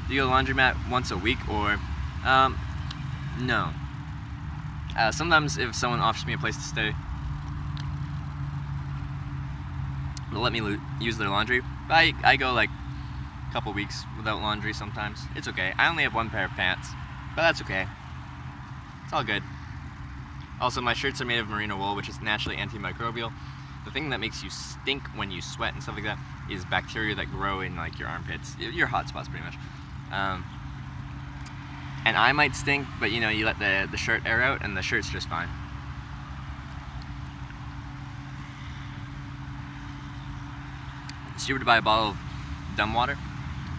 Do you go to the laundromat once a week or, no. Sometimes if someone offers me a place to stay, they'll let me use their laundry. But I go like a couple weeks without laundry sometimes. It's okay. I only have one pair of pants, but that's okay. It's all good. Also, my shirts are made of merino wool, which is naturally antimicrobial. The thing that makes you stink when you sweat and stuff like that is bacteria that grow in like your armpits, your hot spots pretty much. And I might stink, but you know, you let the shirt air out and the shirt's just fine. It's cheaper to buy a bottle of dumb water.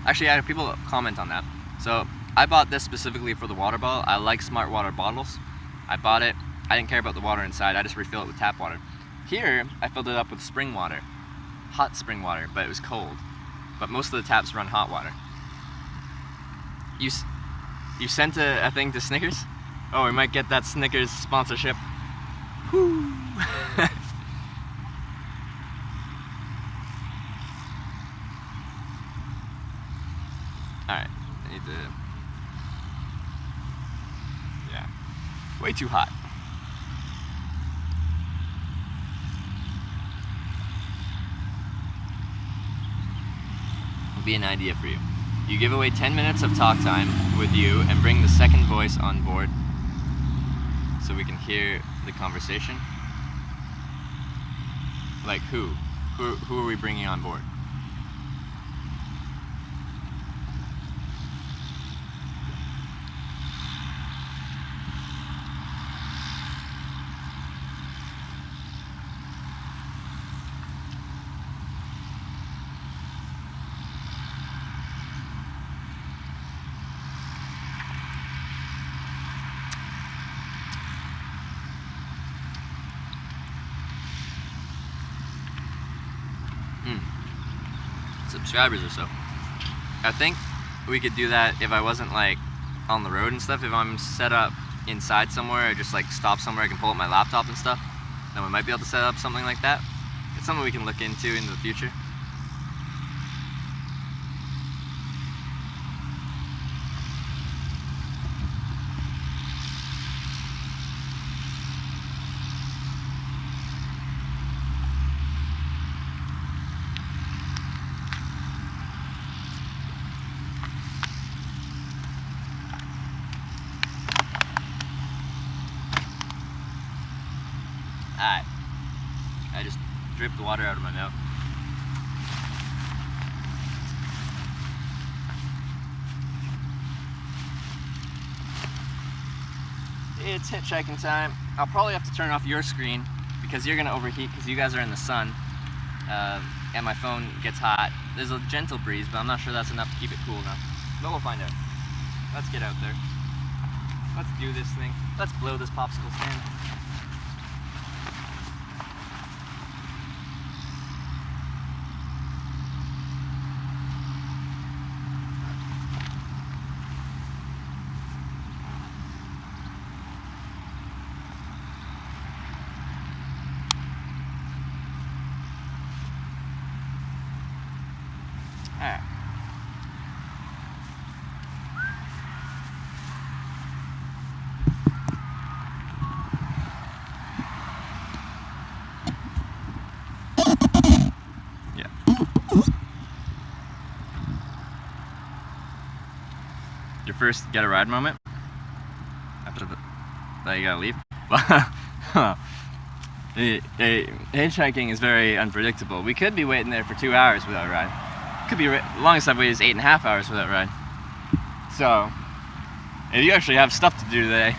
Actually, I had people comment on that. So I bought this specifically for the water bottle. I like Smart Water bottles. I bought it. I didn't care about the water inside. I just refill it with tap water. Here, I filled it up with spring water. Hot spring water, but it was cold. But most of the taps run hot water. You sent a thing to Snickers? Oh, we might get that Snickers sponsorship. Whoo! Alright, I need to... Yeah. Way too hot. Will be an idea for you. You give away 10 minutes of talk time with you and bring the second voice on board so we can hear the conversation. Like who? Who are we bringing on board? Subscribers or so. I think we could do that if I wasn't like on the road and stuff. If I'm set up inside somewhere or just like stop somewhere I can pull up my laptop and stuff, then we might be able to set up something like that. It's something we can look into in the future. Alright. I just dripped the water out of my mouth. It's hitchhiking time. I'll probably have to turn off your screen because you're gonna overheat because you guys are in the sun. And my phone gets hot. There's a gentle breeze, but I'm not sure that's enough to keep it cool enough. But we'll find out. Let's get out there. Let's do this thing. Let's blow this popsicle stand. Alright. Yeah. Your first get a ride moment? After that you gotta leave? Hitchhiking is very unpredictable. We could be waiting there for 2 hours without a ride. Could be longest I've waited is 8.5 hours without a ride. So, if you actually have stuff to do today,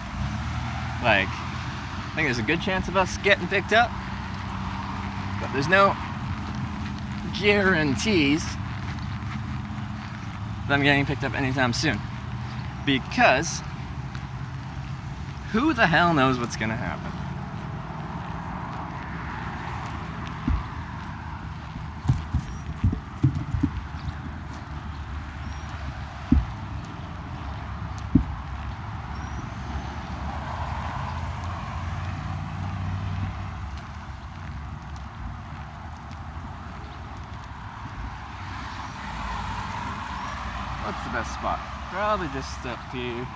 like, I think there's a good chance of us getting picked up. But there's no guarantees that I'm getting picked up anytime soon. Because who the hell knows what's gonna happen? What's the best spot? Probably just up here.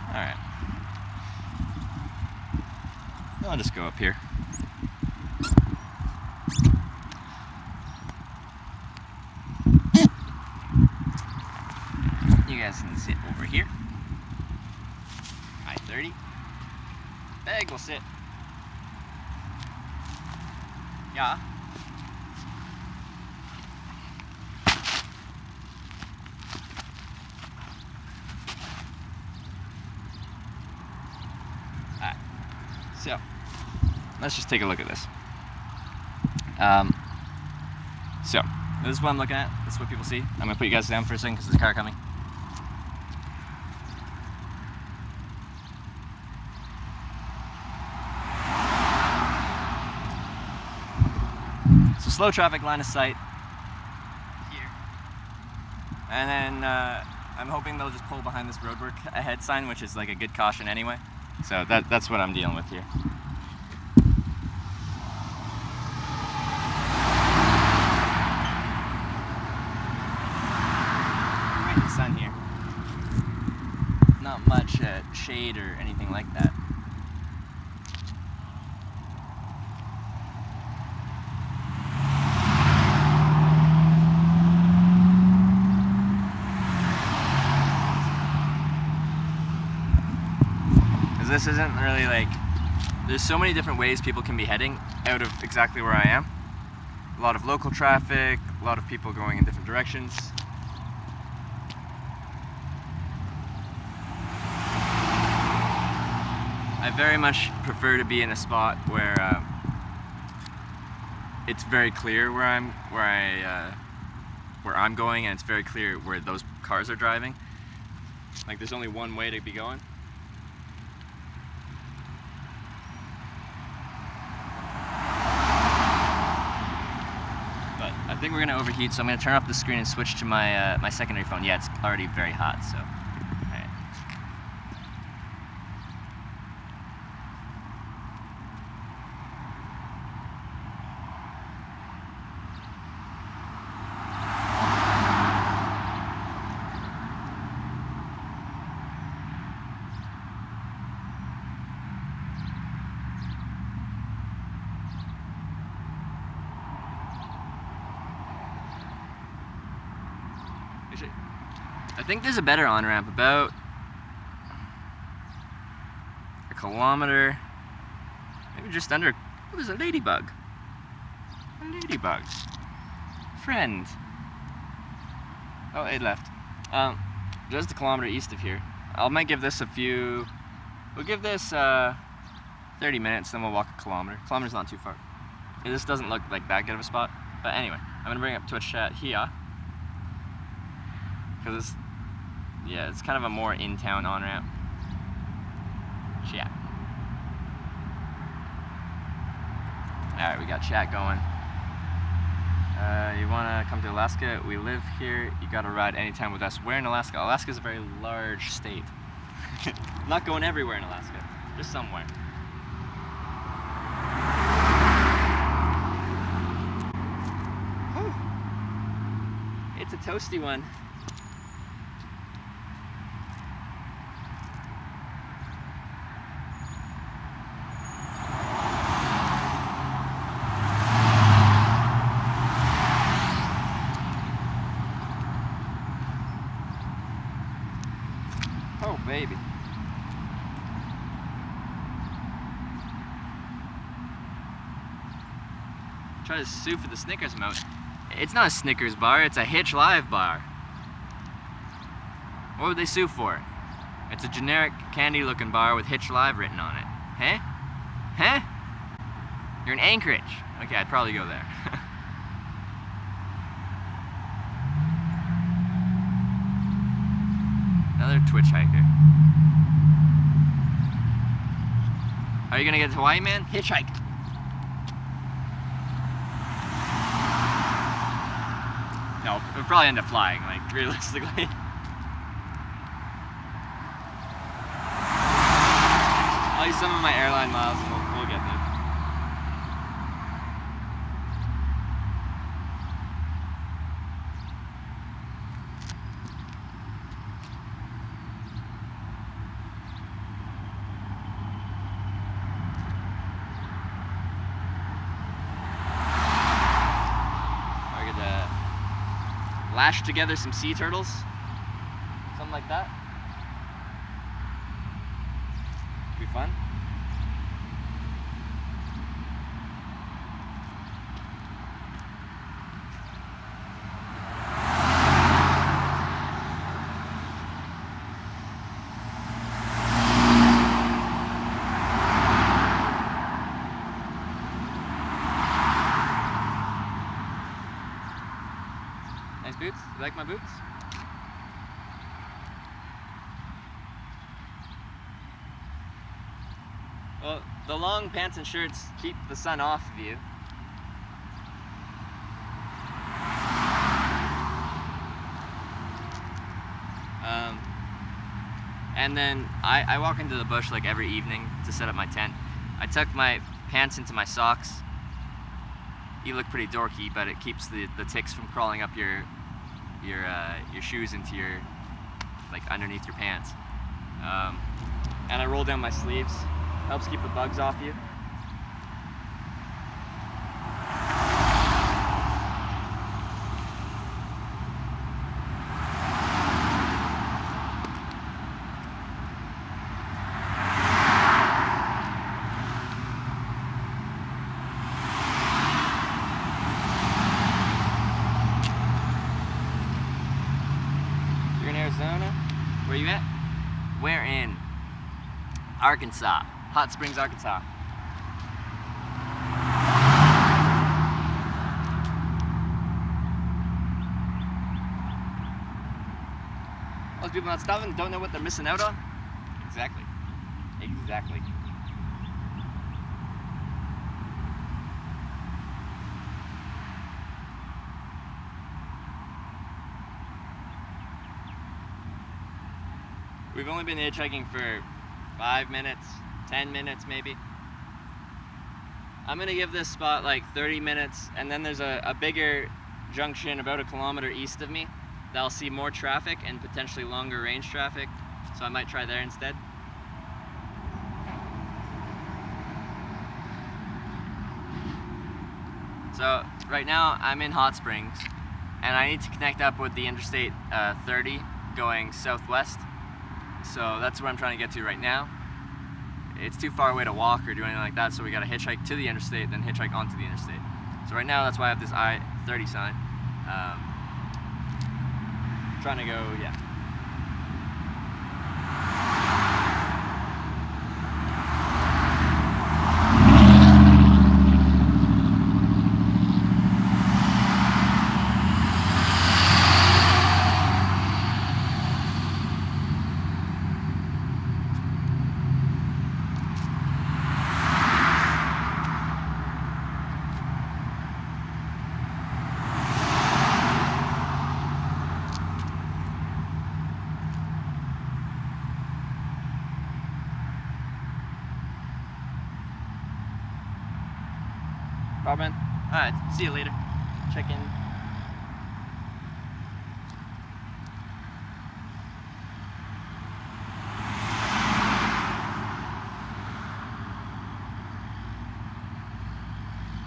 Alright. I'll just go up here. You guys can sit over here. I-30. Bag will sit. Yeah. So, let's just take a look at this. So, this is what I'm looking at. This is what people see. I'm gonna put you guys down for a second because there's a car coming. So slow traffic, line of sight here. And then I'm hoping they'll just pull behind this roadwork ahead sign, which is like a good caution anyway. So that's what I'm dealing with here. Right in the sun here. Not much shade or anything like that. This isn't really like, there's so many different ways people can be heading out of exactly where I am. A lot of local traffic, a lot of people going in different directions. I very much prefer to be in a spot where it's very clear where I'm going, and it's very clear where those cars are driving. Like there's only one way to be going. I think we're gonna overheat, so I'm gonna turn off the screen and switch to my my secondary phone. Yeah, it's already very hot, so. Alright. I think there's a better on-ramp about a kilometer, maybe just under. Oh, there's a ladybug. A ladybug. Friend. Oh, it left. Just a kilometer east of here. I might give this we'll give this 30 minutes, then we'll walk a kilometer. Kilometer's not too far. This doesn't look like that good of a spot. But anyway, I'm gonna bring up Twitch chat here. Because it's kind of a more in-town on-ramp. Chat. Alright, we got chat going. You wanna come to Alaska? We live here. You gotta ride anytime with us. Where in Alaska? Alaska's a very large state. I'm not going everywhere in Alaska. Just somewhere. Whew. It's a toasty one. Oh, baby. Try to sue for the Snickers amount. It's not a Snickers bar, it's a Hitch Live bar. What would they sue for? It's a generic candy looking bar with Hitch Live written on it. Huh? Huh? You're in Anchorage. Okay, I'd probably go there. Another Twitch hiker. Are you gonna get to Hawaii, man? Hitchhike. No, we'll probably end up flying, like, realistically. I'll use some of my airline miles and we'll get there. Lash together some sea turtles, something like that. Be fun. You like my boots? Well, the long pants and shirts keep the sun off of you. And then I walk into the bush like every evening to set up my tent. I tuck my pants into my socks. You look pretty dorky, but it keeps the ticks from crawling up your shoes into your, like, underneath your pants. And I roll down my sleeves. Helps keep the bugs off you. You're in Arizona? Where you at? We're in Arkansas. Hot Springs, Arkansas. Most people not stopping don't know what they're missing out on. Exactly. Exactly. We've only been hitchhiking for 5 minutes, 10 minutes maybe. I'm gonna give this spot like 30 minutes, and then there's a bigger junction about 1 kilometer east of me that'll see more traffic and potentially longer range traffic, so I might try there instead. So right now I'm in Hot Springs, and I need to connect up with the Interstate 30 going southwest. So that's where I'm trying to get to right now. It's too far away to walk or do anything like that, so we gotta hitchhike to the interstate, then hitchhike onto the interstate. So right now, that's why I have this I-30 sign. Trying to go, yeah. Robin, alright, see you later. Check in.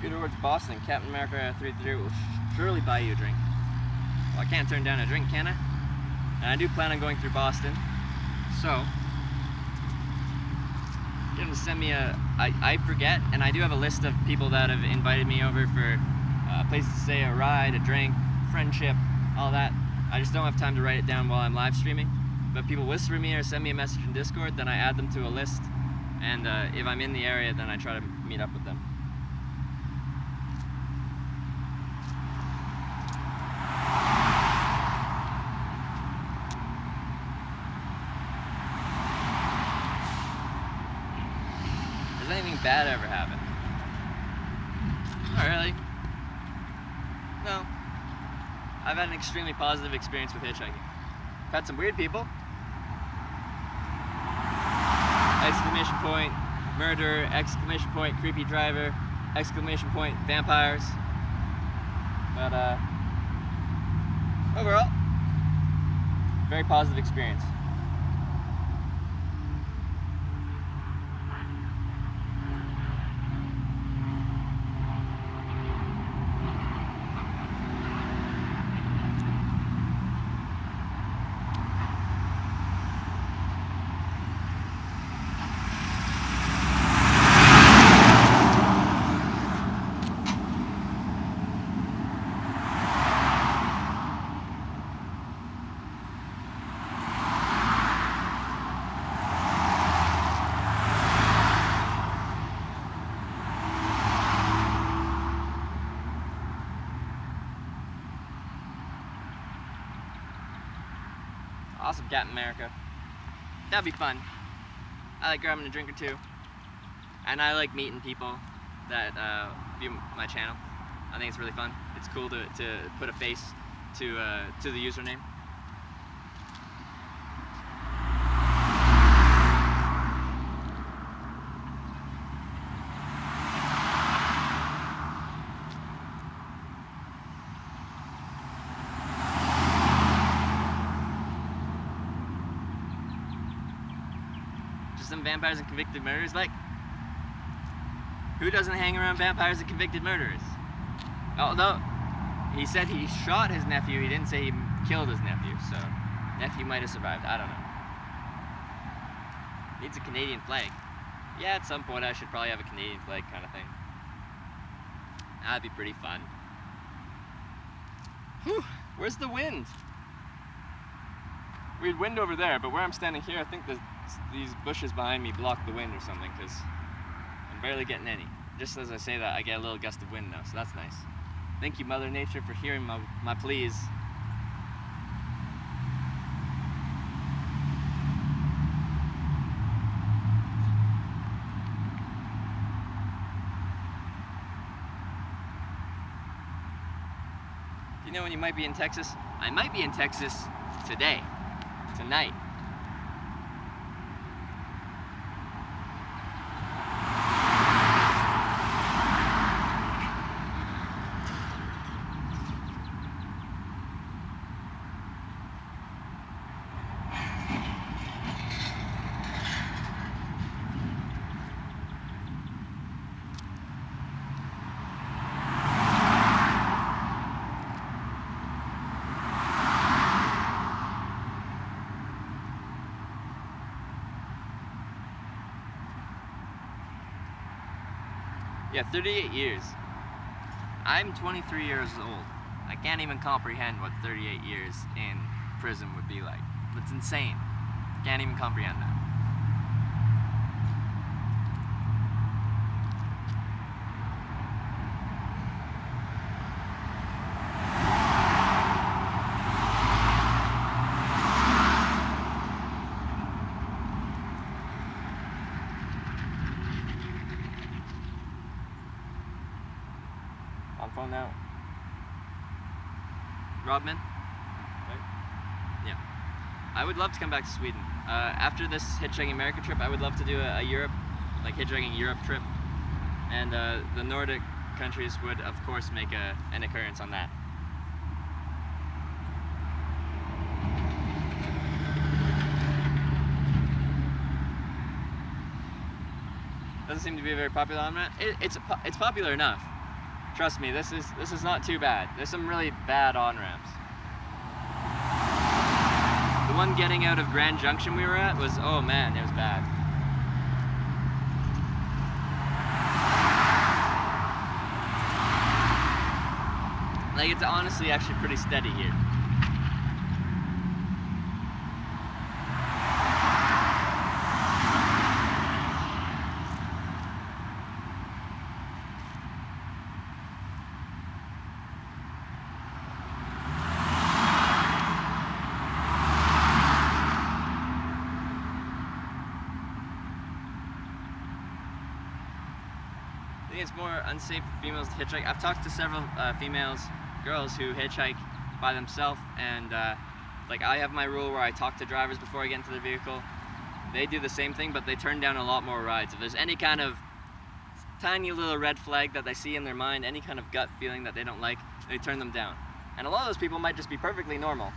Go towards Boston. Captain America 330 will surely buy you a drink. Well, I can't turn down a drink, can I? And I do plan on going through Boston. So, get him to send me I forget, and I do have a list of people that have invited me over for a place to stay, a ride, a drink, friendship, all that. I just don't have time to write it down while I'm live streaming. But people whisper me or send me a message in Discord, then I add them to a list. And if I'm in the area, then I try to meet up with them. Has anything bad ever happened? Not really. No. I've had an extremely positive experience with hitchhiking. I've had some weird people. Exclamation point, murder, exclamation point, creepy driver, exclamation point, vampires. But overall, very positive experience. Awesome, Captain America. That'd be fun. I like grabbing a drink or two. And I like meeting people that view my channel. I think it's really fun. It's cool to put a face to the username. Just some vampires and convicted murderers. Like, who doesn't hang around vampires and convicted murderers? Although, he said he shot his nephew, he didn't say he killed his nephew, so nephew might have survived, I don't know. Needs a Canadian flag. Yeah, at some point I should probably have a Canadian flag kind of thing. That'd be pretty fun. Whew, where's the wind? We had wind over there, but where I'm standing here, I think these bushes behind me block the wind or something, because I'm barely getting any. Just as I say that, I get a little gust of wind now, so that's nice. Thank you, Mother Nature, for hearing my pleas. Do you know when you might be in Texas? I might be in Texas today, tonight. Yeah, 38 years. I'm 23 years old. I can't even comprehend what 38 years in prison would be like. It's insane. Can't even comprehend that. On phone now. Rodman? Right? Yeah. I would love to come back to Sweden. After this Hitchhiking America trip, I would love to do a Europe, like Hitchhiking Europe trip. And the Nordic countries would, of course, make an occurrence on that. Doesn't seem to be very popular on that. It's popular enough. Trust me, this is not too bad. There's some really bad on-ramps. The one getting out of Grand Junction we were at was, oh man, it was bad. Like, it's honestly actually pretty steady here. I think it's more unsafe for females to hitchhike. I've talked to several girls who hitchhike by themselves, and like, I have my rule where I talk to drivers before I get into the vehicle. They do the same thing, but they turn down a lot more rides. If there's any kind of tiny little red flag that they see in their mind, any kind of gut feeling that they don't like, they turn them down. And a lot of those people might just be perfectly normal.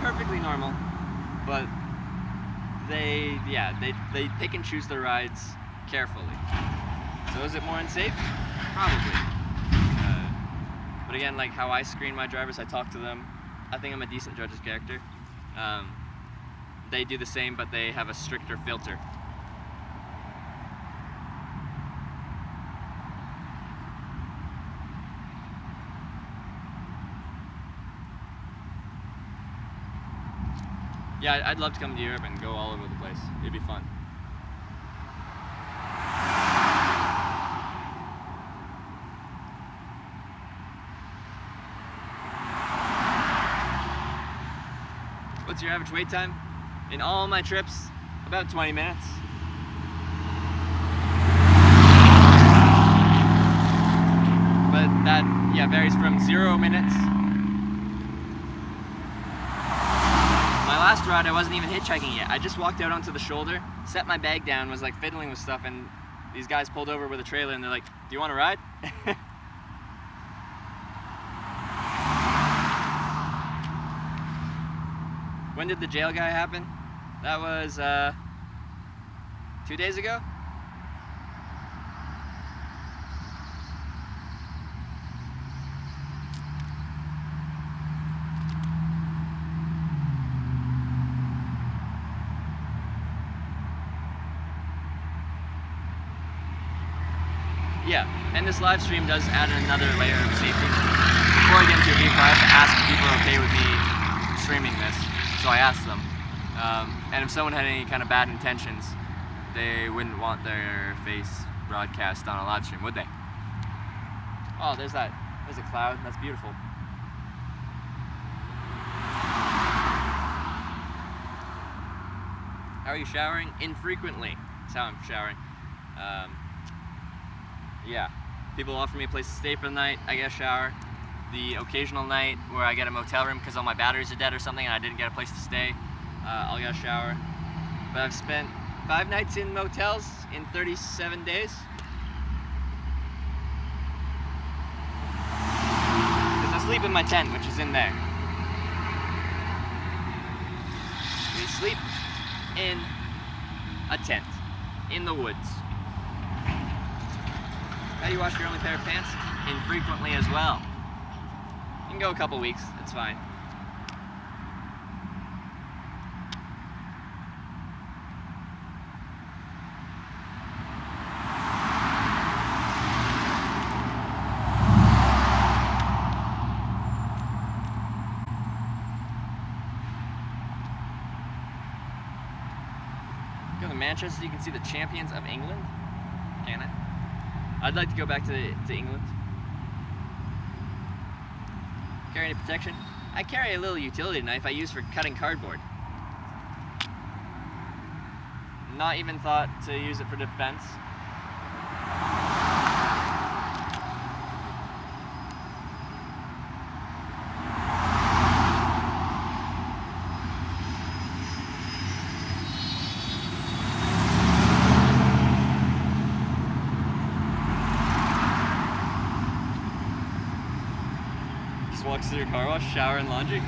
Perfectly normal, but they pick and choose their rides carefully. So is it more unsafe? Probably. But again, like how I screen my drivers, I talk to them. I think I'm a decent judge's character. They do the same, but they have a stricter filter. Yeah, I'd love to come to Europe and go all over the place. It'd be fun. what's your average wait time? In all my trips, about 20 minutes. But that, yeah, varies from 0 minutes. My last ride, I wasn't even hitchhiking yet. I just walked out onto the shoulder, set my bag down, was like fiddling with stuff, and these guys pulled over with a trailer and they're like, "Do you want to ride?" When did the jail guy happen? That was 2 days ago? Yeah, and this live stream does add another layer of safety. Before I get into a vehicle, I have to ask if people are okay with me streaming this. So I asked them. And if someone had any kind of bad intentions, they wouldn't want their face broadcast on a live stream, would they? Oh, there's a cloud. That's beautiful. How are you showering? Infrequently. That's how I'm showering. Yeah, people offer me a place to stay for the night, I get a shower. The occasional night where I get a motel room because all my batteries are dead or something and I didn't get a place to stay, I'll get a shower. But I've spent 5 nights in motels in 37 days. Because I sleep in my tent, which is in there. We sleep in a tent, in the woods. How do you wash your only pair of pants? Infrequently as well. You can go a couple weeks, it's fine. Go to Manchester, you can see the champions of England. Can I? I'd like to go back to England. Carry any protection? I carry a little utility knife I use for cutting cardboard. Not even thought to use it for defense. Walks through your car wash, shower, and laundry.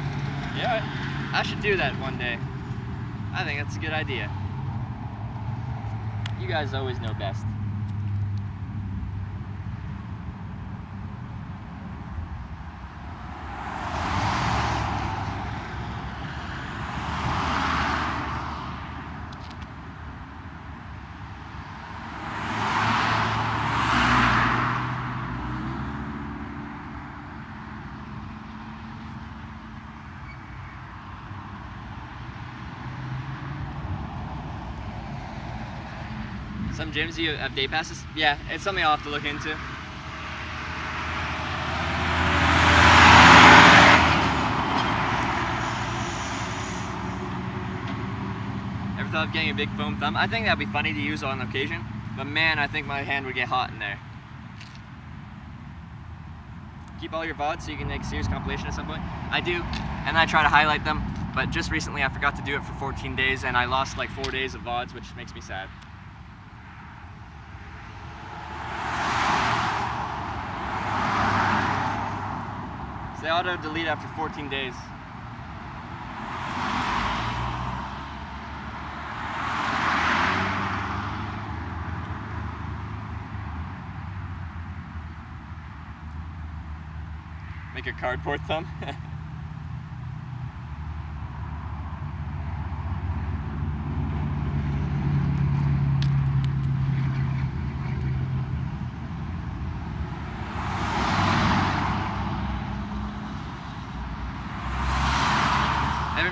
Yeah, I should do that one day. I think that's a good idea. You guys always know best. Some gyms you have day passes? Yeah, it's something I'll have to look into. Ever thought of getting a big foam thumb? I think that'd be funny to use on occasion, but man, I think my hand would get hot in there. Keep all your VODs so you can make a serious compilation at some point? I do, and I try to highlight them, but just recently I forgot to do it for 14 days and I lost like 4 days of VODs, which makes me sad. They auto delete after 14 days. Make a cardboard thumb.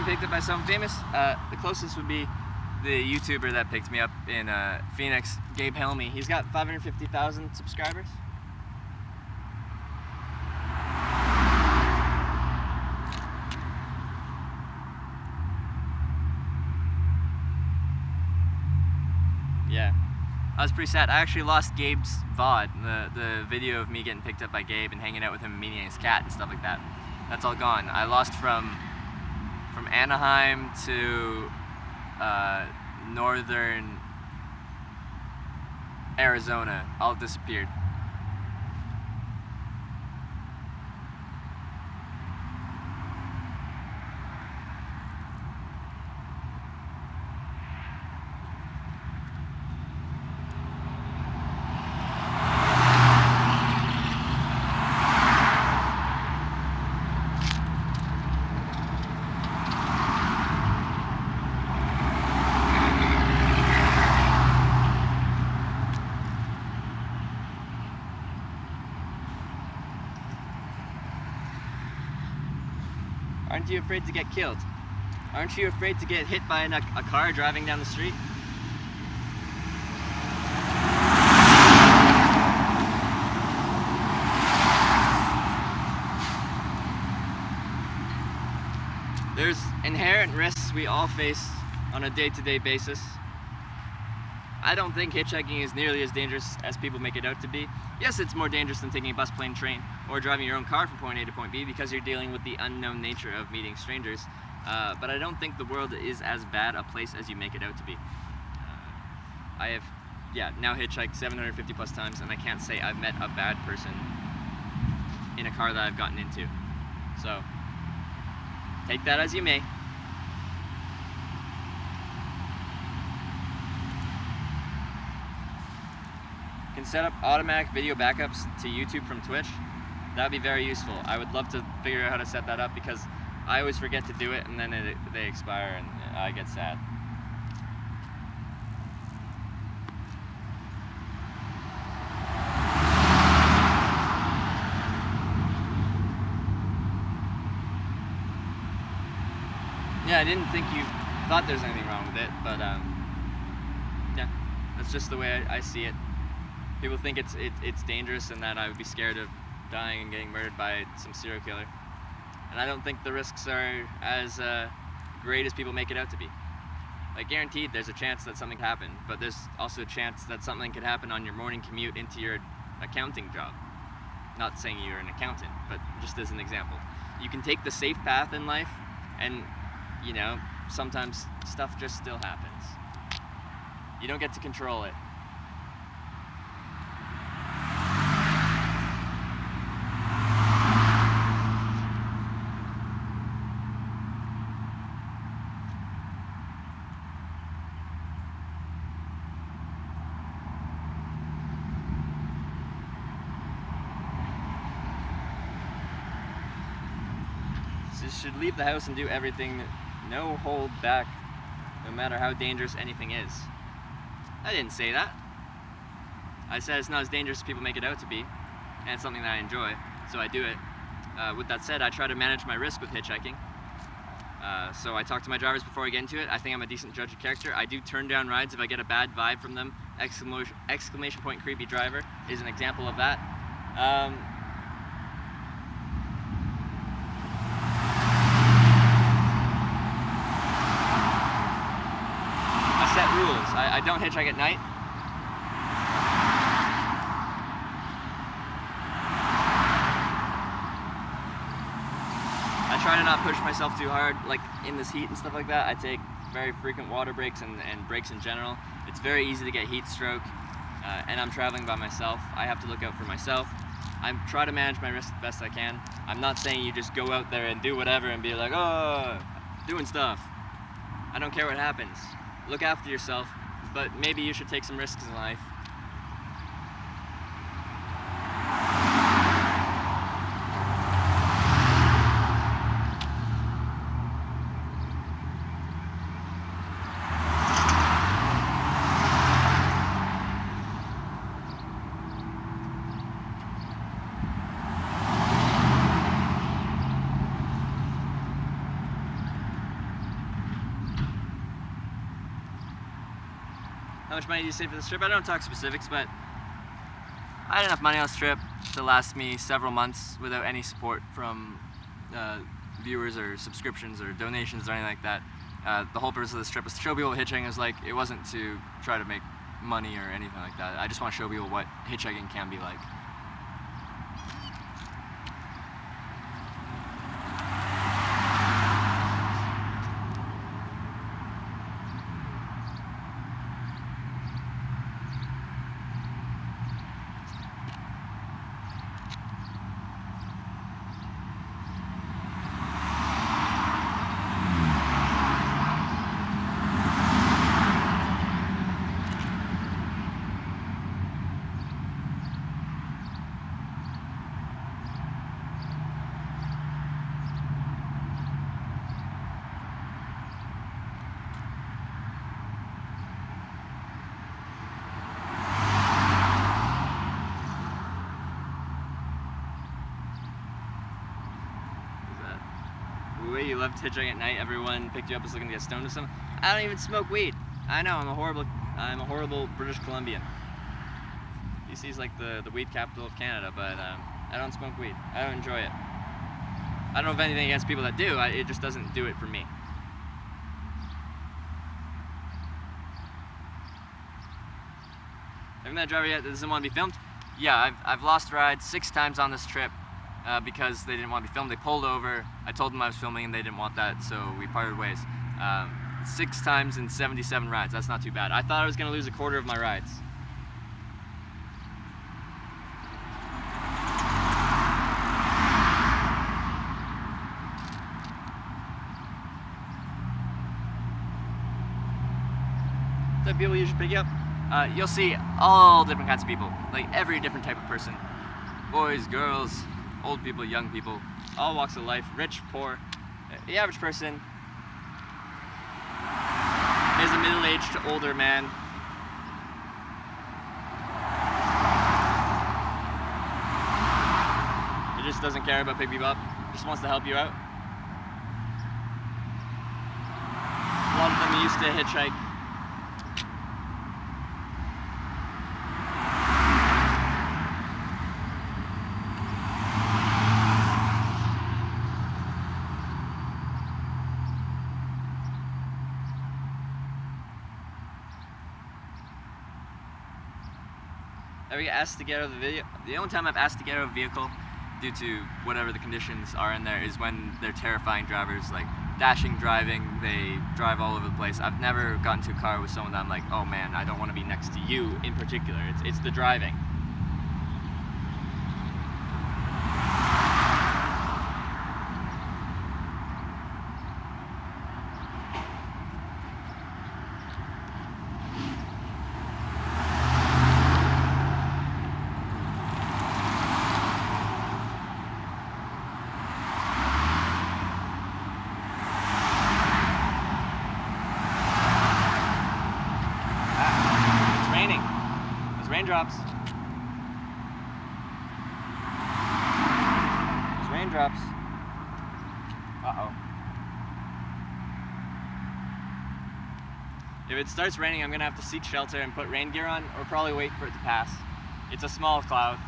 Picked up by someone famous. The closest would be the YouTuber that picked me up in Phoenix, Gabe Helmy. He's got 550,000 subscribers. I was pretty sad. I actually lost Gabe's VOD, the video of me getting picked up by Gabe and hanging out with him and meeting his cat and stuff like that. That's all gone. I lost from Anaheim to northern Arizona. All disappeared. Aren't you afraid to get killed? Aren't you afraid to get hit by a car driving down the street? There's inherent risks we all face on a day-to-day basis. I don't think hitchhiking is nearly as dangerous as people make it out to be. Yes, it's more dangerous than taking a bus, plane, train, or driving your own car from point A to point B because you're dealing with the unknown nature of meeting strangers. But I don't think the world is as bad a place as you make it out to be. I have, now hitchhiked 750 plus times, and I can't say I've met a bad person in a car that I've gotten into. So, take that as you may. Can set up automatic video backups to YouTube from Twitch. That would be very useful. I would love to figure out how to set that up because I always forget to do it and then they expire and I get sad. Yeah, I didn't think you thought there's anything wrong with it, but yeah, that's just the way I see it. People think it's dangerous and that I would be scared of dying and getting murdered by some serial killer. And I don't think the risks are as great as people make it out to be. Like, guaranteed there's a chance that something could happen, but there's also a chance that something could happen on your morning commute into your accounting job. Not saying you're an accountant, but just as an example. You can take the safe path in life and, you know, sometimes stuff just still happens. You don't get to control it. Should leave the house and do everything, no hold back, no matter how dangerous anything is. I didn't say that. I said it's not as dangerous as people make it out to be, and it's something that I enjoy, so I do it. With that said, I try to manage my risk with hitchhiking. So I talk to my drivers before I get into it. I think I'm a decent judge of character. I do turn down rides if I get a bad vibe from them. Exclamation point creepy driver is an example of that. Set rules. I don't hitchhike at night. I try to not push myself too hard, like in this heat and stuff like that. I take very frequent water breaks and breaks in general. It's very easy to get heat stroke, and I'm traveling by myself. I have to look out for myself. I try to manage my risk the best I can. I'm not saying you just go out there and do whatever and be like, oh, doing stuff. I don't care what happens. Look after yourself, but maybe you should take some risks in life. How much money do you save for this trip? I don't talk specifics, but I had enough money on this trip to last me several months without any support from viewers or subscriptions or donations or anything like that. The whole purpose of this trip was to show people what hitchhiking is like. It wasn't to try to make money or anything like that. I just want to show people what hitchhiking can be like. You loved hitchhiking at night. Everyone picked you up as looking to get stoned or something. I don't even smoke weed. I know, I'm a horrible British Columbian. BC's like the weed capital of Canada, but I don't smoke weed. I don't enjoy it. I don't know if anything against people that do. It just doesn't do it for me. Haven't that driver yet that doesn't want to be filmed? Yeah, I've lost rides 6 times on this trip. Because they didn't want to be filmed. They pulled over. I told them I was filming and they didn't want that, so we parted ways. 6 times in 77 rides. That's not too bad. I thought I was going to lose a quarter of my rides. The people usually pick you up. You'll see all different kinds of people, like every different type of person. Boys, girls, old people, young people, all walks of life, rich, poor. The average person is a middle-aged to older man. He just doesn't care about picking you up, just wants to help you out. A lot of them used to hitchhike. I get asked to get out of the video. The only time I've asked to get out of a vehicle due to whatever the conditions are in there is when they're terrifying drivers, like dashing driving. They drive all over the place. I've never gotten to a car with someone that I'm like, oh man, I don't want to be next to you in particular. It's the driving. Raindrops. There's raindrops. Uh-oh. If it starts raining, I'm gonna have to seek shelter and put rain gear on, or probably wait for it to pass. It's a small cloud.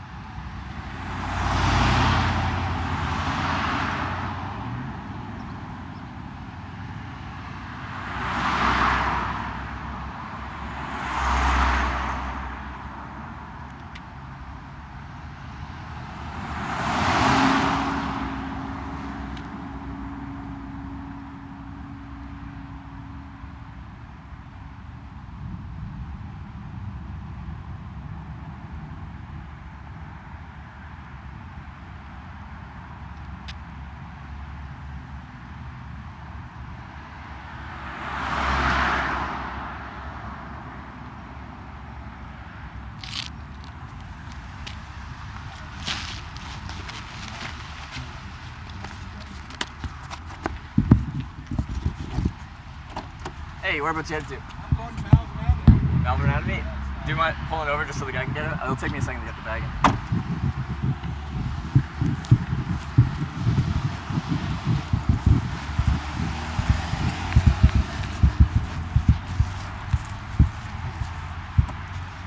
Hey, whereabouts you headed to? I'm going to Malvern Avenue. Malvern Avenue? Do you mind pulling over just so the guy can get it? It'll take me a second to get the bag in.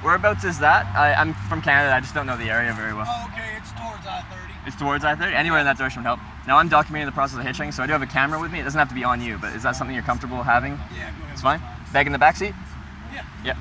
Whereabouts is that? I'm from Canada, I just don't know the area very well. Oh, okay, it's towards I-30. It's towards I-30? Anywhere in that direction would help. Now I'm documenting the process of hitching, so I do have a camera with me. It doesn't have to be on you, but is that something you're comfortable having? Yeah, go ahead. It's fine? Bag in the back seat? Yeah. Yep.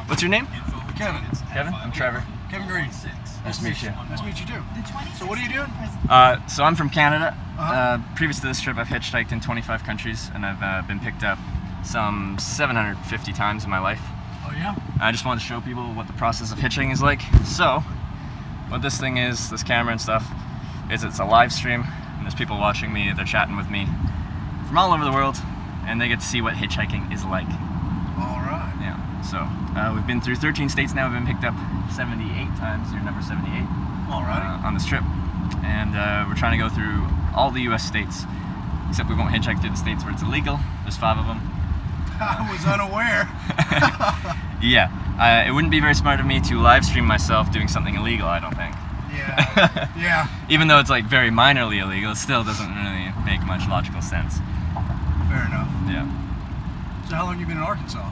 What's your name? Kevin. Kevin. I'm Trevor. Kevin Green. Nice to meet you. Nice to meet you too. The 26th So what are you doing? So I'm from Canada. Uh-huh. Previous to this trip, I've hitchhiked in 25 countries, and I've been picked up some 750 times in my life. Oh yeah? I just wanted to show people what the process of hitchhiking is like. So, what this thing is, this camera and stuff, is it's a live stream, and there's people watching me, they're chatting with me from all over the world, and they get to see what hitchhiking is like. Alright. Yeah, so we've been through 13 states now, we've been picked up 78 times, you're number 78, Alrighty. on this trip. And we're trying to go through all the US states, except we won't hitchhike through the states where it's illegal. There's 5 of them. I was unaware. Yeah, it wouldn't be very smart of me to live stream myself doing something illegal, I don't think. Yeah. Yeah. Even though it's like very minorly illegal, it still doesn't really make much logical sense. Fair enough. Yeah. So how long have you been in Arkansas?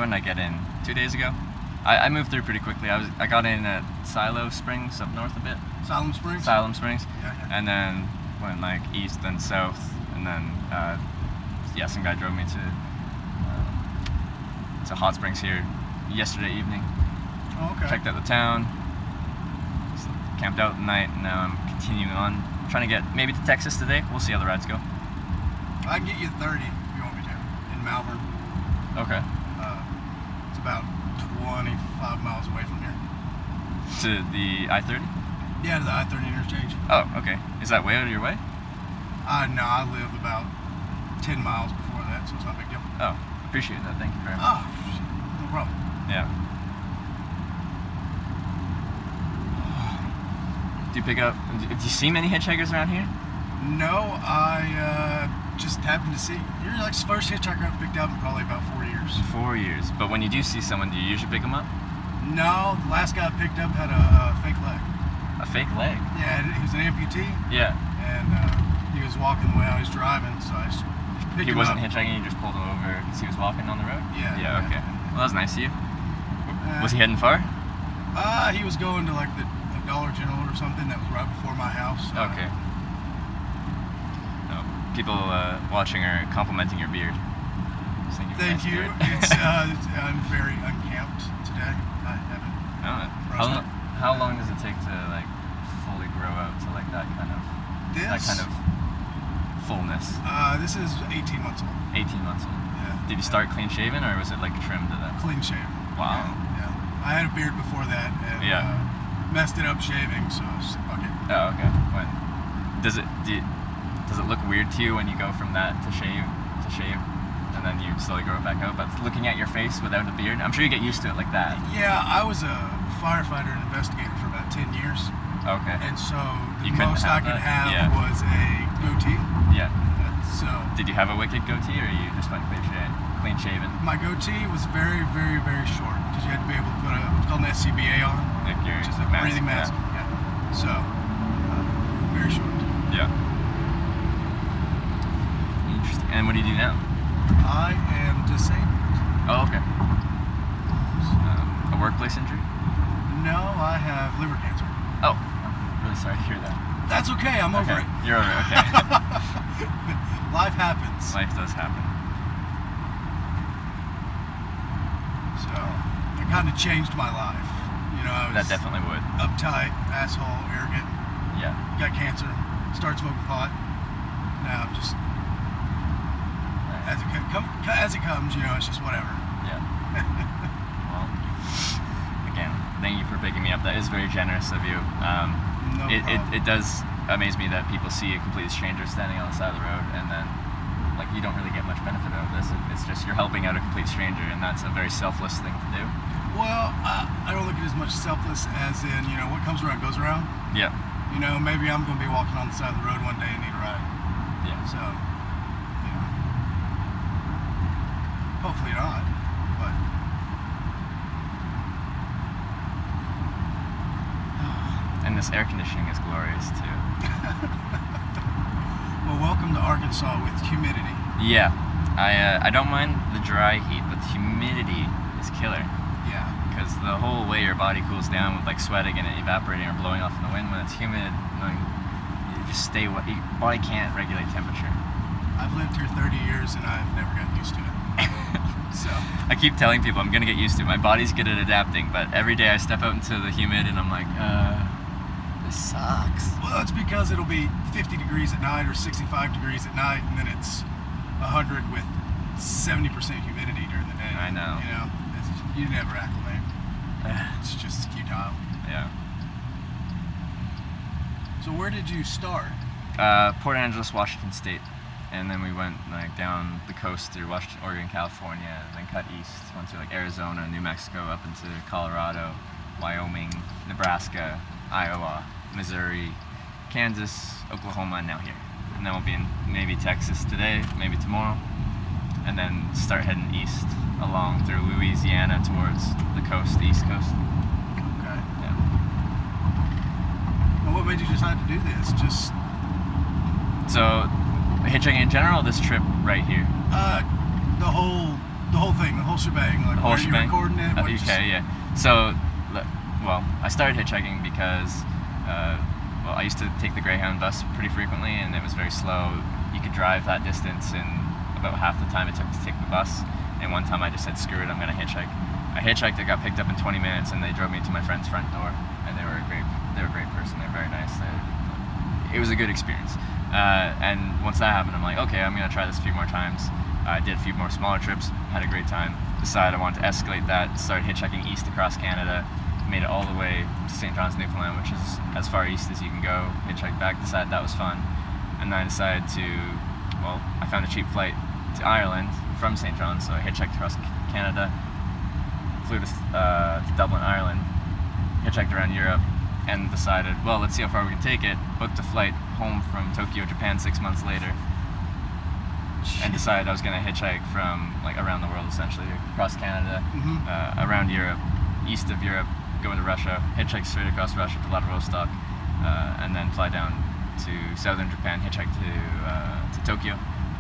When did I get in? 2 days ago. I moved through pretty quickly. I got in at Silo Springs up north a bit. Salem Springs? Salem Springs. Yeah. And then went like east and south, and then yeah, some guy drove me to Hot Springs here yesterday evening. Oh, okay. Checked out the town, just camped out the night, and now I'm continuing on, trying to get maybe to Texas today. We'll see how the rides go. I can get you 30 if you want me to, in Malvern. Okay. It's about 25 miles away from here. To the I-30? Yeah, to the I-30 interchange. Oh, okay. Is that way out of your way? No, I live about 10 miles before that, so it's not a big deal. Oh, appreciate that. Thank you very much. Ah, no problem. Yeah. Do you pick up? Do you see many hitchhikers around here? No, I just happened to see. You're like the first hitchhiker I've picked up in probably about 4 years. 4 years. But when you do see someone, do you usually pick them up? No, the last guy I picked up had a fake leg. A fake leg? Yeah, he was an amputee, Yeah. and he was walking the way I was driving, so I just picked He him wasn't up. hitchhiking, you just pulled him over because he was walking on the road? Yeah. Yeah, okay. Well, that was nice of you. Uh, Was he heading far? He was going to like the Dollar General or something that was right before my house. Okay. No, people watching are complimenting your beard. Just think Thank have a you. nice beard. I'm very unkempt today. I haven't. Oh, how long does it take to like fully grow out to like that kind of fullness? This is 18 months old. 18 months old. Yeah. Did you start clean shaven or was it like trimmed to that? Clean shaven. Wow. Yeah. I had a beard before that and Yeah. messed it up shaving, so I was just like, fuck it. Oh, okay. When does it look weird to you when you go from that to shave, and then you slowly grow it back out? But looking at your face without a beard, I'm sure you get used to it like that. Yeah, I was a firefighter and investigator for about 10 years, Okay. and so You the couldn't most I have could that? have Yeah. was a goatee. Yeah. So Did you have a wicked goatee, or you just went clean shaven? my goatee was very, very, very short because you had to be able to put what's called an SCBA on, Like your which is a mask, breathing mask. Yeah. So very short. Yeah. Interesting. And what do you do now? I am disabled. Oh, okay. A workplace injury? No, I have liver cancer. Oh, I'm really sorry to hear that. That's okay. I'm over Okay. it. You're over it. Okay. Life happens. Life does happen. So it kind of changed my life. You know, I was That definitely would. uptight, asshole, arrogant. Yeah. Got cancer. Started smoking pot. Now I'm just as it comes. You know, it's just whatever. Yeah. Well, again, thank you for picking me up. That is very generous of you. No problem. It does amaze me that people see a complete stranger standing on the side of the road, and then like you don't really get much benefit out of this. It's just you're helping out a complete stranger, and that's a very selfless thing to do. Well, I don't look at it as much selfless as in, you know, what comes around goes around. Yeah. You know, maybe I'm going to be walking on the side of the road one day and need a ride. Yeah. So, you know, hopefully not, but. And this air conditioning is glorious too. Well, welcome to Arkansas with humidity. Yeah. I don't mind the dry heat, but the humidity is killer. Yeah. because the whole way your body cools down with like sweating and it evaporating or blowing off in the wind when it's humid, like, you just stay wet. Your body can't regulate temperature. I've lived here 30 years and I've never gotten used to it. So I keep telling people I'm gonna get used to it. My body's good at adapting, but every day I step out into the humid and I'm like, this sucks. well, it's because it'll be 50 degrees at night or 65 degrees at night, and then it's 100 with 70% humidity during the day. I know. You know, you never acclimate. It's just futile. Yeah. So where did you start? Port Angeles, Washington State, and then we went like down the coast through Washington, Oregon, California, then cut east, went to like Arizona, New Mexico, up into Colorado, Wyoming, Nebraska, Iowa, Missouri, Kansas, Oklahoma, and now here. And then we'll be in maybe Texas today, maybe tomorrow, and then start heading east along through Louisiana towards the coast, the East Coast. Okay. Yeah. Well, what made you decide to do this? Just So, hitchhiking in general, this trip right here. the whole thing, the whole shebang. Like The whole where shebang? you recording it? What Okay, just- yeah. So, well, I started hitchhiking because, well, I used to take the Greyhound bus pretty frequently, and it was very slow. You could drive that distance in about half the time it took to take the bus. And one time I just said, screw it, I'm gonna hitchhike. I hitchhiked, I got picked up in 20 minutes, and they drove me to my friend's front door. And they were a great person. They're very nice. It was a good experience. And once that happened, I'm like, okay, I'm gonna try this a few more times. I did a few more smaller trips, had a great time. Decided I wanted to escalate that, started hitchhiking east across Canada, made it all the way to St. John's, Newfoundland, which is as far east as you can go. Hitchhiked back, decided that was fun. And then I decided to, well, I found a cheap flight to Ireland from St. John's, so I hitchhiked across Canada, flew to Dublin, Ireland, hitchhiked around Europe, and decided, well, let's see how far we can take it. Booked a flight home from Tokyo, Japan 6 months later, and decided I was going to hitchhike from like around the world, essentially, across Canada, around Europe, east of Europe, go into Russia, hitchhike straight across Russia to Vladivostok, and then fly down to southern Japan, hitchhike to Tokyo,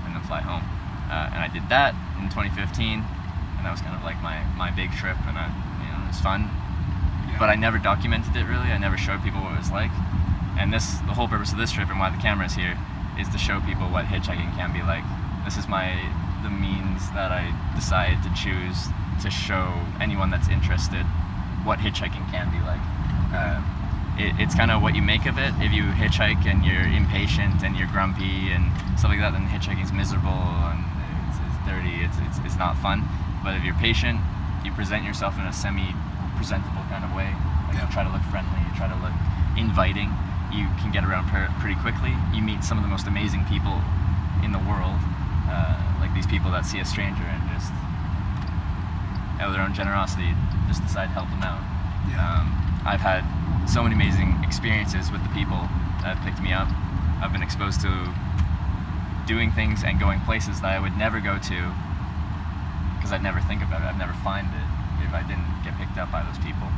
and then fly home. And I did that in 2015, and that was kind of like my big trip, and it was fun. Yeah. But I never documented it really. I never showed people what it was like. And the whole purpose of this trip and why the camera's here is to show people what hitchhiking can be like. This is the means that I decided to choose to show anyone that's interested what hitchhiking can be like. It's kind of what you make of it. If you hitchhike and you're impatient and you're grumpy and stuff like that, then hitchhiking's miserable and it's dirty. It's not fun. But if you're patient, you present yourself in a semi-presentable kind of way. Like you try to look friendly, you try to look inviting. You can get around pretty quickly. You meet some of the most amazing people in the world, like these people that see a stranger and just, out of their own generosity, just decide to help them out. Yeah. I've had so many amazing experiences with the people that have picked me up. I've been exposed to doing things and going places that I would never go to because I'd never think about it. I'd never find it if I didn't get picked up by those people.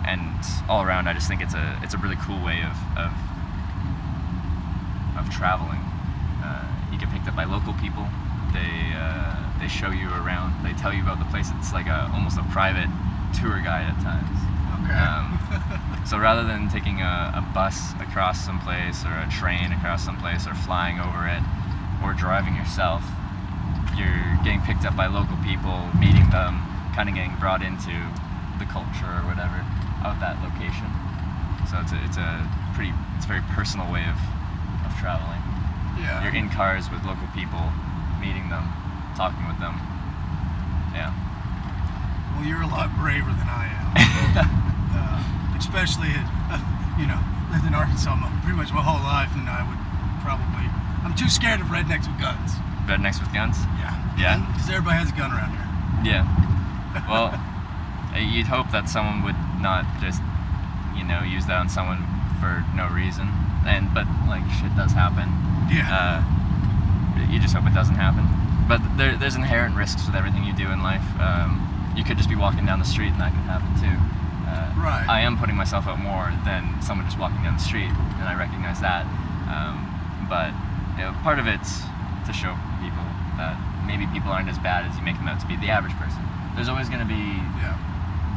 And all around, I just think it's a really cool way of traveling. You get picked up by local people. They show you around. They tell you about the place. It's like almost a private tour guide at times. Okay. So rather than taking a bus across someplace or a train across someplace or flying over it or driving yourself, you're getting picked up by local people, meeting them, kind of getting brought into the culture or whatever of that location. So it's a very personal way of traveling. Yeah. You're in cars with local people, meeting them, talking with them. Yeah. Well, you're a lot braver than I am. Especially, lived in Arkansas pretty much my whole life, and I'm too scared of rednecks with guns. Rednecks with guns? Yeah. Yeah? Because everybody has a gun around here. Yeah. Well, you'd hope that someone would not just, use that on someone for no reason. But like shit does happen. Yeah. You just hope it doesn't happen. But there's inherent risks with everything you do in life. You could just be walking down the street and that could happen too. Right. I am putting myself out more than someone just walking down the street, and I recognize that. But part of it's to show people that maybe people aren't as bad as you make them out to be. The average person. There's always going to be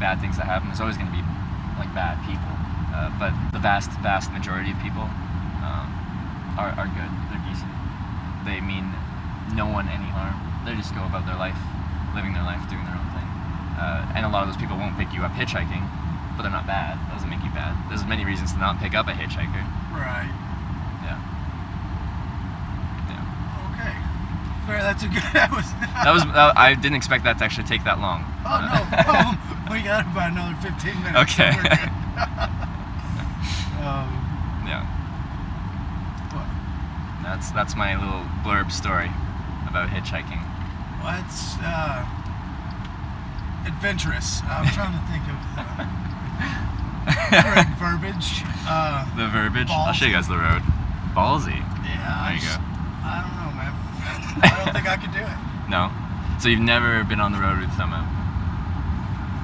bad things that happen. There's always going to be like bad people, but the vast majority of people are good. They're decent. They mean no one any harm. They just go about their life, living their life, doing their own thing. And a lot of those people won't pick you up hitchhiking, but they're not bad. That doesn't make you bad. There's many reasons to not pick up a hitchhiker. Right. Yeah. Okay. Fair. That's a good. That was. I didn't expect that to actually take that long. Oh no problem. We got about another 15 minutes. Okay. So we're good. Yeah. What? That's my little blurb story about hitchhiking. Well, it's adventurous. I'm trying to think of the correct verbiage. The verbiage. I'll show you guys the road. Ballsy. Yeah. There you go. I don't know, man. I don't think I could do it. No. So you've never been on the road with someone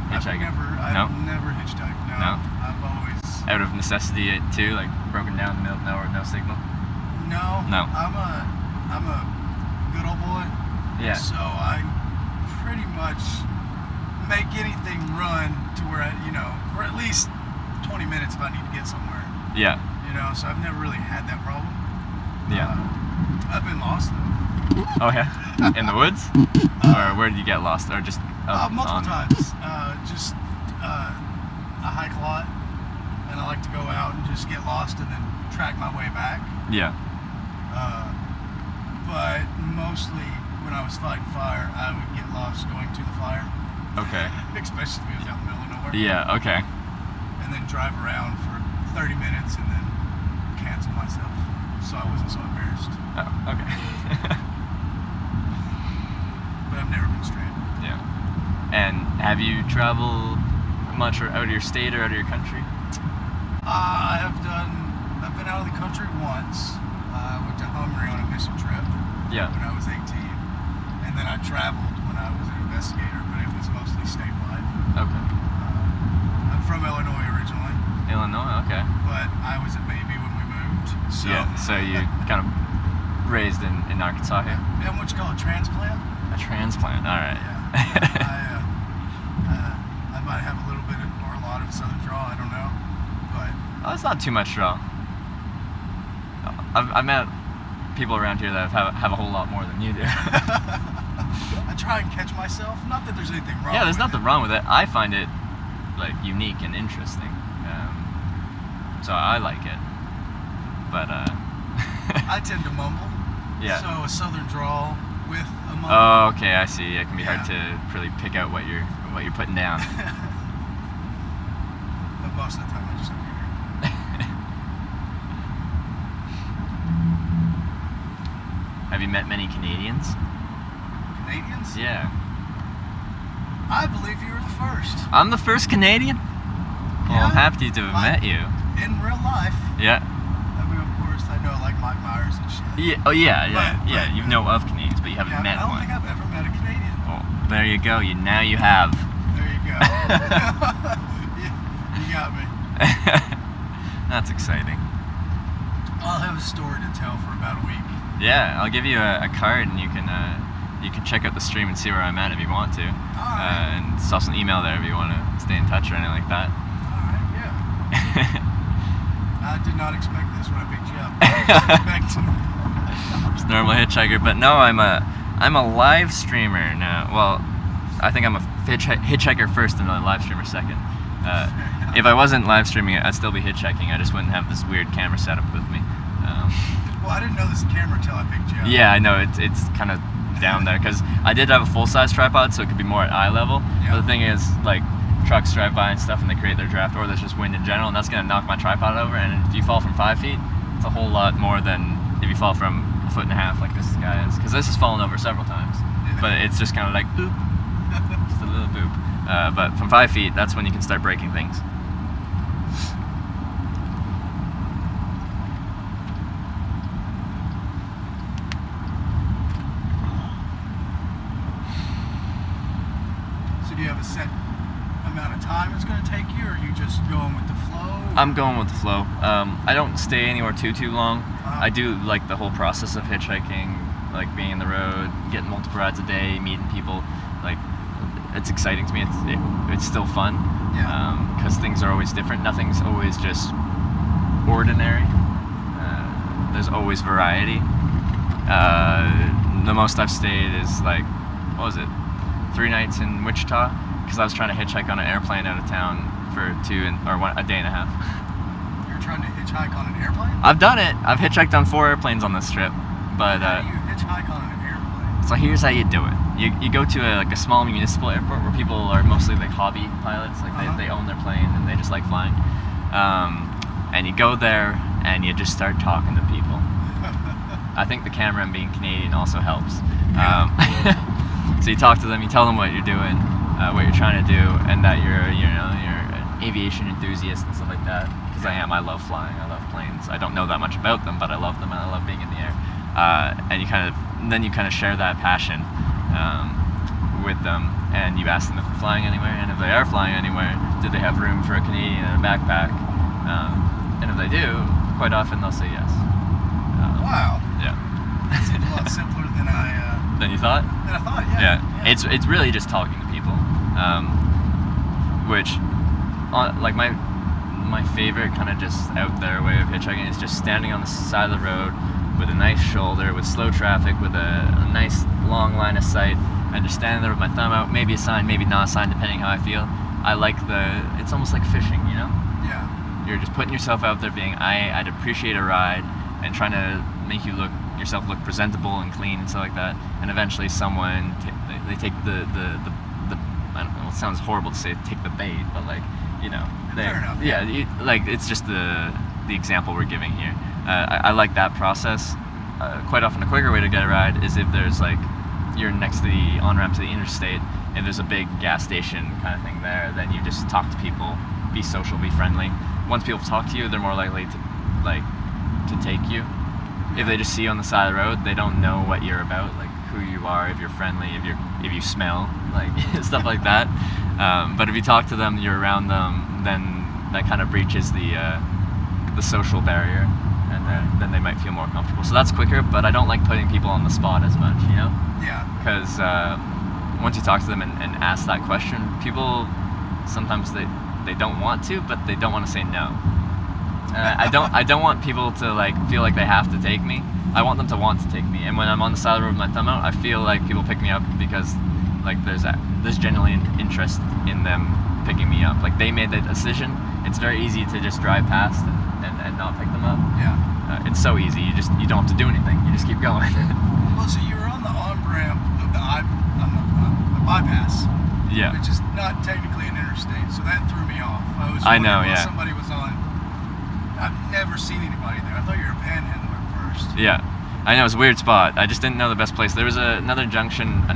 hitchhiking? I've never hitchhiked. No? I've always. Out of necessity too, like broken down in the middle of nowhere, no signal. No. No. I'm a good old boy. Yeah. So I pretty much make anything run to where for at least 20 minutes if I need to get somewhere. Yeah. So I've never really had that problem. Yeah. I've been lost though. Oh yeah. In the woods? Or where did you get lost? Or just multiple times. Just I hike a lot, and I like to go out and just get lost and then track my way back. Yeah. But mostly when I was fighting fire, I would get lost going to the fire. Okay. Especially if it was out in the middle of nowhere. Yeah. Okay. And then drive around for 30 minutes and then cancel myself, so I wasn't so embarrassed. Oh. Okay. But I've never been stranded. Yeah. And have you traveled much or out of your state or out of your country? I've been out of the country once. I went to Hungary on a mission trip. Yeah. When I was 18. And then I traveled when I was an investigator, but it was mostly statewide. Okay. I'm from Illinois originally, Illinois. Okay. but I was a baby when we moved. So Yeah. So you kind of raised in Arkansas here. And what you call a transplant? A transplant. All right. Yeah. I might have a little bit or a lot of southern draw. I don't know, but Oh, it's not too much draw. I've met people around here that have a whole lot more than you do. I try and catch myself. Not that there's anything wrong. Yeah, there's with nothing it. wrong with it. I find it like unique and interesting, so I like it. But I tend to mumble. Yeah. So a southern drawl with a mumble. Oh, okay, I see. It can be hard Yeah. to really pick out what you're putting down. But most of the time I just don't hear. Have you met many Canadians? Canadians? Yeah. I believe you were the first. I'm the first Canadian? Well, I'm Yeah. happy to have met you. In real life. Yeah. I mean, of course, I know like Mike Myers and shit. Yeah. Oh, yeah. But- You know of Canadians, but you haven't Yeah, met I don't one. think I've ever met a Canadian. Well, there you go. Now you have. There you go. You got me. That's exciting. I'll have a story to tell for about a week. Yeah, I'll give you a card, and you can check out the stream and see where I'm at if you want to. Alright. And it's also an email there if you want to stay in touch or anything like that. Alright, yeah. I did not expect this when I picked you up. I was expecting. Just normal hitchhiker, but no, I'm a live streamer now. Well, I think I'm a hitchhiker first and then a live streamer second. If I wasn't live streaming it, I'd still be hitchhiking. I just wouldn't have this weird camera setup with me. Well, I didn't know this camera until I picked you up. Yeah, I know it's kind of down there because I did have a full-size tripod, so it could be more at eye level. Yeah. But the thing is, like, trucks drive by and stuff, and they create their draft, or there's just wind in general, and that's gonna knock my tripod over. And if you fall from 5 feet, it's a whole lot more than if you fall from 1.5 feet, like this guy is. Because this has fallen over several times, but it's just kind of like boop, just a little boop. But from 5 feet, that's when you can start breaking things. So do you have a set amount of time it's going to take you, or are you just going with the flow? I'm going with the flow. I don't stay anywhere too long. I do like the whole process of hitchhiking, like being in the road, getting multiple rides a day, meeting people. Like, it's exciting to me. It's still fun. Yeah. Because things are always different. Nothing's always just ordinary. There's always variety. The most I've stayed is like, what was it, 3 nights in Wichita? Because I was trying to hitchhike on an airplane out of town for a day and a half. You're trying to hitchhike on an airplane? I've done it. I've hitchhiked on 4 airplanes on this trip. But How do you hitchhike on an airplane? so here's how you do it. You go to a small municipal airport where people are mostly like hobby pilots, like Uh-huh. they own their plane and they just like flying. And you go there and you just start talking to people. I think the camera and being Canadian also helps. So you talk to them, you tell them what you're doing, what you're trying to do, and that you're an aviation enthusiast and stuff like that. Because I am. I love flying. I love planes. I don't know that much about them, but I love them and I love being in the air. And then you kind of share that passion with them, and you ask them if they're flying anywhere, and if they are flying anywhere, do they have room for a Canadian and a backpack? And if they do, quite often they'll say yes. Wow. Yeah. It's a lot simpler than Than you thought? I thought. Yeah. Yeah. It's really just talking to people, which, like my favorite kind of just out there way of hitchhiking is just standing on the side of the road with a nice shoulder, with slow traffic, with a nice long line of sight, and just standing there with my thumb out, maybe a sign, maybe not a sign, depending how I feel. I like it's almost like fishing, you know? Yeah. You're just putting yourself out there being, I'd appreciate a ride, and trying to make yourself look presentable and clean and stuff like that. And eventually someone, they take the I don't know, it sounds horrible to say take the bait, but like, you know. Fair enough. Yeah, like it's just the example we're giving here. I like that process. Quite often a quicker way to get a ride is if there's like, you're next to the on-ramp to the interstate, and there's a big gas station kind of thing there, then you just talk to people, be social, be friendly. Once people talk to you, they're more likely to take you. If they just see you on the side of the road, they don't know what you're about, like who you are, if you're friendly, if you smell, like stuff like that. But if you talk to them, you're around them, then that kind of breaches the social barrier, and then they might feel more comfortable. So that's quicker, but I don't like putting people on the spot as much, you know? Yeah. Because once you talk to them and ask that question, people sometimes they don't want to, but they don't want to say no. I don't want people to like feel like they have to take me. I want them to want to take me. And when I'm on the side of the road with my thumb out, I feel like people pick me up because like there's genuinely an interest in them picking me up. Like they made the decision. It's very easy to just drive past and not pick them up. Yeah. It's so easy. You don't have to do anything. You just keep going. Well, so you were on the on-ramp of the bypass. Yeah. Which is not technically an interstate, so that threw me off. I know, wondering why yeah. Somebody was on. I've never seen anybody there. I thought you were a panhandler at first. Yeah, I know, it's a weird spot. I just didn't know the best place. There was another junction,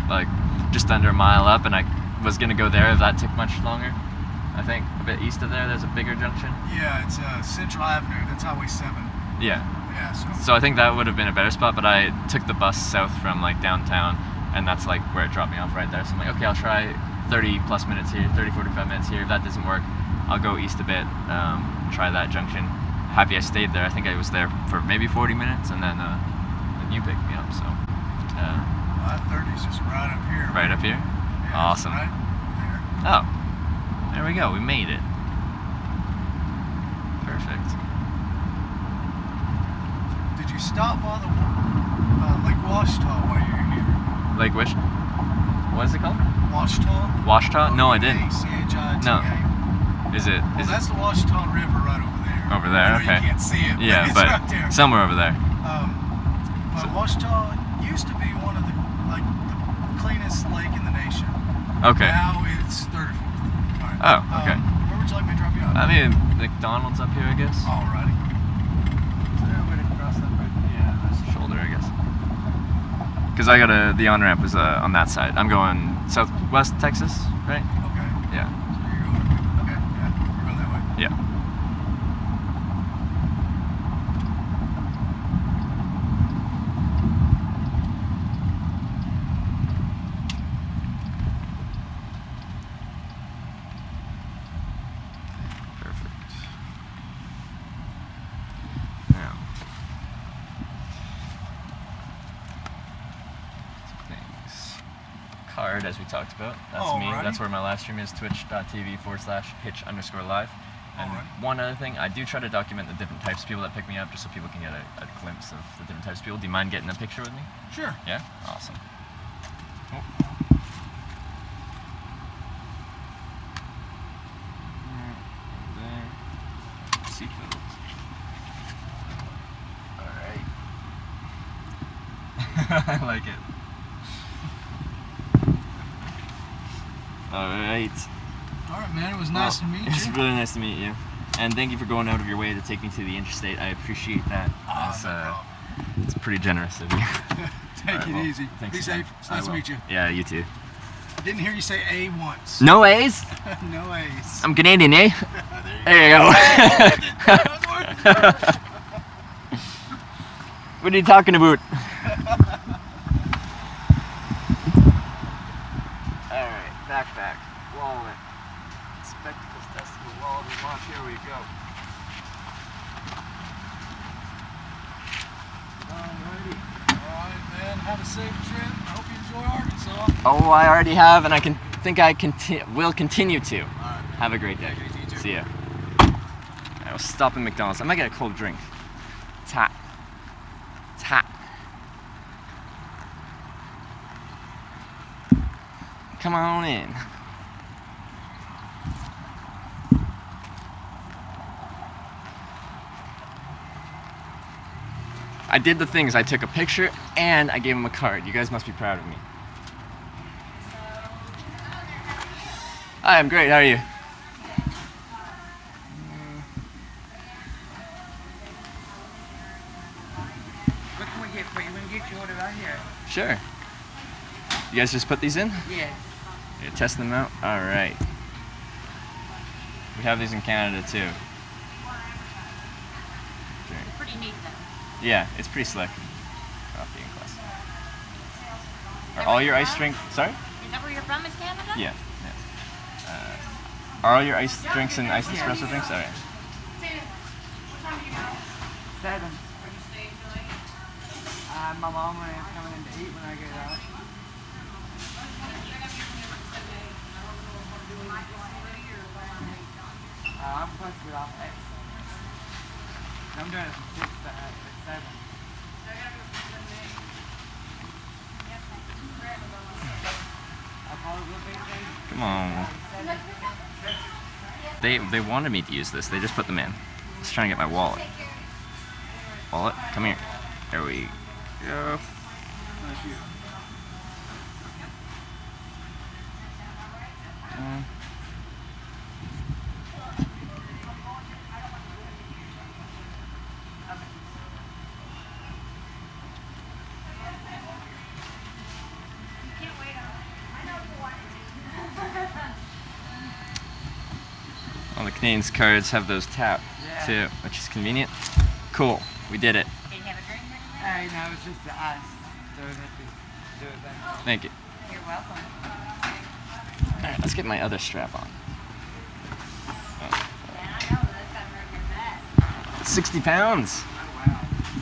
like just under a mile up, and I was gonna go there if that took much longer. I think a bit east of there's a bigger junction. Yeah, it's Central Avenue. That's Highway 7. Yeah. Yeah, So I think that would have been a better spot, but I took the bus south from like downtown, and that's like where it dropped me off right there. So I'm like, okay, I'll try 30 plus minutes here, 30, 45 minutes here. If that doesn't work, I'll go east a bit, try that junction. Happy I stayed there. I think I was there for maybe 40 minutes, and then you picked me up. So. I-30's just right up here. Right up here. Yeah, it's Awesome. Right there. Oh, there we go. We made it. Perfect. Did you stop by the Lake Washita while you were here? Lake which? What is it called? Washita? Washita? No, I didn't. Washita. No. Is it? Well, Is that's the Washita River right over there. Over there, I know okay. You can't see it. Yeah, it's but right there. somewhere over there. But Washita used to be one of the cleanest lake in the nation. Okay. Now it's 34th. All right. Oh, okay. Where would you like me to drop you off? I mean, McDonald's up here, I guess. Alrighty. Is there a way to cross that bridge? Yeah, that's Shoulder, I guess. Because the on-ramp is on that side. I'm going southwest Texas, right? okay. Yeah. So you're going, okay, yeah, you're going that way. Yeah. Perfect. Now, some things. Car card as we talked about. That's me. Alrighty. That's where my live stream is, twitch.tv/hitch_live. And Alright. one other thing, I do try to document the different types of people that pick me up just so people can get a glimpse of the different types of people. Do you mind getting a picture with me? Sure. Yeah? Awesome. Oh. There. Seatbelt. Alright. I like it. Alright. All right, man. It was nice to meet It's you. really nice to meet you. And thank you for going out of your way to take me to the interstate. I appreciate that. That's, no problem. it's pretty generous of you. Take Alright, it well, easy. thanks Be again. safe. It's I nice to will. meet you. Yeah, you too. I didn't hear you say A once. No A's? No A's. I'm Canadian, eh? There you go. What are you talking about? Alright, backpack, wallet, spectacles, testicle, wallet, and watch. Here we go. Alrighty. All right, man. Have a safe trip. I hope you enjoy Arkansas. Oh, I already have, and I will continue to. All right. Have a great day. Take it easy, you too. See ya. I will stop in McDonald's. I might get a cold drink. It's hot. It's hot. Come on in. I did the things. I took a picture and I gave him a card. You guys must be proud of me. Hi, I'm great. How are you? What can we get for you? We can get you ordered right here. Sure. You guys just put these in? Yes. You're testing them out? Alright. We have these in Canada too. Pretty neat though. Yeah, it's pretty slick. Coffee in class. Are all your ice drinks... Sorry? Is that where you're from, is Canada? Yeah. Are all your ice drinks and iced espresso drinks? Alright. 7. My mom is coming in to eat when I get out. I'm supposed to get off at 6. I'm doing it from 6 to 7. I probably will be there. Come on. They wanted me to use this. They just put them in. Just trying to get my wallet. Wallet? Come here. There we go. All the Canadians cards have those tapped too, which is convenient. Cool, we did it. Did you have a drink or anything? Hey, no, it's just the ice. So we have to do it back. Thank you. You're welcome. Alright, let's get my other strap on. Yeah, I know, that's gotta hurt your back. 60 pounds! Is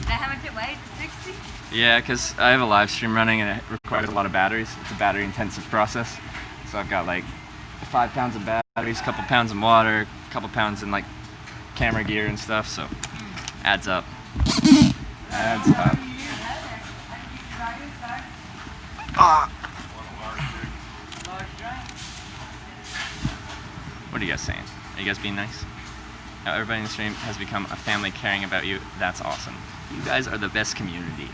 that how much it weighs? 60? Yeah, because I have a live stream running and it requires a lot of batteries. It's a battery intensive process. So I've got like 5 pounds of batteries, a couple pounds in water, a couple pounds in like camera gear and stuff, so adds up. Adds up. Ah! What are you guys saying? Are you guys being nice? Everybody in the stream has become a family caring about you. That's awesome. You guys are the best community.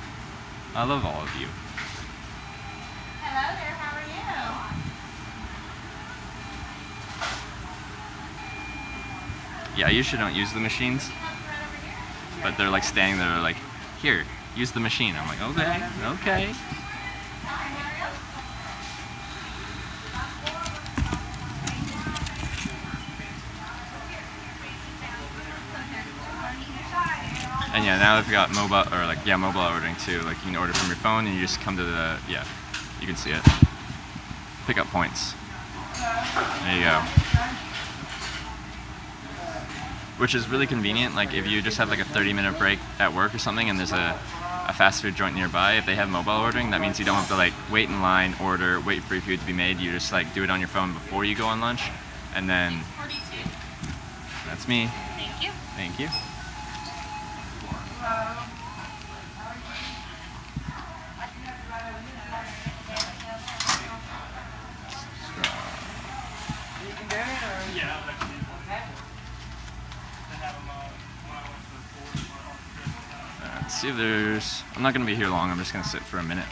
I love all of you. Hello there, how are you? Yeah, I usually don't use the machines, but they're like standing there like, here, use the machine. I'm like, okay, okay. And yeah, now they've got mobile, or like, yeah, mobile ordering too. Like, you can order from your phone and you just come to the, yeah, you can see it. Pick up points. There you go. Which is really convenient, like if you just have like a 30-minute break at work or something and there's a a fast food joint nearby, if they have mobile ordering, that means you don't have to like wait in line, order, wait for your food to be made. You just like do it on your phone before you go on lunch, and then 42. that's me. Thank you. Thank you. You can do it, or Yeah, I'd like to use one. They have them when I went to the Ford on Christmas. Let's see if there's. I'm not gonna be here long. I'm just gonna sit for a minute.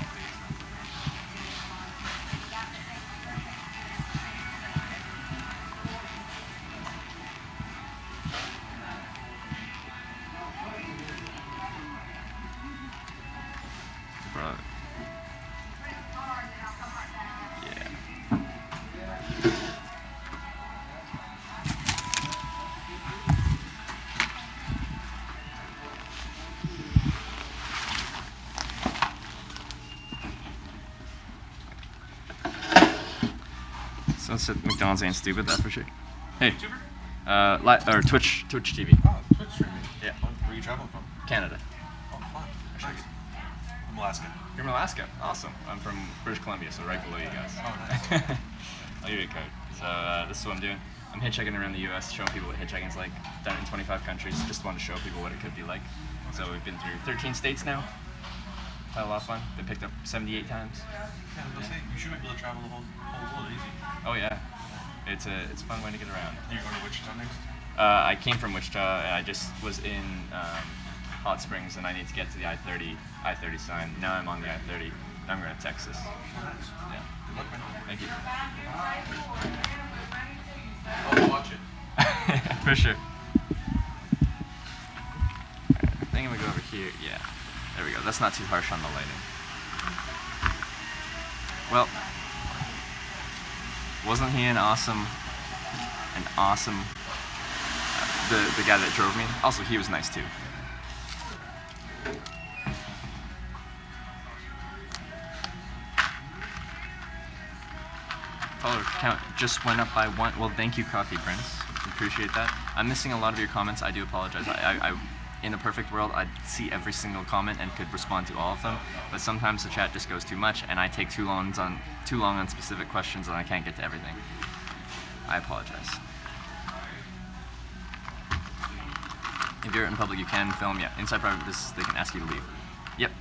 Bro. Yeah. So let's hit McDonald's ain't stupid, that's for sure. Hey. Or Twitch TV. Oh, Twitch streaming. Yeah. Where are you traveling from? Canada. Oh, fun. Actually, from Alaska. You're from Alaska. Awesome. I'm from British Columbia, so right below you guys. Oh, nice. I'll give you a code. So this is what I'm doing. I'm hitchhiking around the U.S., showing people what hitchhiking's like. Done it in 25 countries. Just wanted to show people what it could be like. So we've been through 13 states now. Had a lot of fun. Been picked up 78 times. Yeah, I was gonna say, you should be able to travel the whole world easy. Oh yeah. It's a fun way to get around. You're going to Wichita next? I came from Wichita, and I just was in Hot Springs, and I need to get to the I-30 sign. Now I'm on the I-30. Now I'm going to Texas. Oh, nice. Yeah. Good luck, man. Thank you. I'll watch it. For sure. I think I'm going to go over here. Yeah. There we go. That's not too harsh on the lighting. Well, wasn't he an awesome, the guy that drove me? Also, he was nice too. Follower count just went up by 1. Well, thank you, Coffee Prince. Appreciate that. I'm missing a lot of your comments. I do apologize. I in a perfect world, I'd see every single comment and could respond to all of them. But sometimes the chat just goes too much, and I take too long on specific questions, and I can't get to everything. I apologize. If you're in public, you can film. Yeah, inside private business, they can ask you to leave. Yep.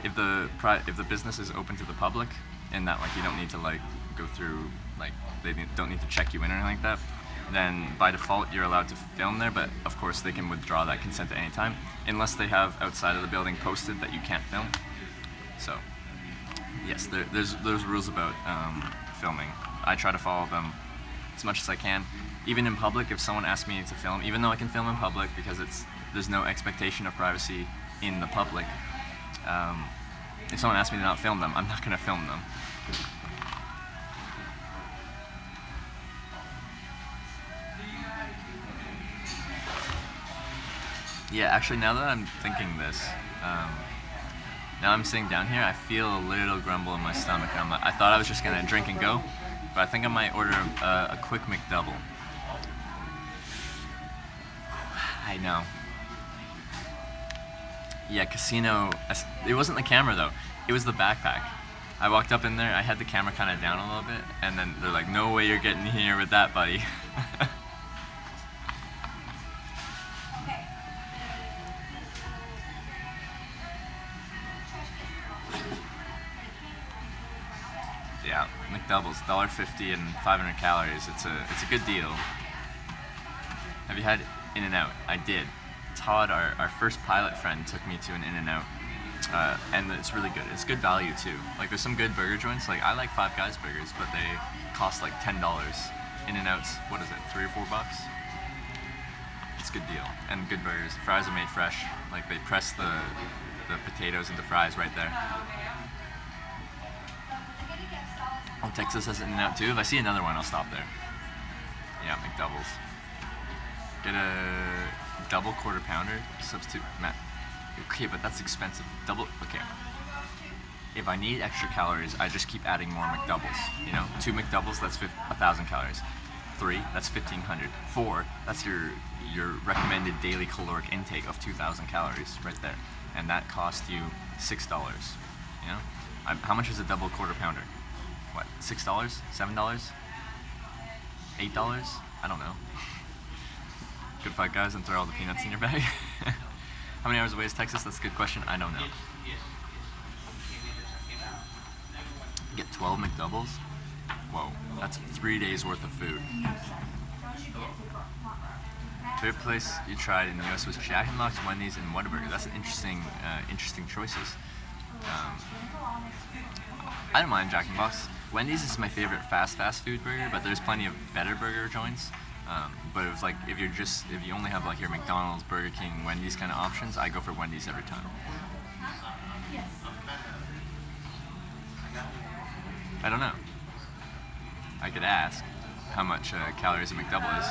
If the business is open to the public, and that like you don't need to like go through like don't need to check you in or anything like that, then by default you're allowed to film there. But of course they can withdraw that consent at any time, unless they have outside of the building posted that you can't film. So yes, there's rules about filming. I try to follow them as much as I can. Even in public, if someone asks me to film, even though I can film in public because there's no expectation of privacy in the public, if someone asks me to not film them, I'm not going to film them. Yeah, actually, now that I'm thinking this, now I'm sitting down here, I feel a little grumble in my stomach. I thought I was just going to drink and go, but I think I might order a quick McDouble. I know. Yeah, casino. It wasn't the camera though. It was the backpack. I walked up in there. I had the camera kind of down a little bit, and then they're like, "No way you're getting here with that, buddy." Yeah, McDoubles, $1.50 and 500 calories. It's a good deal. Have you had In-N-Out? I did. Todd, our first pilot friend, took me to an In-N-Out, and it's really good. It's good value too. Like there's some good burger joints. Like I like Five Guys burgers, but they cost like $10. In-N-Out's, what is it, $3 or $4? It's a good deal and good burgers. Fries are made fresh. Like they press the potatoes into fries right there. Oh, Texas has In-N-Out too. If I see another one, I'll stop there. Yeah, McDoubles. Get a double quarter pounder, substitute Matt. Okay, but that's expensive. Okay. If I need extra calories, I just keep adding more McDoubles. You know, 2 McDoubles, that's 1,000 calories. 3, that's 1,500. 4, that's your recommended daily caloric intake of 2,000 calories right there, and that cost you $6. You know, how much is a double quarter pounder? What, $6? $7? $8? I don't know. Good fight, guys, and throw all the peanuts in your bag. How many hours away is Texas? That's a good question. I don't know. Get 12 McDoubles? Whoa, that's 3 days worth of food. Favorite place you tried in the U.S. was Jack in the Box, Wendy's, and Whataburger. That's an interesting choices. I don't mind Jack in the Box. Wendy's is my favorite fast food burger, but there's plenty of better burger joints. But it was like if you only have like your McDonald's, Burger King, Wendy's kind of options, I go for Wendy's every time. I don't know. I could ask how much calories a McDouble is.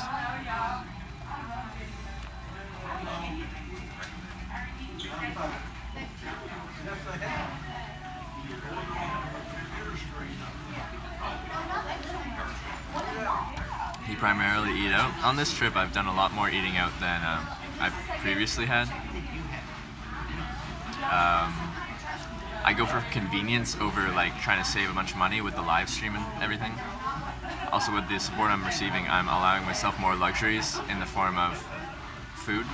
You primarily eat out. On this trip, I've done a lot more eating out than I've previously had. I go for convenience over like trying to save a bunch of money with the live stream and everything. Also, with the support I'm receiving, I'm allowing myself more luxuries in the form of food.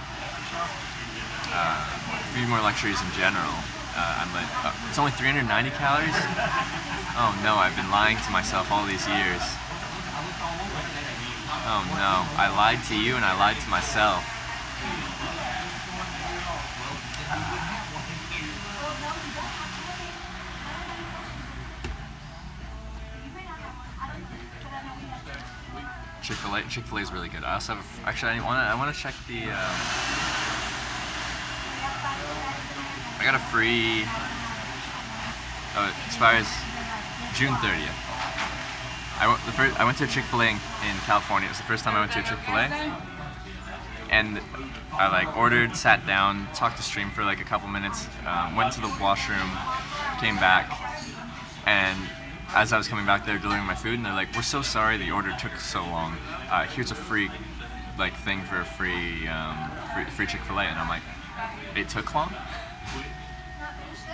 A few more luxuries in general. It's only 390 calories? Oh no, I've been lying to myself all these years. Oh no, I lied to you and I lied to myself. Chick-fil-A is really good. I also have, I want to check the, I got a free, it expires June 30th. I went to a Chick-fil-A in California. It was the first time I went to a Chick-fil-A. And I like ordered, sat down, talked to stream for like a couple minutes, went to the washroom, came back, and as I was coming back, they were delivering my food, and they're like, "We're so sorry the order took so long. Here's a free, like, thing for a free Chick-fil-A." And I'm like, "It took long?"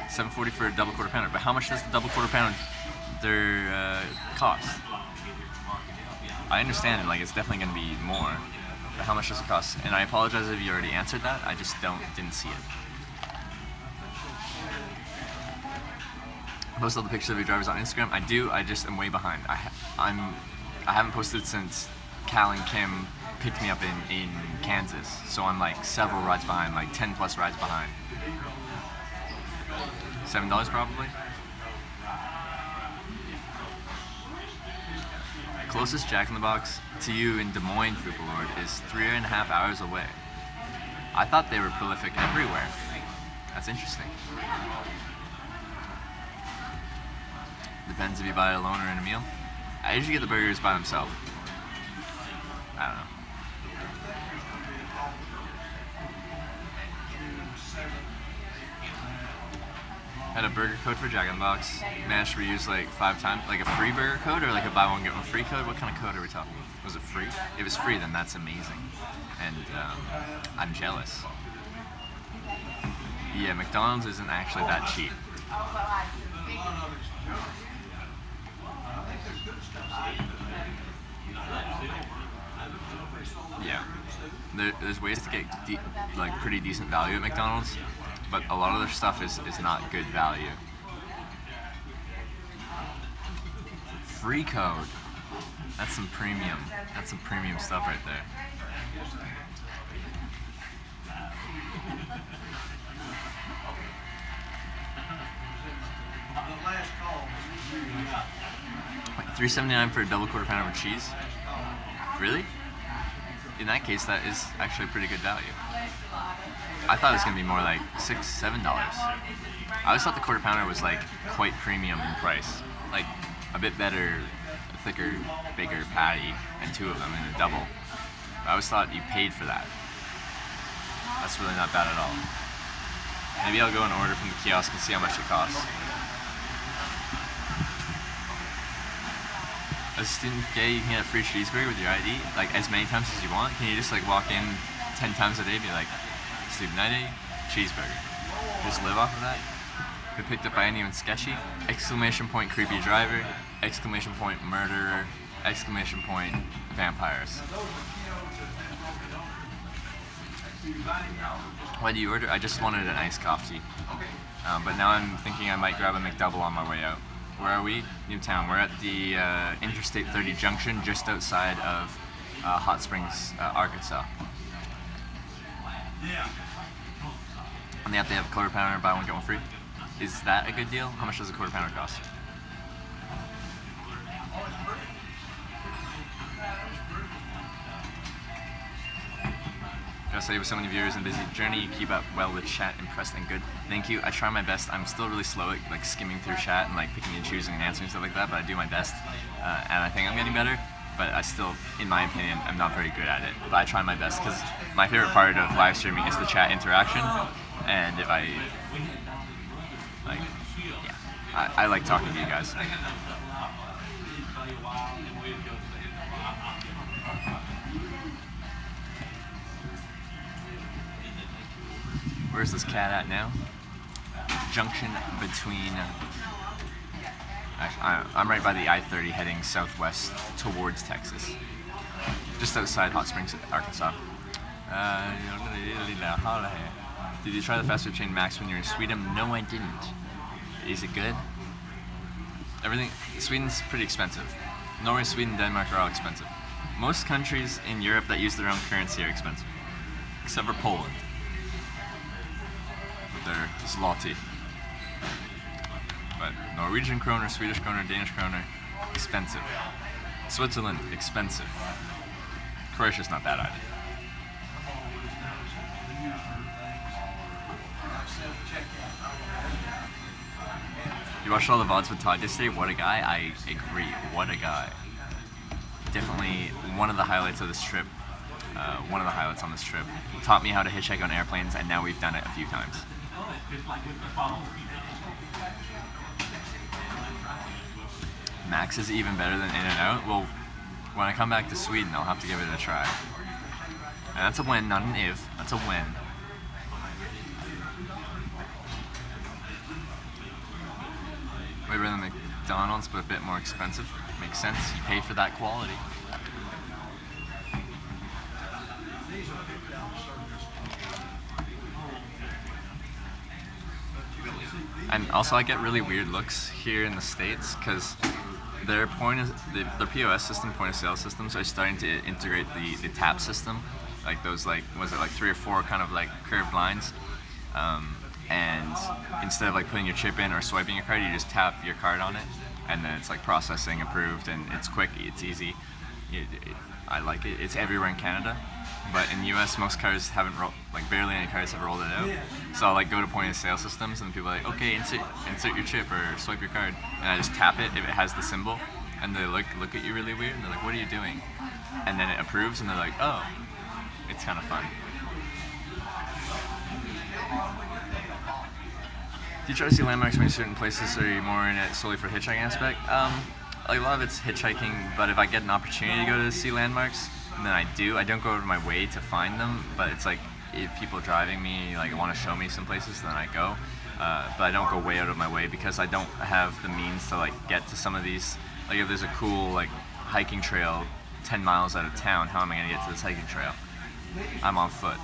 $7.40 for a double quarter pounder. But how much does the double quarter pounder cost? I understand, like, it's definitely going to be more. But how much does it cost? And I apologize if you already answered that. I just didn't see it. Post all the pictures of your drivers on Instagram. I do. I just am way behind. I haven't posted since Cal and Kim picked me up in Kansas, so I'm like several rides behind, like 10 plus rides behind. $7 probably. Closest Jack in the Box to you in Des Moines, Fupa Lord, is 3.5 hours away. I thought they were prolific everywhere. That's interesting. Depends if you buy it alone or in a meal. I usually get the burgers by themselves. I don't know. Had a burger code for Jack in the Box. Managed to reuse like 5 times. Like a free burger code or like a buy one get one free code? What kind of code are we talking? Was it free? If it was free, then that's amazing. And I'm jealous. Yeah, McDonald's isn't actually that cheap. Yeah, there's ways to get like pretty decent value at McDonald's, but a lot of their stuff is not good value. Free code. That's some premium. That's some premium stuff right there. Like $3.79 for a double quarter pounder with cheese? Really? In that case, that is actually a pretty good value. I thought it was gonna be more like $6, $7. I always thought the quarter pounder was like quite premium in price, like a bit better, thicker, bigger patty, and 2 of them in a double. I always thought you paid for that. That's really not bad at all. Maybe I'll go and order from the kiosk and see how much it costs. a student gay, you can get a free cheeseburger with your ID, like as many times as you want? Can you just like walk in 10 times a day and be like, student ID, cheeseburger? Just live off of that? Get picked up by anyone sketchy? Exclamation point creepy driver, exclamation point murderer, exclamation point vampires. What do you order? I just wanted an iced coffee. But now I'm thinking I might grab a McDouble on my way out. Where are we? Newtown. We're at the Interstate 30 junction just outside of Hot Springs, Arkansas. And they have a quarter pounder, buy one, get one free. Is that a good deal? How much does a quarter pounder cost? Gotta say, with so many viewers and busy journey, you keep up well with chat, impressed and good. Thank you. I try my best. I'm still really slow at like skimming through chat and like picking and choosing and answering stuff like that, but I do my best, and I think I'm getting better. But I still, in my opinion, I'm not very good at it. But I try my best because my favorite part of live streaming is the chat interaction, and if I like, yeah, I like talking to you guys. Where's this cat at now? Junction between... I'm right by the I-30 heading southwest towards Texas. Just outside Hot Springs, Arkansas. Did you try the fast food chain Max when you were in Sweden? No, I didn't. Is it good? Everything... Sweden's pretty expensive. Norway, Sweden, Denmark are all expensive. Most countries in Europe that use their own currency are expensive. Except for Poland. Their zloty. But Norwegian kroner, Swedish kroner, Danish kroner, expensive. Switzerland, expensive. Croatia's not bad either. You watched all the VODs with Todd yesterday? What a guy. I agree. What a guy. Definitely one of the highlights of this trip. One of the highlights on this trip. Taught me how to hitchhike on airplanes, and now we've done it a few times. Max is even better than In-N-Out? Well, when I come back to Sweden, I'll have to give it a try. And that's a when, not an if. That's a when. Way better than McDonald's, but a bit more expensive. Makes sense. You pay for that quality. And also, I get really weird looks here in the States because their their POS system, point of sale systems, are starting to integrate the tap system, like those was it like 3 or 4 kind of like curved lines, and instead of like putting your chip in or swiping your card, you just tap your card on it, and then it's like processing approved, and it's quick, it's easy. I like it. It's everywhere in Canada. But in the US, most cars haven't barely any cars have rolled it out. So I'll like go to point of sale systems and people are like, okay, insert your chip or swipe your card. And I just tap it if it has the symbol. And they look at you really weird and they're like, what are you doing? And then it approves and they're like, oh, it's kind of fun. Do you try to see landmarks when you're certain places, or are you more in it solely for the hitchhiking aspect? Like a lot of it's hitchhiking, but if I get an opportunity to go to see landmarks, then I do. I don't go out of my way to find them, but it's like if people driving me like want to show me some places, then I go. But I don't go way out of my way because I don't have the means to like get to some of these. Like if there's a cool like hiking trail 10 miles out of town, how am I gonna get to this hiking trail? I'm on foot,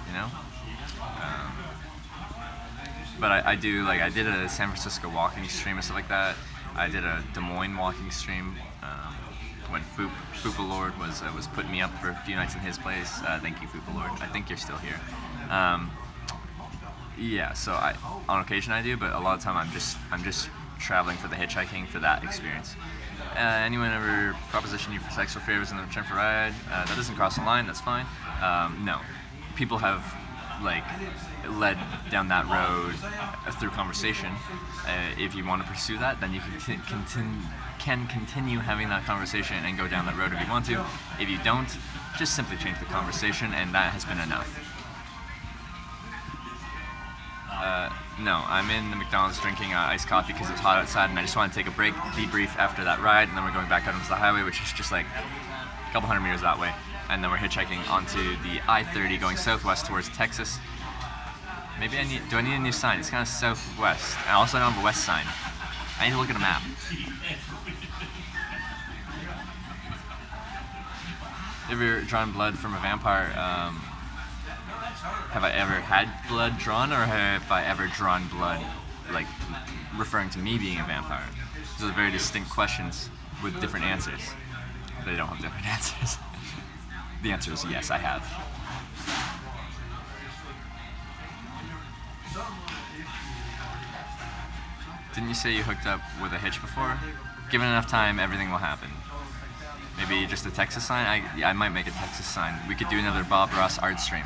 you know. But I do like I did a San Francisco walking stream and stuff like that. I did a Des Moines walking stream. When Fupa Lord was putting me up for a few nights in his place. Thank you, Fupa Lord. I think you're still here. Yeah, so on occasion I do, but a lot of the time I'm just traveling for the hitchhiking for that experience. Anyone ever proposition you for sexual favors in return for a ride? That doesn't cross the line. That's fine. No, people have like led down that road through conversation. If you want to pursue that, then you can continue having that conversation and go down that road if you want to. If you don't, just simply change the conversation, and that has been enough. No, I'm in the McDonald's drinking iced coffee because it's hot outside, and I just want to take a break, debrief after that ride, and then we're going back out onto the highway, which is just like a couple hundred meters that way, and then we're hitchhiking onto the I-30 going southwest towards Texas. Maybe do I need a new sign? It's kind of southwest. I also don't have a west sign. I need to look at a map. Have you ever drawn blood from a vampire? Have I ever had blood drawn, or have I ever drawn blood, like, referring to me being a vampire? Those are very distinct questions with different answers. They don't have different answers. The answer is yes, I have. Didn't you say you hooked up with a hitch before? Given enough time, everything will happen. Maybe just a Texas sign? I might make a Texas sign. We could do another Bob Ross art stream.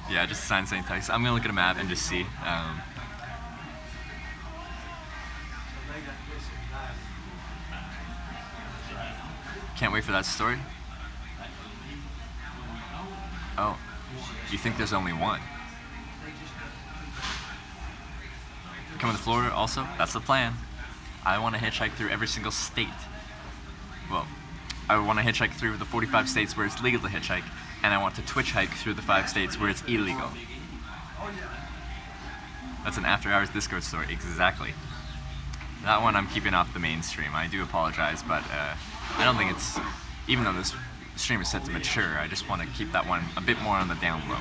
Yeah, just a sign saying Texas. I'm gonna look at a map and just see. Can't wait for that story. Oh, you think there's only one? Coming to Florida also? That's the plan. I want to hitchhike through every single state. Well, I want to hitchhike through the 45 states where it's legal to hitchhike, and I want to Twitch hike through the 5 states where it's illegal. That's an After Hours Discord story, exactly. That one I'm keeping off the mainstream. I do apologize, but I don't think it's, even though this stream is set to mature, I just want to keep that one a bit more on the down low.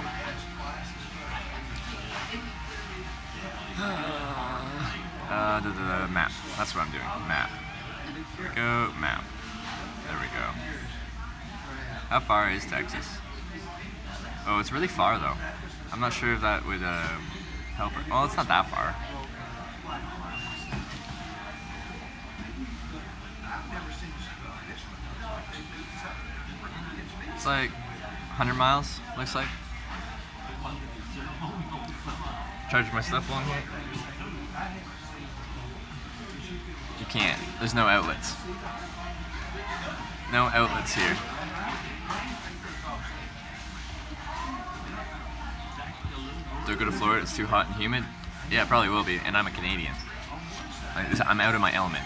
The map. That's what I'm doing. Map. Here we go. Map. There we go. How far is Texas? Oh, it's really far though. I'm not sure if that would help her. Well, it's not that far. It's like 100 miles, looks like. Charge my stuff along here? You can't. There's no outlets. No outlets here. Do I go to Florida? It's too hot and humid? Yeah, it probably will be, and I'm a Canadian. I'm out of my element.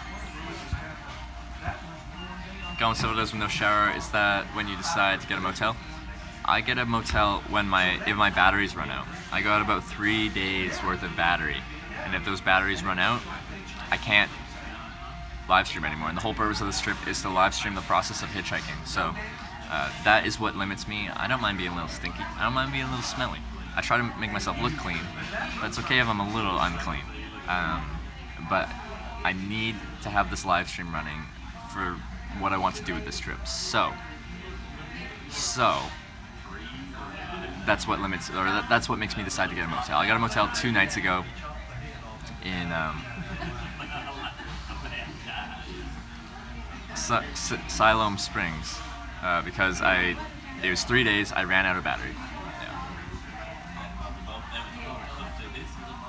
Going sodas with no shower, is that when you decide to get a motel? I get a motel when if my batteries run out. I go out about 3 days worth of battery, and if those batteries run out, I can't live stream anymore. And the whole purpose of this trip is to live stream the process of hitchhiking. So that is what limits me. I don't mind being a little stinky. I don't mind being a little smelly. I try to make myself look clean, but it's okay if I'm a little unclean. But I need to have this live stream running for what I want to do with this trip. So that's what limits, or that's what makes me decide to get a motel. I got a motel 2 nights ago in Siloam Springs because it was 3 days. I ran out of battery. Yeah.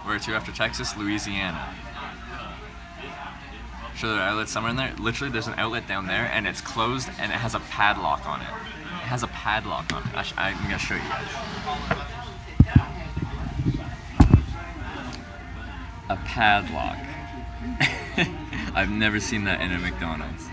Where to after Texas? Louisiana. Sure, there are outlets somewhere in there. Literally, there's an outlet down there, and it's closed, and it has a padlock on it. It has a padlock on it. I'm gonna show you guys. A padlock. I've never seen that in a McDonald's.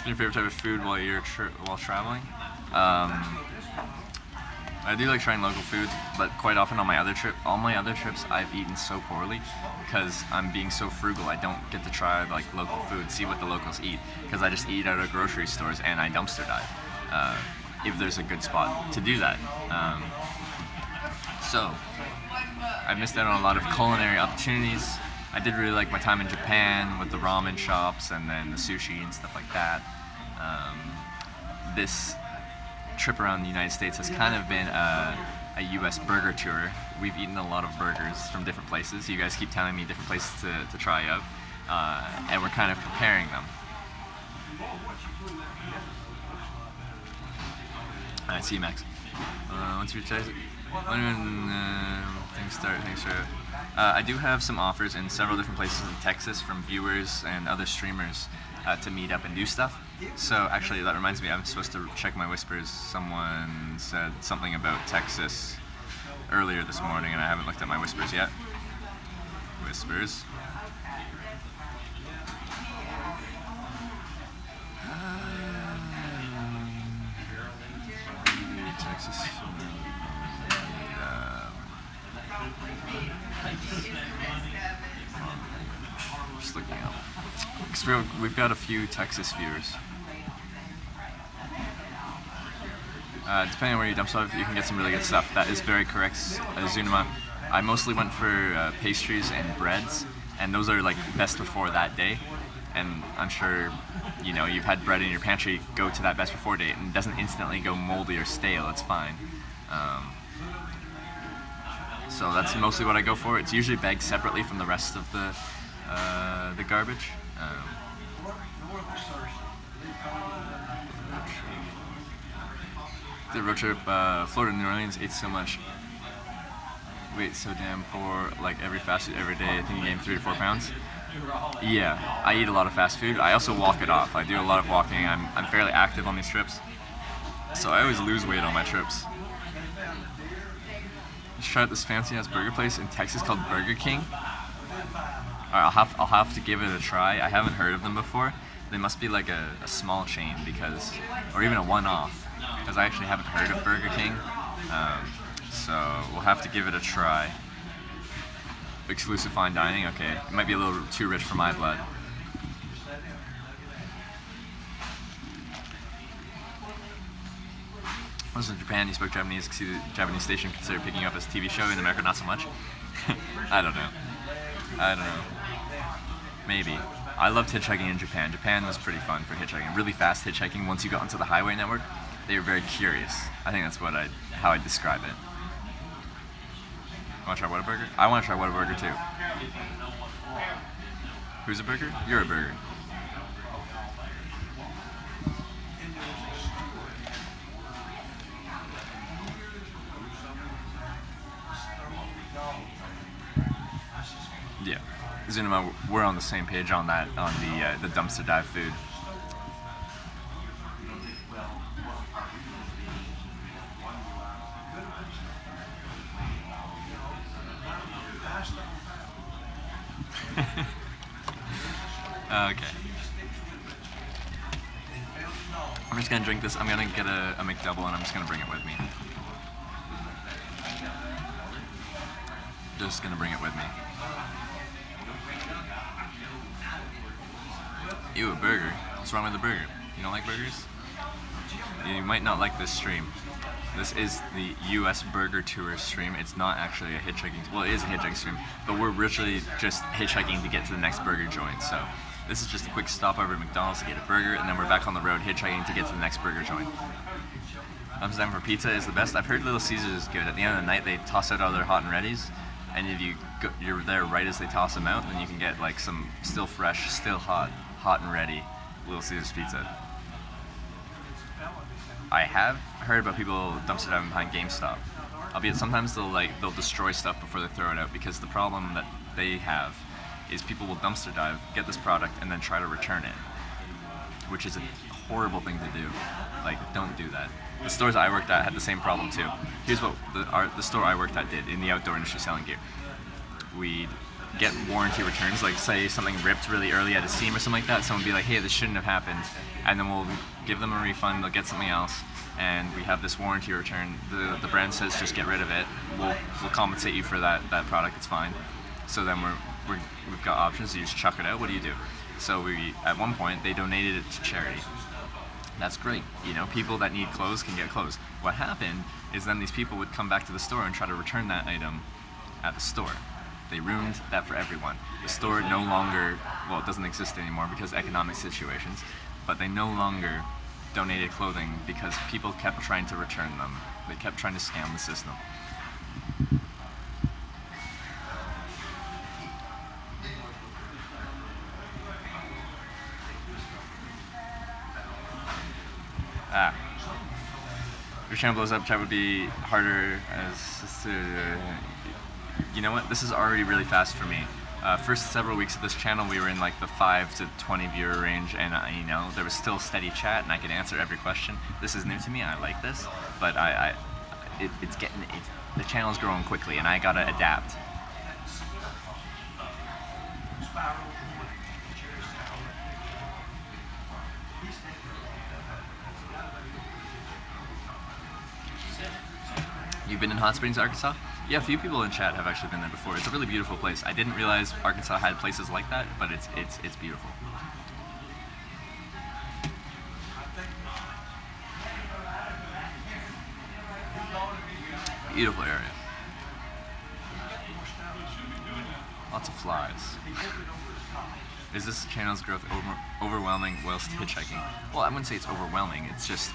Your favorite type of food while you're while traveling? I do like trying local food, but quite often on all my other trips, I've eaten so poorly because I'm being so frugal. I don't get to try like local food, see what the locals eat, because I just eat out of grocery stores and I dumpster dive if there's a good spot to do that. So I missed out on a lot of culinary opportunities. I did really like my time in Japan with the ramen shops and then the sushi and stuff like that. This trip around the United States has kind of been a US burger tour. We've eaten a lot of burgers from different places. You guys keep telling me different places to try out, and we're kind of comparing them. I see you, Max. Once you reach when things start, I do have some offers in several different places in Texas from viewers and other streamers to meet up and do stuff. So actually, that reminds me, I'm supposed to check my whispers. Someone said something about Texas earlier this morning, and I haven't looked at my whispers yet. Whispers. Texas. Just looking up. Because we've got a few Texas viewers. Depending on where you dump stuff, you can get some really good stuff. That is very correct, Zunima. I mostly went for pastries and breads, and those are like best before that day. And I'm sure, you know, you've had bread in your pantry, go to that best before date, and it doesn't instantly go moldy or stale. It's fine. So that's mostly what I go for. It's usually bagged separately from the rest of the garbage. The road trip, Florida to New Orleans, ate so much. We ate so damn poor, like every fast food every day. I think you gained 3 to 4 pounds. Yeah, I eat a lot of fast food. I also walk it off. I do a lot of walking. I'm fairly active on these trips, so I always lose weight on my trips. Let's try out this fancy ass burger place in Texas called Burger King. Alright, I'll have to give it a try. I haven't heard of them before. They must be like a small chain or even a one-off, because I actually haven't heard of Burger King. So we'll have to give it a try. Exclusive fine dining, okay. It might be a little too rich for my blood. I was in Japan, you spoke Japanese, see the Japanese station considered picking up as a TV show, in America not so much. I don't know. Maybe. I loved hitchhiking in Japan. Japan was pretty fun for hitchhiking. Really fast hitchhiking. Once you got onto the highway network, they were very curious. I think that's how I describe it. Want to try Whataburger? I want to try Whataburger too. Who's a burger? You're a burger. Yeah, Zunima, we're on the same page on that, on the dumpster dive food. Okay. I'm just gonna drink this. I'm gonna get a McDouble and I'm just gonna bring it with me. Just gonna bring it with me. Ew, a burger. What's wrong with the burger? You don't like burgers? You might not like this stream. This is the US Burger Tour stream. It's not actually a hitchhiking, well, it is a hitchhiking stream, but we're literally just hitchhiking to get to the next burger joint. So this is just a quick stopover at McDonald's to get a burger, and then we're back on the road hitchhiking to get to the next burger joint. Amsterdam for pizza is the best. I've heard Little Caesars is good. At the end of the night, they toss out all their hot and readies, and if you're there right as they toss them out, then you can get like some still fresh, still hot and ready Little Caesars pizza. I have heard about people dumpster diving behind GameStop. Albeit sometimes they'll destroy stuff before they throw it out, because the problem that they have is people will dumpster dive, get this product, and then try to return it, which is a horrible thing to do. Like, don't do that. The stores I worked at had the same problem too. Here's what the store I worked at did in the outdoor industry selling gear. We'd get warranty returns, like say something ripped really early at a seam or something like that. Someone would be like, hey, this shouldn't have happened. And then we'll give them a refund, they'll get something else. And we have this warranty return. The brand says just get rid of it. We'll compensate you for that product, it's fine. So then we've got options, you just chuck it out, what do you do? So at one point, they donated it to charity. That's great, you know, people that need clothes can get clothes. What happened is then these people would come back to the store and try to return that item at the store. They ruined that for everyone. The store no longer, well, it doesn't exist anymore because of economic situations, but they no longer donated clothing because people kept trying to return them. They kept trying to scam the system. Your channel blows up, chat would be harder as you know what? This is already really fast for me. First several weeks of this channel, we were in like the 5 to 20 viewer range, and you know, there was still steady chat, and I could answer every question. This is new to me. I like this, but the channel's growing quickly, and I gotta adapt. You've been in Hot Springs, Arkansas? Yeah, a few people in chat have actually been there before. It's a really beautiful place. I didn't realize Arkansas had places like that, but it's beautiful. Beautiful area. Lots of flies. Is this channel's growth overwhelming whilst hitchhiking? Well, I wouldn't say it's overwhelming. It's just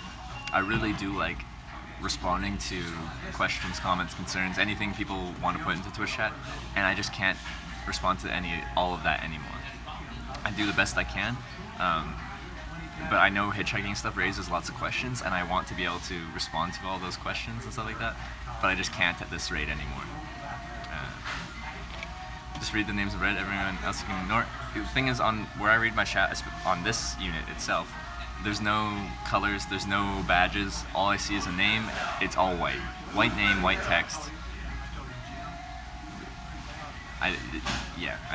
I really do like responding to questions, comments, concerns, anything people want to put into Twitch chat, and I just can't respond to all of that anymore. I do the best I can, but I know hitchhiking stuff raises lots of questions, and I want to be able to respond to all those questions and stuff like that, but I just can't at this rate anymore. Just read the names of Reddit, everyone else you can ignore. The thing is, on where I read my chat, on this unit itself, there's no colors, there's no badges. All I see is a name. It's all white. White name, white text. I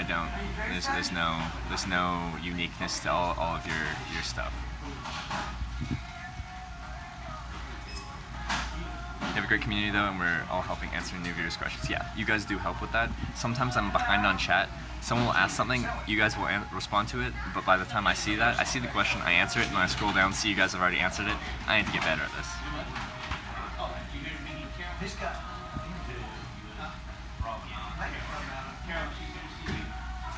don't. There's no uniqueness to all of your stuff. You have a great community though, and we're all helping answer new viewers' questions. Yeah, you guys do help with that. Sometimes I'm behind on chat. Someone will ask something, you guys will respond to it, but by the time I see that, I see the question, I answer it, and when I scroll down, see you guys have already answered it. I need to get better at this.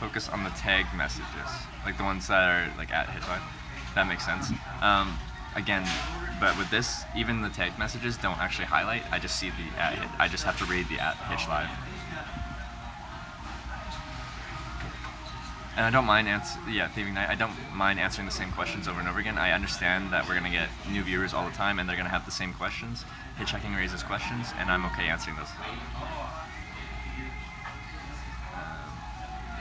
Focus on the tagged messages, like the ones that are like at HitLive. That makes sense. Again, but with this, even the tagged messages don't actually highlight. I just see the at Hit. I just have to read the at HitLive. And I don't mind Thieving Night. I don't mind answering the same questions over and over again. I understand that we're gonna get new viewers all the time, and they're gonna have the same questions. Hitchhiking raises questions, and I'm okay answering those.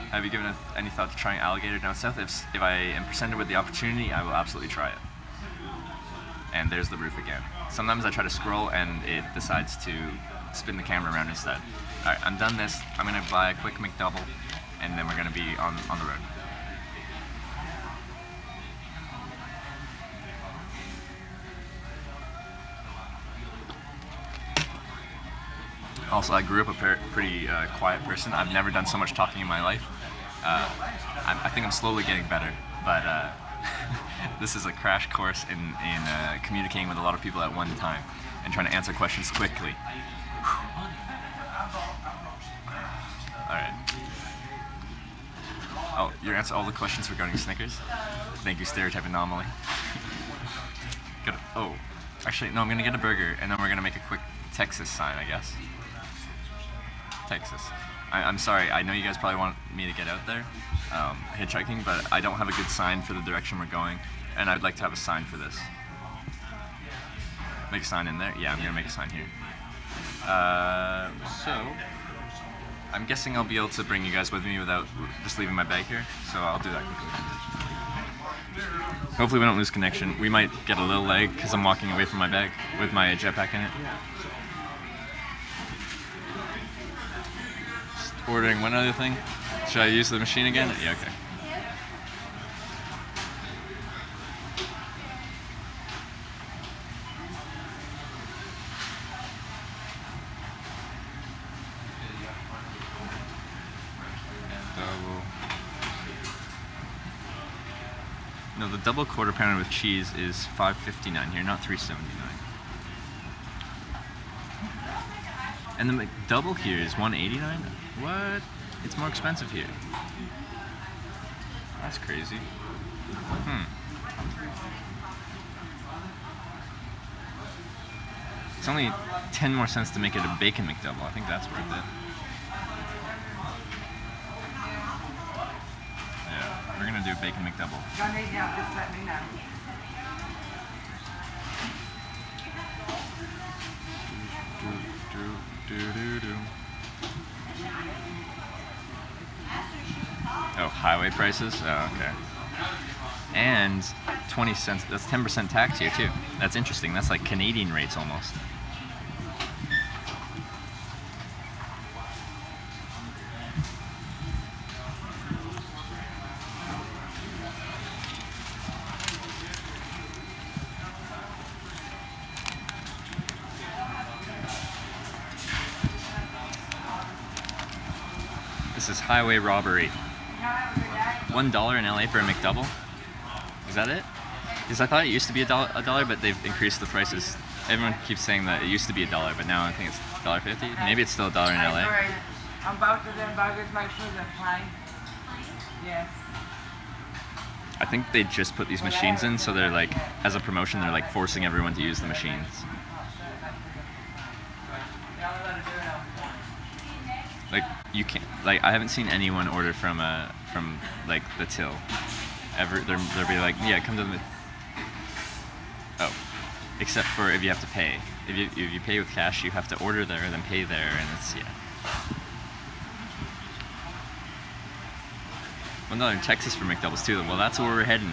Have you given any thought to trying alligator down south? If I am presented with the opportunity, I will absolutely try it. And there's the roof again. Sometimes I try to scroll, and it decides to spin the camera around instead. All right, I'm done this. I'm gonna buy a quick McDouble, and then we're gonna be on the road. Also, I grew up a pretty quiet person. I've never done so much talking in my life. I think I'm slowly getting better, but this is a crash course in communicating with a lot of people at one time and trying to answer questions quickly. All right. Oh, you answer all the questions regarding Snickers? Thank you, Stereotype Anomaly. Oh, actually, no, I'm gonna get a burger, and then we're gonna make a quick Texas sign, I guess. Texas. I'm sorry, I know you guys probably want me to get out there hitchhiking, but I don't have a good sign for the direction we're going, and I'd like to have a sign for this. Make a sign in there? Yeah, I'm gonna make a sign here. So, I'm guessing I'll be able to bring you guys with me without just leaving my bag here, so I'll do that quickly. Hopefully we don't lose connection. We might get a little lag because I'm walking away from my bag with my jetpack in it. Just ordering one other thing. Should I use the machine again? Yeah, okay. No, the double quarter pounder with cheese is $5.59 here, not $3.79. And the McDouble here is $1.89? What? It's more expensive here. That's crazy. It's only 10 more cents to make it a bacon McDouble. I think that's worth it. Yeah, we're gonna do a bacon McDouble. If I need help, just let me know. Oh, highway prices? Oh, okay. And 20 cents, that's 10% tax here too. That's interesting. That's like Canadian rates almost. This is highway robbery. $1 in LA for a McDouble? Is that it? Because I thought it used to be a dollar, but they've increased the prices. Everyone keeps saying that it used to be $1, but now I think it's $1.50. Maybe it's still $1 in LA. I'm both of them burgers, make sure they're plain. Yes. I think they just put these machines in, so they're like, as a promotion, they're like forcing everyone to use the machines. Like you can't, like I haven't seen anyone order from like the till. Ever they'll be like, yeah, come to the. Oh, except for if you have to pay. If you pay with cash, you have to order there and then pay there, and it's yeah. $1 in Texas for McDoubles too. Well, that's where we're heading.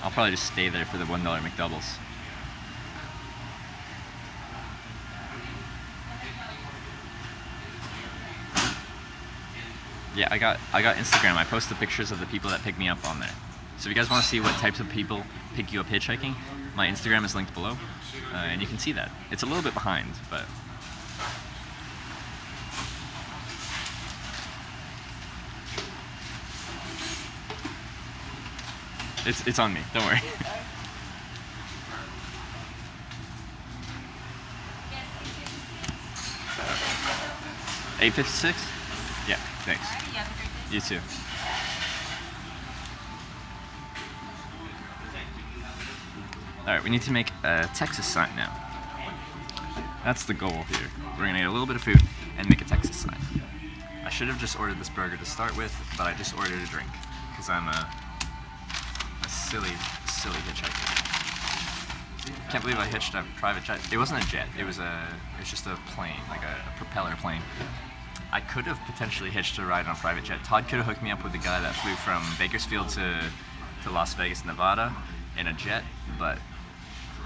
I'll probably just stay there for the $1 McDoubles. Yeah, I got Instagram. I post the pictures of the people that pick me up on there. So if you guys want to see what types of people pick you up hitchhiking, my Instagram is linked below, and you can see that. It's a little bit behind, but it's on me. Don't worry. $8.56? Yeah, thanks. You too. Alright, we need to make a Texas sign now. That's the goal here. We're gonna get a little bit of food and make a Texas sign. I should have just ordered this burger to start with, but I just ordered a drink because I'm a silly hitchhiker. Can't believe I hitched a private jet. It wasn't a jet. It was just a plane, like a propeller plane. I could have potentially hitched a ride on a private jet. Todd could have hooked me up with a guy that flew from Bakersfield to Las Vegas, Nevada in a jet, but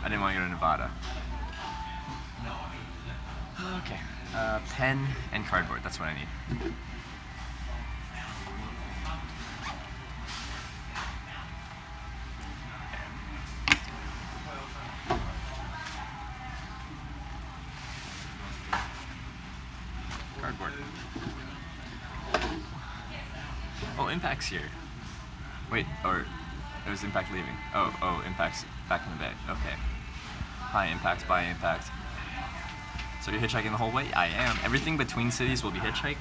I didn't want to go to Nevada. Okay. Pen and cardboard, that's what I need. Cardboard. Oh, Impact's here. Wait, or it was Impact leaving. Oh, Impact's back in the bay. Okay. Hi, Impact. Bye, Impact. So you're hitchhiking the whole way? I am. Everything between cities will be hitchhiked.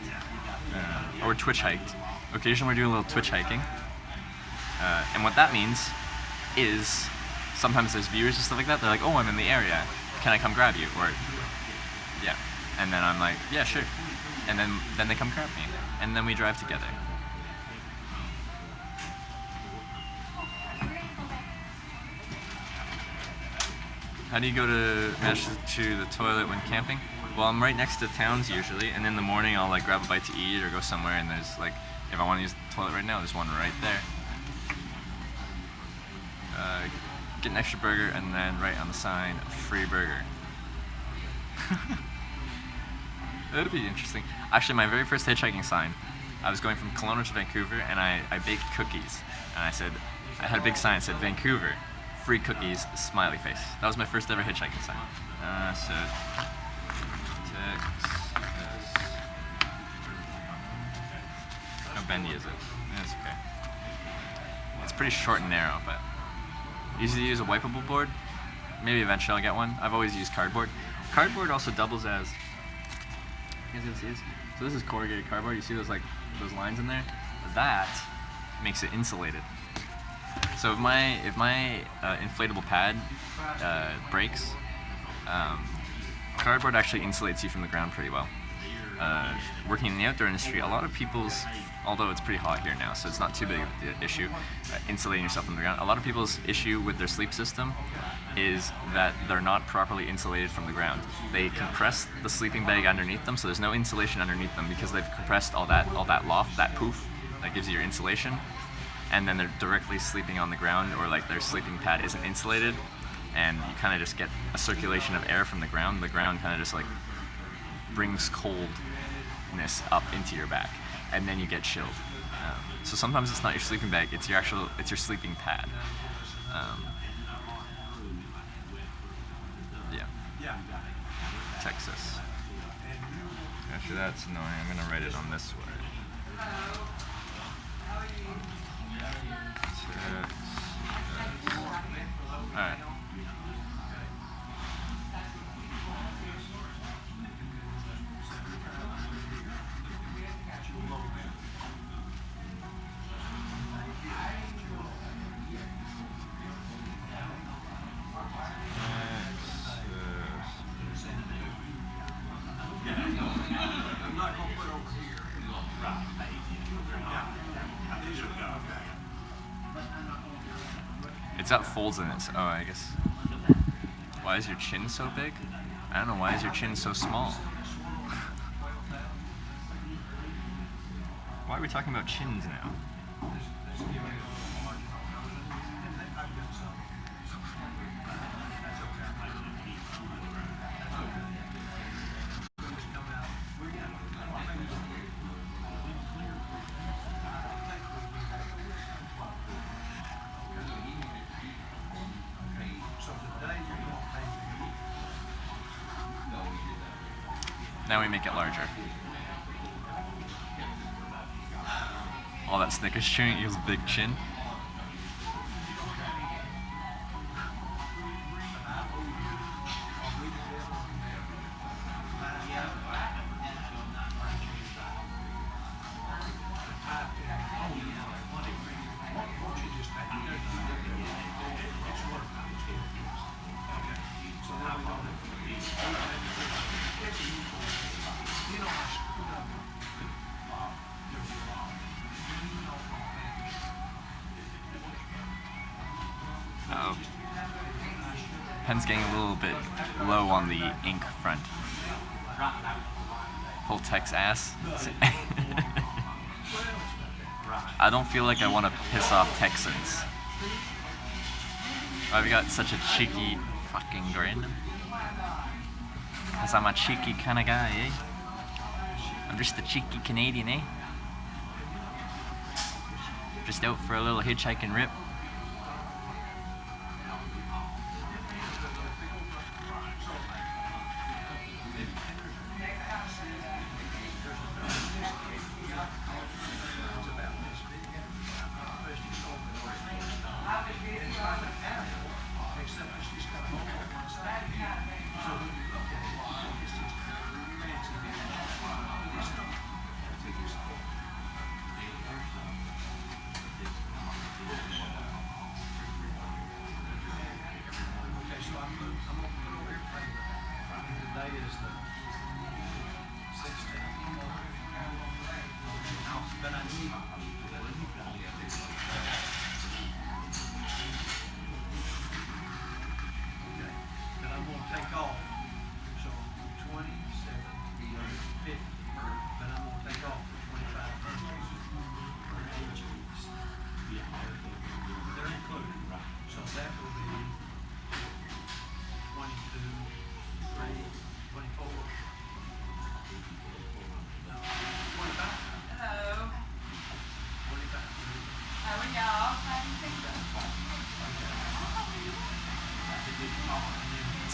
Or twitch hiked. Occasionally we're doing a little twitch hiking. And what that means is sometimes there's viewers and stuff like that. They're like, oh, I'm in the area. Can I come grab you? Or, yeah. And then I'm like, yeah, sure. And then they come grab me. And then we drive together. How do you manage to the toilet when camping? Well, I'm right next to towns usually, and in the morning I'll like grab a bite to eat or go somewhere, and there's like, if I want to use the toilet right now, there's one right there. Get an extra burger, and then right on the sign, free burger. That would be interesting. Actually, my very first hitchhiking sign, I was going from Kelowna to Vancouver, and I baked cookies, and I had a big sign that said Vancouver. Free cookies, smiley face. That was my first ever hitchhiking sign. So, Texas. How bendy is it? That's okay. It's pretty short and narrow, but easy to use a wipeable board. Maybe eventually I'll get one. I've always used cardboard. Cardboard also doubles as. You guys gonna see this? So this is corrugated cardboard. You see those lines in there? That makes it insulated. So if my inflatable pad breaks, cardboard actually insulates you from the ground pretty well. Working in the outdoor industry, a lot of people's although it's pretty hot here now, so it's not too big of an issue, insulating yourself from the ground. A lot of people's issue with their sleep system is that they're not properly insulated from the ground. They compress the sleeping bag underneath them, so there's no insulation underneath them because they've compressed all that loft, that poof that gives you your insulation, and then they're directly sleeping on the ground, or like their sleeping pad isn't insulated, and you kind of just get a circulation of air from the ground. The ground kind of just like brings coldness up into your back, and then you get chilled. So sometimes it's not your sleeping bag, it's your sleeping pad. Yeah. Texas. Actually, that's annoying. I'm gonna write it on this way. Alright. It's got folds in it, so, I guess. Why is your chin so big? I don't know, why is your chin so small? Why are we talking about chins now? Now we make it larger. All that Snickers chewing equals big chin. Uh-oh. Pen's getting a little bit low on the ink front. Whole Tex ass. I don't feel like I want to piss off Texans. Why have you got such a cheeky fucking grin? Cause I'm a cheeky kind of guy, eh? I'm just a cheeky Canadian, eh? Just out for a little hitchhike and rip.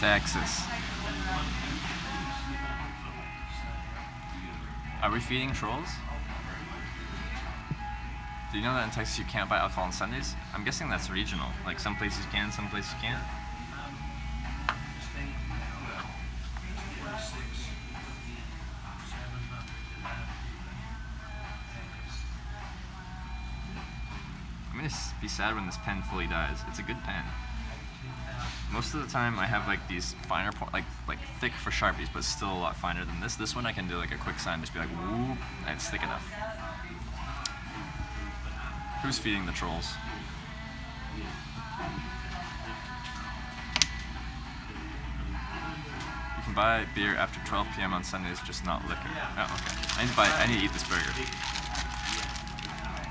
Texas. Are we feeding trolls? Do you know that in Texas you can't buy alcohol on Sundays? I'm guessing that's regional. Like some places you can, some places you can't. I'm gonna be sad when this pen fully dies. It's a good pen. Most of the time I have like these finer, like thick for Sharpies, but still a lot finer than this. This one I can do like a quick sign, just be like whoop, and it's thick enough. Who's feeding the trolls? You can buy beer after 12 p.m. on Sundays, just not liquor. Oh, okay. I need to eat this burger.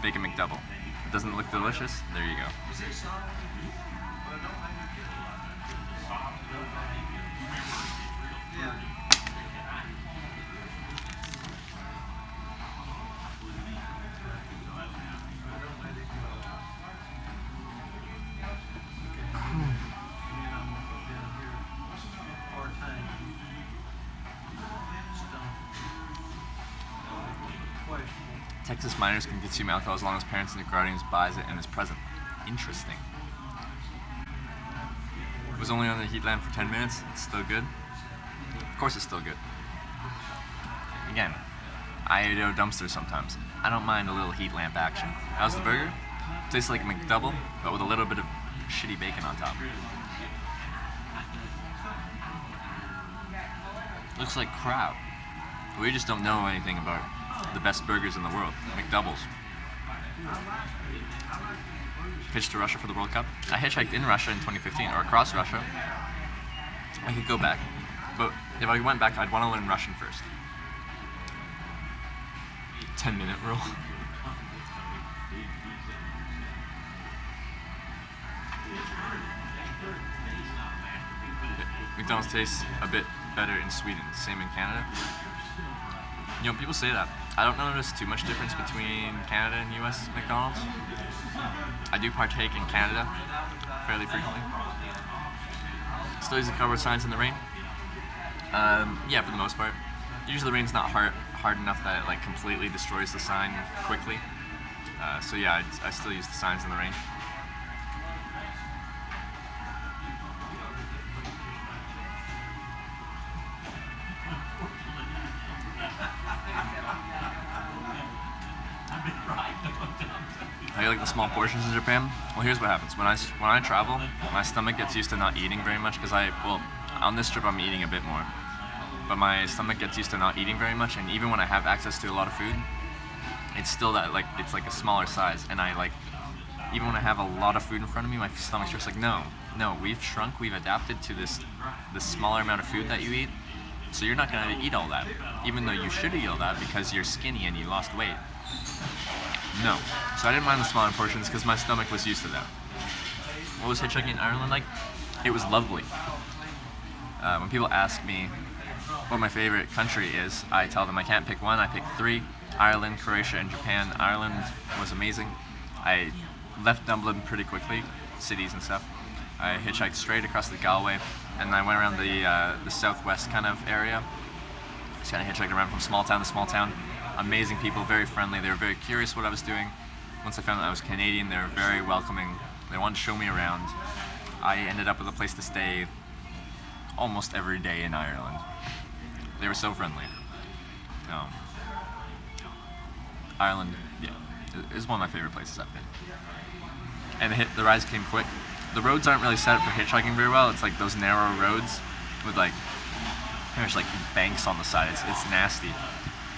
Bacon McDouble. It doesn't look delicious? There you go. Texas minors can consume alcohol as long as parents and the guardians buys it and is present. Interesting. It was only on the heat lamp for 10 minutes. It's still good. Of course it's still good. Again, I eat out of dumpsters sometimes. I don't mind a little heat lamp action. How's the burger? Tastes like a McDouble, but with a little bit of shitty bacon on top. Looks like crap. We just don't know anything about the best burgers in the world, McDoubles. Pitched to Russia for the World Cup. I hitchhiked in Russia in 2015, or across Russia. I could go back, but if I went back, I'd want to learn Russian first. 10-minute rule. McDonald's tastes a bit better in Sweden, same in Canada. You know, people say that. I don't notice too much difference between Canada and US McDonald's. I do partake in Canada fairly frequently. Still using cardboard signs in the rain? Yeah, for the most part. Usually the rain's not hard enough that it like completely destroys the sign quickly. So yeah, I still use the signs in the rain. How you like the small portions in Japan? Well, here's what happens. When I travel, my stomach gets used to not eating very much because on this trip I'm eating a bit more. But my stomach gets used to not eating very much, and even when I have access to a lot of food, it's still that it's like a smaller size, and even when I have a lot of food in front of me, my stomach's just like, no, we've shrunk, we've adapted to this smaller amount of food that you eat, so you're not gonna eat all that, even though you should eat all that because you're skinny and you lost weight. No. So I didn't mind the smaller portions because my stomach was used to that. What was hitchhiking in Ireland like? It was lovely. When people ask me what my favorite country is, I tell them I can't pick one, I pick three: Ireland, Croatia, and Japan. Ireland was amazing. I left Dublin pretty quickly, cities and stuff. I hitchhiked straight across the Galway, and I went around the southwest kind of area. Just kind of hitchhiked around from small town to small town. Amazing people, very friendly. They were very curious what I was doing. Once I found out I was Canadian, they were very welcoming. They wanted to show me around. I ended up with a place to stay almost every day in Ireland. They were so friendly. Ireland, yeah, is one of my favorite places I've been. And the rides came quick. The roads aren't really set up for hitchhiking very well. It's like those narrow roads with there's like banks on the side. It's nasty.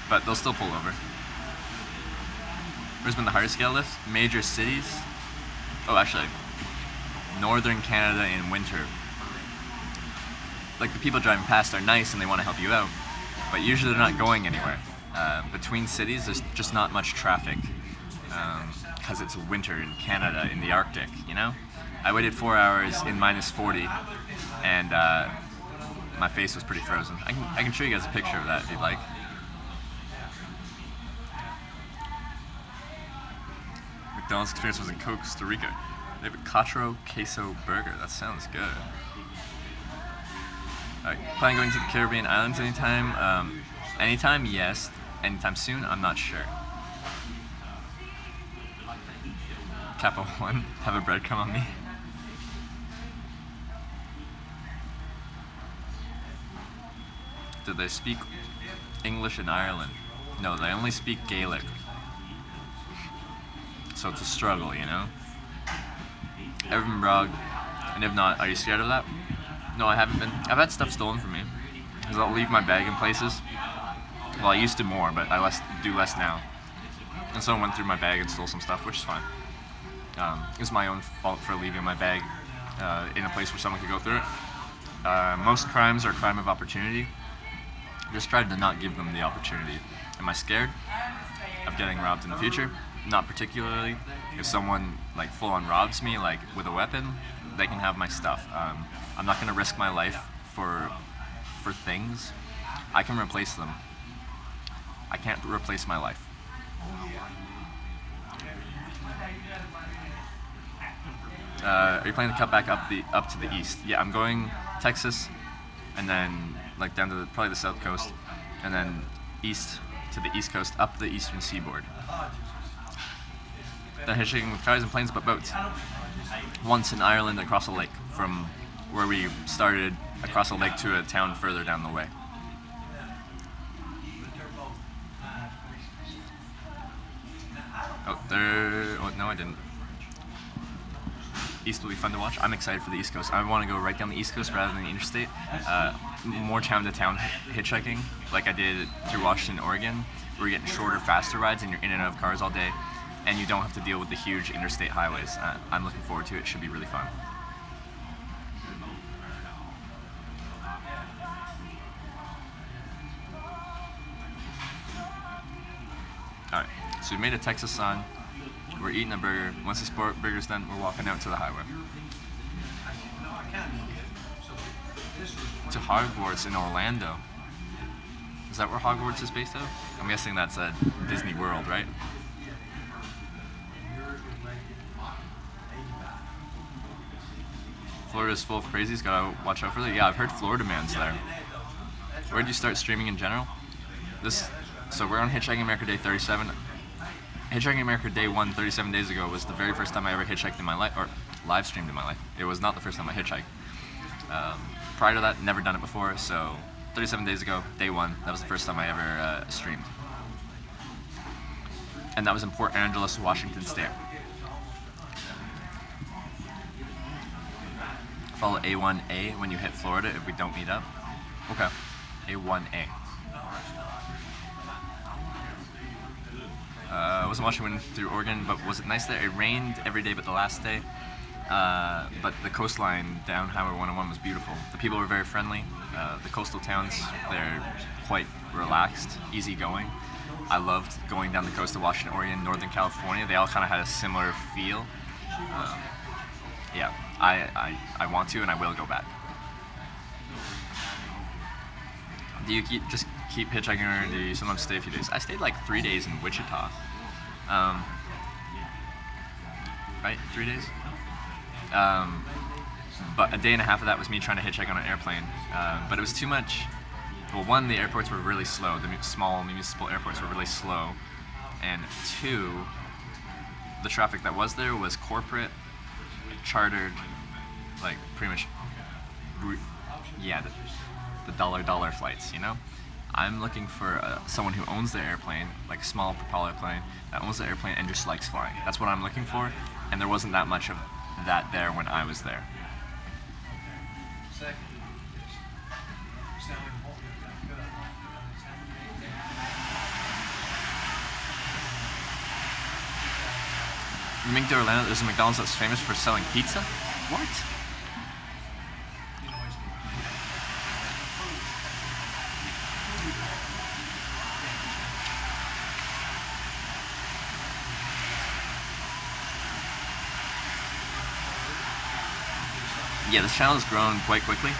But they'll still pull over. Where's been the hardest scale lift? Major cities. Oh, actually, northern Canada in winter. Like the people driving past are nice and they want to help you out, but usually they're not going anywhere. Between cities, there's just not much traffic because it's winter in Canada in the Arctic. You know, I waited 4 hours in -40, and my face was pretty frozen. I can show you guys a picture of that if you'd like. McDonald's experience was in Costa Rica. They have a Cuatro Queso burger. That sounds good. Plan going to the Caribbean islands anytime? Anytime, yes. Anytime soon, I'm not sure. Kappa 1, have a breadcrumb on me. Do they speak English in Ireland? No, they only speak Gaelic. So it's a struggle, you know? Ever been brogged? And if not, are you scared of that? No, I haven't been. I've had stuff stolen from me. Because I'll leave my bag in places. Well, I used to more, but I do less now. And someone went through my bag and stole some stuff, which is fine. It was my own fault for leaving my bag in a place where someone could go through it. Most crimes are a crime of opportunity. Just tried to not give them the opportunity. Am I scared of getting robbed in the future? Not particularly. If someone like full on robs me like with a weapon, they can have my stuff. I'm not gonna risk my life for things. I can replace them. I can't replace my life. Are you planning to cut back up to the east? Yeah, I'm going Texas, and then like down to probably the south coast, and then east to the east coast, up the eastern seaboard. Then hitchhiking with cars and planes, but boats. Once in Ireland, across a lake from where we started, across a lake to a town further down the way. Oh, there. Oh, no, I didn't. East will be fun to watch. I'm excited for the East Coast. I want to go right down the East Coast rather than the interstate. More town to town hitchhiking, like I did through Washington, Oregon, where you're getting shorter, faster rides and you're in and out of cars all day, and you don't have to deal with the huge interstate highways. I'm looking forward to it. It should be really fun. Alright, so we made a Texas sign. We're eating a burger. Once the burger's done, we're walking out to the highway. To Hogwarts in Orlando. Is that where Hogwarts is based out of? I'm guessing that's at Disney World, right? Florida's full of crazies, gotta watch out for that. Yeah, I've heard Florida Man's there. Where did you start streaming in general? So we're on Hitchhiking America Day 37. Hitchhiking America Day 1, 37 days ago, was the very first time I ever hitchhiked in my life, or live streamed in my life. It was not the first time I hitchhiked. Prior to that, never done it before, so 37 days ago, day 1, that was the first time I ever streamed. And that was in Port Angeles, Washington State. Follow A1A when you hit Florida if we don't meet up. Okay, A1A. I wasn't watching when through Oregon, but was it nice there? It rained every day but the last day. But the coastline down Highway 101 was beautiful. The people were very friendly. The coastal towns, they're quite relaxed, easygoing. I loved going down the coast of Washington, Oregon, Northern California. They all kind of had a similar feel. Yeah, I want to and I will go back. Do you just keep hitchhiking or do you sometimes stay a few days? I stayed like 3 days in Wichita. Right? 3 days? But a day and a half of that was me trying to hitchhike on an airplane. But it was too much. Well, one, the airports were really slow. The small municipal airports were really slow. And two, the traffic that was there was corporate, chartered, like pretty much, yeah, the dollar flights, you know? I'm looking for someone who owns the airplane, like a small propeller plane, that owns the airplane and just likes flying. That's what I'm looking for, and there wasn't that much of that there when I was there. You make to Orlando, there's a McDonald's that's famous for selling pizza? What? Yeah, this channel has grown quite quickly.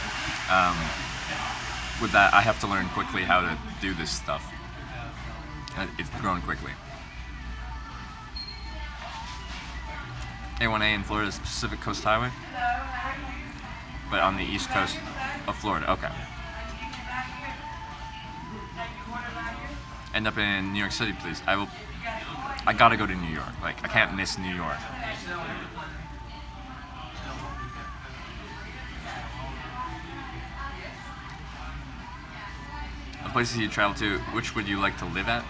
With that, I have to learn quickly how to do this stuff. It's grown quickly. A1A in Florida's Pacific Coast Highway, but on the east coast of Florida. Okay. End up in New York City, please. I gotta go to New York. Like, I can't miss New York. The places you travel to, which would you like to live at?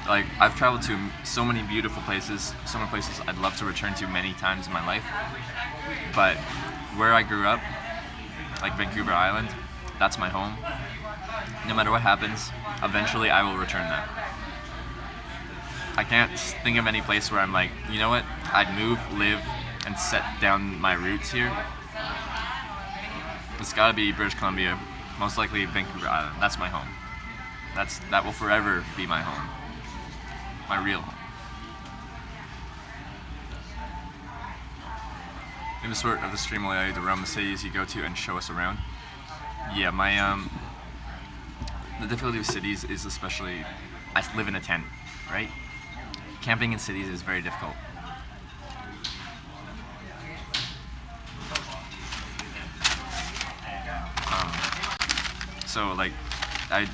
Like, I've traveled to so many beautiful places, so many places I'd love to return to many times in my life. But where I grew up, like Vancouver Island, that's my home. No matter what happens, eventually I will return that. I can't think of any place where I'm like, you know what? I'd move, live, and set down my roots here. It's gotta be British Columbia, most likely Vancouver Island. That's my home. That will forever be my home. My real home. In the sort of the stream will allow you to roam the cities you go to and show us around. Yeah, my the difficulty with cities is especially, I live in a tent, right? Camping in cities is very difficult. So like, I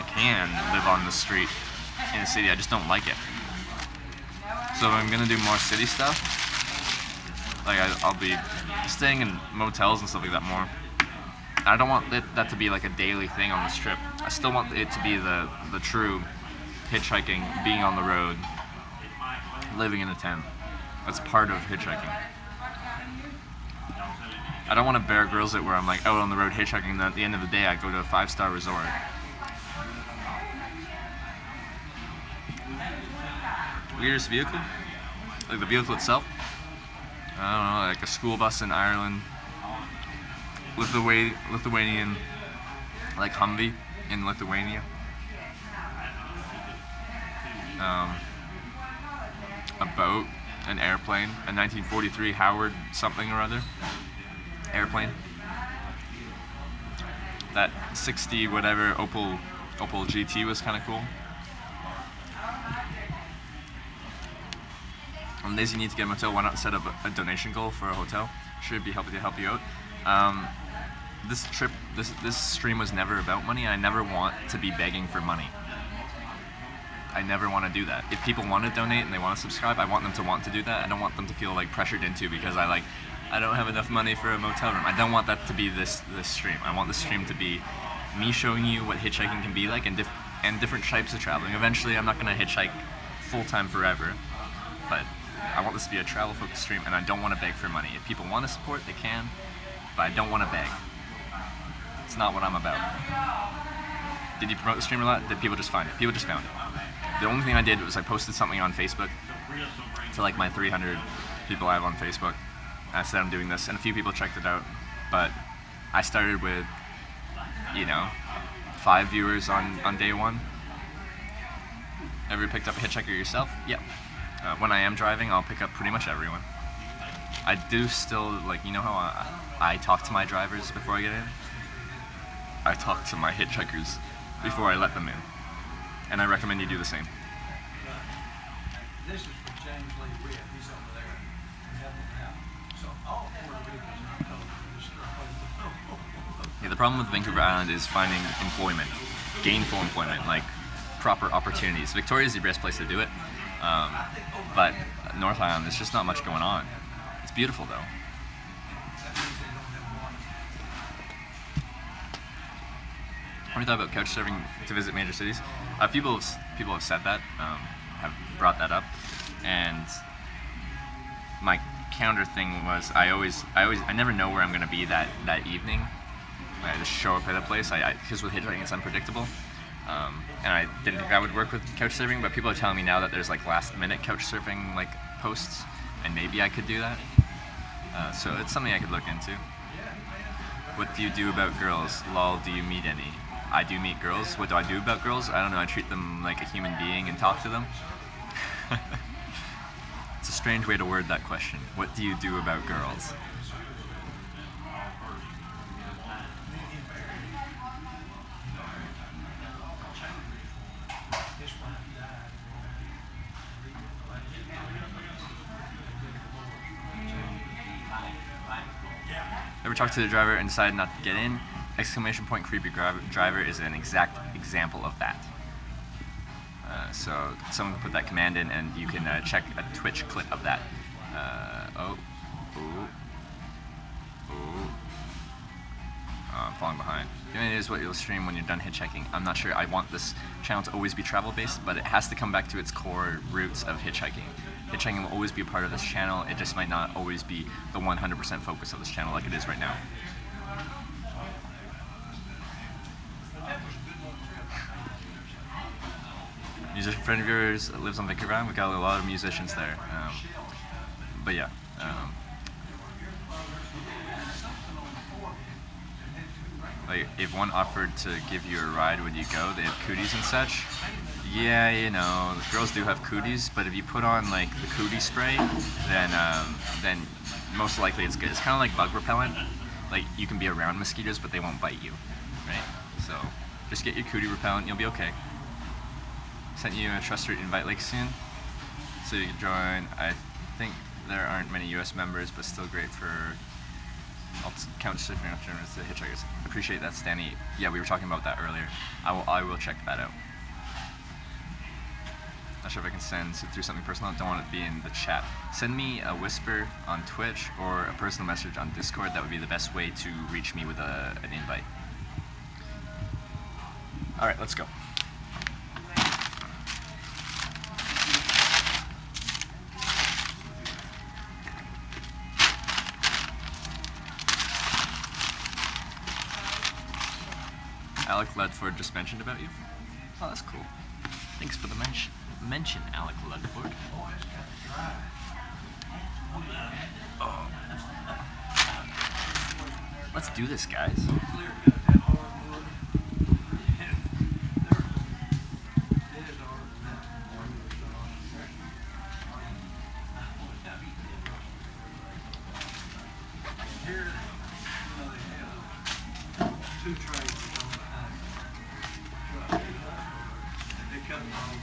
can live on the street in a city. I just don't like it. So if I'm gonna do more city stuff, like I'll be staying in motels and stuff like that more. I don't want that to be like a daily thing on this trip. I still want it to be the true hitchhiking, being on the road, living in a tent. That's part of hitchhiking. I don't want to Bear Grylls it where I'm like out on the road hitchhiking and at the end of the day I go to a 5-star resort. Weirdest vehicle? Like the vehicle itself? I don't know, like a school bus in Ireland. Lithuanian, like Humvee in Lithuania. A boat, an airplane, a 1943 Howard something or other airplane. That 60 whatever Opel GT was kind of cool. On days you need to get a motel, why not set up a donation goal for a hotel? Should be happy to help you out. This trip, this stream was never about money. I never want to be begging for money. I never want to do that. If people want to donate and they want to subscribe, I want them to want to do that. I don't want them to feel like pressured into because I don't have enough money for a motel room. I don't want that to be this stream. I want this stream to be me showing you what hitchhiking can be like and different types of traveling. Eventually, I'm not going to hitchhike full-time forever, but I want this to be a travel-focused stream, and I don't want to beg for money. If people want to support, they can, but I don't want to beg. It's not what I'm about. Did you promote the stream a lot? Did people just find it? People just found it. The only thing I did was I posted something on Facebook to like my 300 people I have on Facebook. I said I'm doing this, and a few people checked it out, but I started with, 5 viewers on day one. Ever picked up a hitchhiker yourself? Yep. When I am driving, I'll pick up pretty much everyone. I do still, you know how I talk to my drivers before I get in? I talk to my hitchhikers before I let them in. And I recommend you do the same. This is for James Lee Britt. He's over there. Helping out. So all 4 vehicles are totally destroyed. Yeah, the problem with Vancouver Island is finding employment, gainful employment, like proper opportunities. Victoria is the best place to do it, but North Island, there's just not much going on. It's beautiful though. What do you thought about couch surfing to visit major cities? People have said that, have brought that up, and my counter thing was I never know where I'm gonna be that evening. I just show up at a place. Because with hitchhiking it's unpredictable, and I didn't think that would work with couch surfing. But people are telling me now that there's last minute couch surfing posts, and maybe I could do that. So it's something I could look into. What do you do about girls? Lol, do you meet any? I do meet girls. What do I do about girls? I don't know. I treat them like a human being and talk to them. It's a strange way to word that question. What do you do about girls? Ever talked to the driver and decided not to get in? Exclamation point creepy driver is an exact example of that. So someone put that command in and you can check a Twitch clip of that. I'm falling behind. The only is what you'll stream when you're done hitchhiking. I'm not sure. I want this channel to always be travel based, but it has to come back to its core roots of hitchhiking. Hitchhiking will always be a part of this channel. It just might not always be the 100% focus of this channel like it is right now. musician friend of yours that lives on Vancouver Island. We've got a lot of musicians there. But yeah. Like, if one offered to give you a ride, would you go? They have cooties and such. Yeah, you know, the girls do have cooties, but if you put on like the cootie spray, then most likely it's good. It's kind of like bug repellent. Like, you can be around mosquitoes, but they won't bite you, right? So just get your cootie repellent, you'll be okay. Sent you a Trust Route invite link soon, so you can join. I think there aren't many U.S. members, but still great for couch surfing opportunities to hitchhikers. Appreciate that, Stanley. Yeah, we were talking about that earlier. I will check that out. Not sure if I can send through something personal. I don't want it to be in the chat. Send me a whisper on Twitch or a personal message on Discord. That would be the best way to reach me with an invite. All right, let's go. Alec Ludford just mentioned about you. Oh, that's cool. Thanks for the mention, Alec Ludford. Oh. Let's do this, guys. Two trays on behind the truck. They cut them all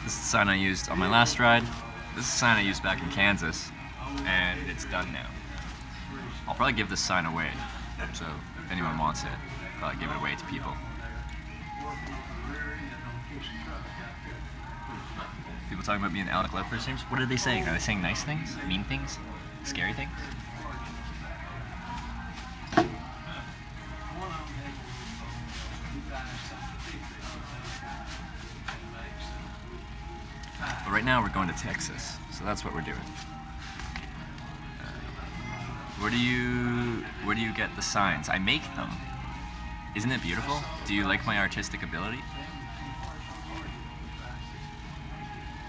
This is the sign I used on my last ride. This is the sign I used back in Kansas, and it's done now. I'll probably give this sign away, so if anyone wants it, I'll probably give it away to people. People talking about me and Alec Ludford streams. What are they saying? Are they saying nice things? Mean things? Scary things? But right now we're going to Texas, so that's what we're doing. Where do you get the signs? I make them. Isn't it beautiful? Do you like my artistic ability?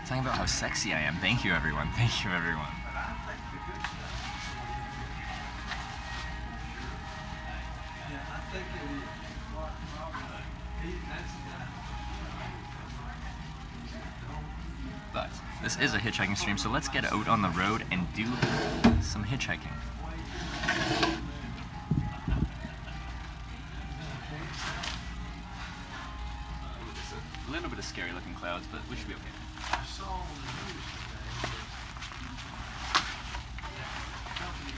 Talking about how sexy I am. Thank you, everyone. Thank you, everyone. But this is a hitchhiking stream, so let's get out on the road and do some hitchhiking. A little bit of scary looking clouds, but we should be okay. I saw on the news today that company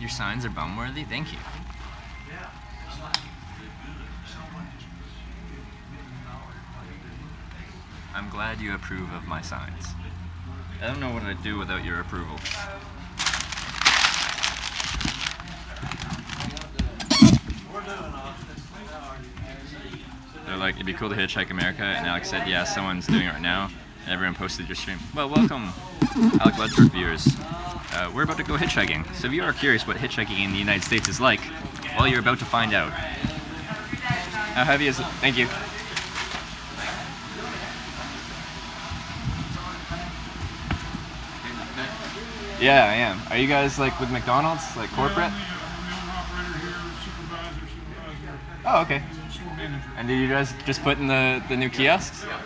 Your signs are bum-worthy? Thank you. yeah, it's like someone just I'm glad you approve of my signs. I don't know what I'd do without your approval. They're like, it'd be cool to hitchhike America, and Alex said, yeah, someone's doing it right now, and everyone posted your stream. Well, welcome, Alec Ludford viewers. We're about to go hitchhiking, so if you are curious what hitchhiking in the United States is like, well, you're about to find out. How heavy is it? Thank you. Yeah, I am. Are you guys like with McDonald's, like corporate? Oh, okay. And did you guys just put in the new kiosks? About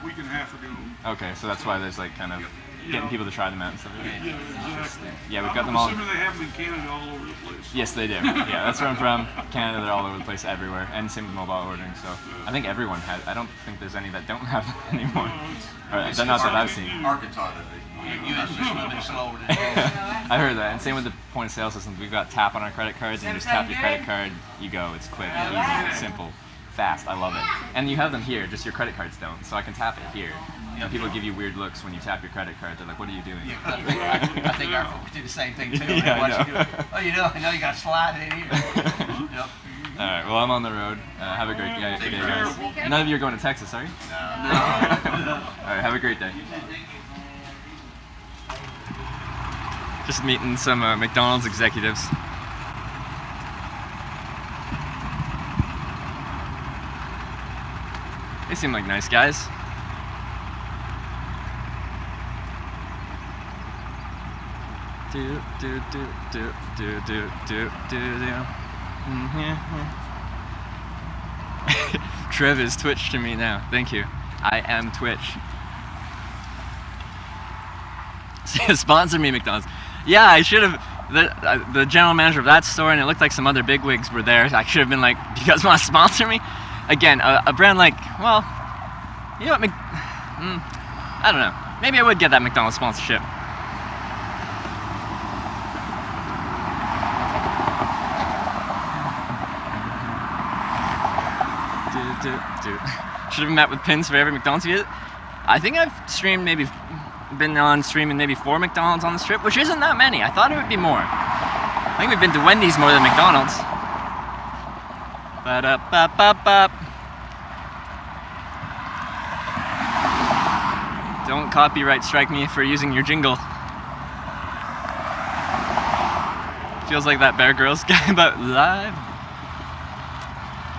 a week and a half ago. Okay, so that's why there's like kind of getting people to try them out and stuff like that. Yeah, exactly. Yeah, we've got them all. I'm assuming they have them in Canada all over the place. Yes, they do. Yeah, that's where I'm from. Canada, they're all over the place, everywhere, and same with mobile ordering. So I think everyone has. I don't think there's any that don't have them anymore. Or, not that I've seen. Arkansas, you just a little bit slower than I heard that, and same with the point of sale systems. We've got tap on our credit cards, and you just tap your credit card, you go. It's quick, easy, simple, fast. I love it. And you have them here, just your credit cards don't. So I can tap it here. You know, people give you weird looks when you tap your credit card. They're like, "What are you doing?" I think our folks do the same thing too. Yeah, I Watch know. you do it. Oh, you know, I know you got to slide it in here. Yep. All right. Well, I'm on the road. Have a great day, guys. None of you are going to Texas, are you? No. Alright, have a great day. Just meeting some McDonald's executives. They seem like nice guys. Trev is Twitch to me now. Thank you. I am Twitch. Sponsor me, McDonald's. Yeah, I should have. The general manager of that store, and it looked like some other bigwigs were there. I should have been like, "Do you guys want to sponsor me?" Again, a brand like, well, you know what, I don't know. Maybe I would get that McDonald's sponsorship. Should have met with pins for every McDonald's visit. I think I've streamed been on streaming maybe 4 McDonald's on this trip, which isn't that many. I thought it would be more. I think we've been to Wendy's more than McDonald's. Ba-da-ba-ba-ba. Don't copyright strike me for using your jingle. Feels like that Bear Grylls guy, but live.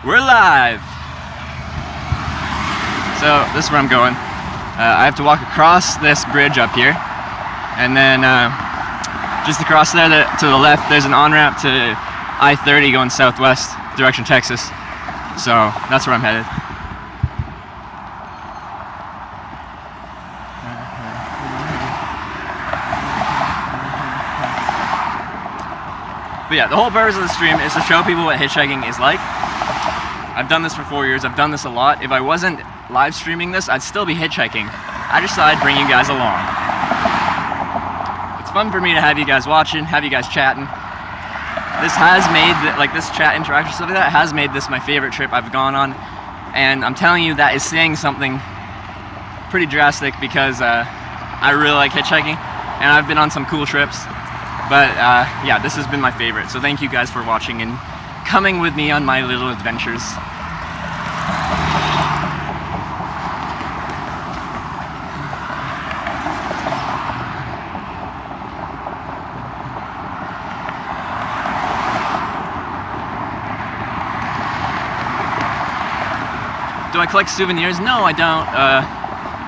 We're live! So, this is where I'm going. I have to walk across this bridge up here, and then just across there to the left, there's an on-ramp to I-30 going southwest, direction Texas. So, that's where I'm headed. But yeah, the whole purpose of the stream is to show people what hitchhiking is like. I've done this for 4 years, I've done this a lot. If I wasn't live streaming this, I'd still be hitchhiking. I just thought I'd bring you guys along. It's fun for me to have you guys watching, have you guys chatting. This has made, this chat interaction stuff like that has made this my favorite trip I've gone on. And I'm telling you, that is saying something pretty drastic because I really like hitchhiking and I've been on some cool trips. But yeah, this has been my favorite. So thank you guys for watching and coming with me on my little adventures. Do I collect souvenirs? No, I don't,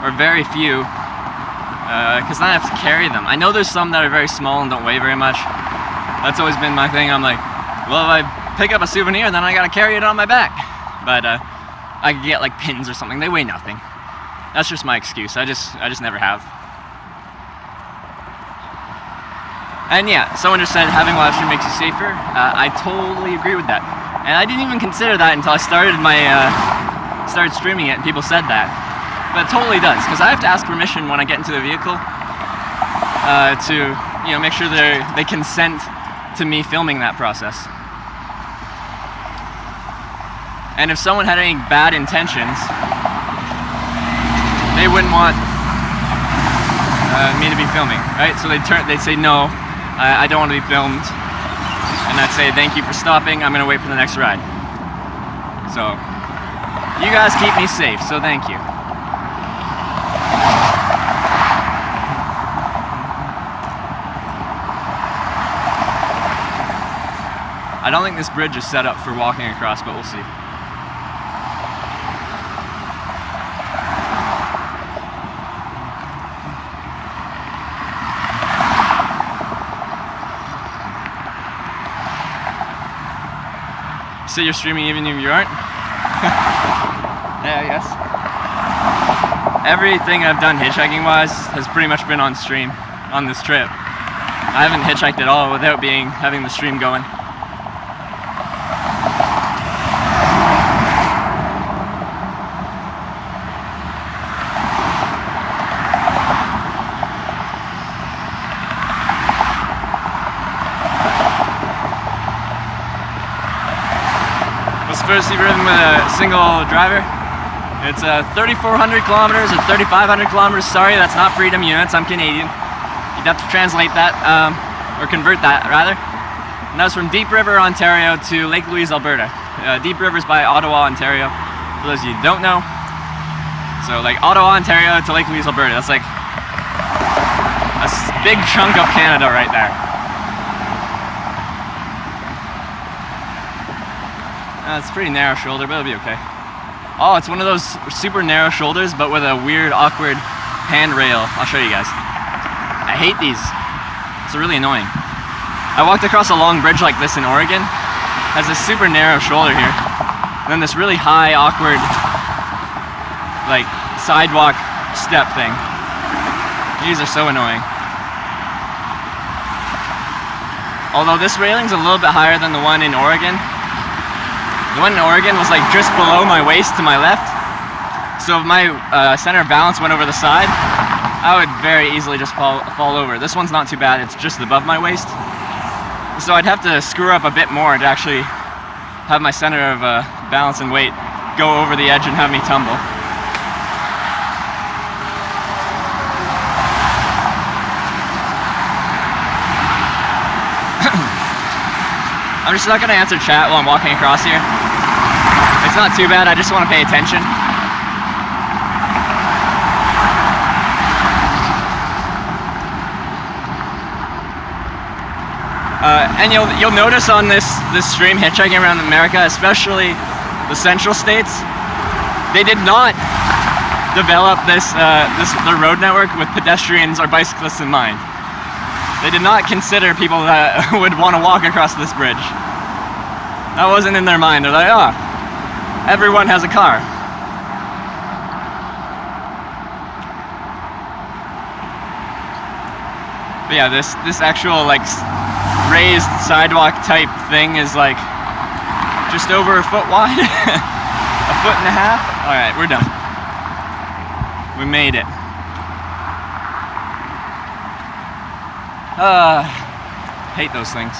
or very few, because then I have to carry them. I know there's some that are very small and don't weigh very much. That's always been my thing. I'm like, well, if I pick up a souvenir, then I gotta carry it on my back. But I could get like pins or something. They weigh nothing. That's just my excuse. I just never have. And yeah, someone just said having live stream makes you safer. I totally agree with that. And I didn't even consider that until I started started streaming it and people said that. But it totally does, because I have to ask permission when I get into the vehicle to, you know, make sure they consent to me filming that process. And if someone had any bad intentions, they wouldn't want me to be filming, right? So they'd say, no, I don't want to be filmed. And I'd say, thank you for stopping, I'm gonna wait for the next ride. So, you guys keep me safe, so thank you. I don't think this bridge is set up for walking across, but we'll see. So you're streaming even if you aren't? Yeah, I guess. Everything I've done hitchhiking wise has pretty much been on stream on this trip. I haven't hitchhiked at all without having the stream going. First you've ridden with a single driver. It's 3,400 kilometers or 3,500 kilometers. Sorry, that's not freedom units. I'm Canadian. You'd have to translate that, or convert that rather. And that was from Deep River, Ontario to Lake Louise, Alberta. Deep River is by Ottawa, Ontario. For those of you who don't know. So like Ottawa, Ontario to Lake Louise, Alberta. That's like a big chunk of Canada right there. It's a pretty narrow shoulder, but it'll be okay. Oh, it's one of those super narrow shoulders, but with a weird, awkward handrail. I'll show you guys. I hate these. It's really annoying. I walked across a long bridge like this in Oregon. It has a super narrow shoulder here. And then this really high, awkward, like, sidewalk step thing. These are so annoying. Although this railing's a little bit higher than the one in Oregon. The one in Oregon was like just below my waist to my left. So if my center of balance went over the side, I would very easily just fall over. This one's not too bad, it's just above my waist. So I'd have to screw up a bit more to actually have my center of balance and weight go over the edge and have me tumble. I'm just not going to answer chat while I'm walking across here. It's not too bad, I just want to pay attention. And you'll notice on this stream hitchhiking around America, especially the central states, they did not develop the road network with pedestrians or bicyclists in mind. They did not consider people that would want to walk across this bridge. That wasn't in their mind. They're like, oh, everyone has a car. But yeah, this actual like raised sidewalk type thing is like just over a foot wide, a foot and a half. All right, we're done. We made it. Hate those things.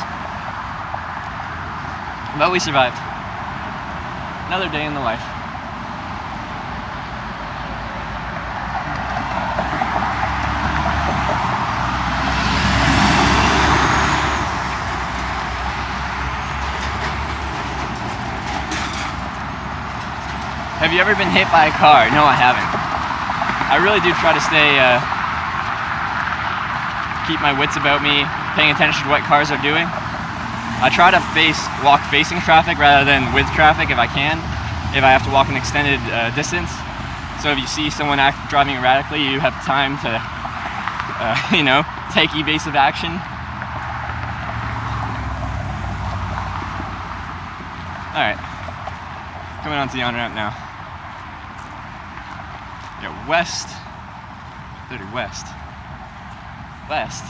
But we survived. Another day in the life. Have you ever been hit by a car? No, I haven't. I really do try to stay, keep my wits about me, paying attention to what cars are doing. I try to walk facing traffic rather than with traffic if I can, if I have to walk an extended distance. So if you see someone driving erratically, you have time to, you know, take evasive action. All right, coming onto the on-ramp now. Yeah, west, 30 west. West,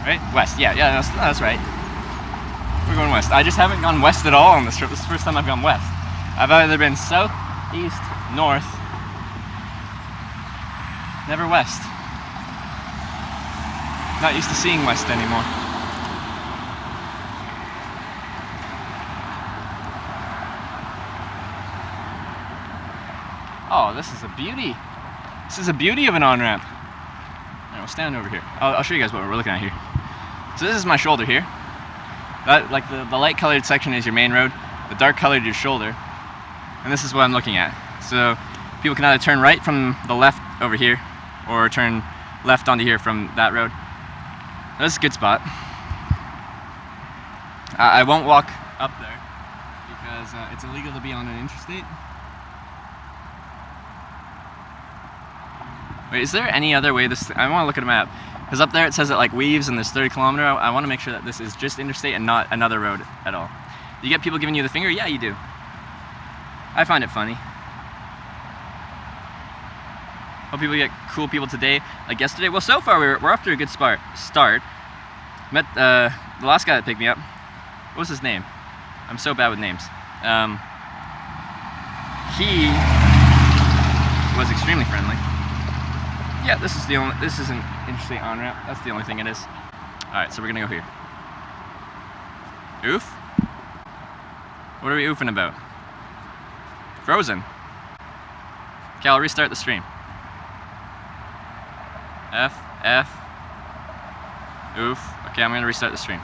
right? West, yeah, that's right. We're going west. I just haven't gone west at all on this trip. This is the first time I've gone west. I've either been south, east, north, never west. Not used to seeing west anymore. Oh, this is a beauty. This is a beauty of an on-ramp. We'll stand over here. I'll show you guys what we're looking at here. So this is my shoulder here. That, like the light colored section is your main road, the dark colored your shoulder, and this is what I'm looking at. So people can either turn right from the left over here, or turn left onto here from that road. That's a good spot. I won't walk up there because it's illegal to be on an interstate. Wait, is there any other way this... I want to look at a map. Because up there it says it like weaves and there's 30 kilometer. I want to make sure that this is just interstate and not another road at all. You get people giving you the finger? Yeah, you do. I find it funny. Hope people get cool people today, like yesterday. Well, so far we're off to a good start. Met the last guy that picked me up. What was his name? I'm so bad with names. He was extremely friendly. Yeah, this is an interstate on-ramp. That's the only thing it is. Alright, so we're gonna go here. Oof? What are we oofing about? Frozen. Okay, I'll restart the stream. F. Oof. Okay, I'm gonna restart the stream.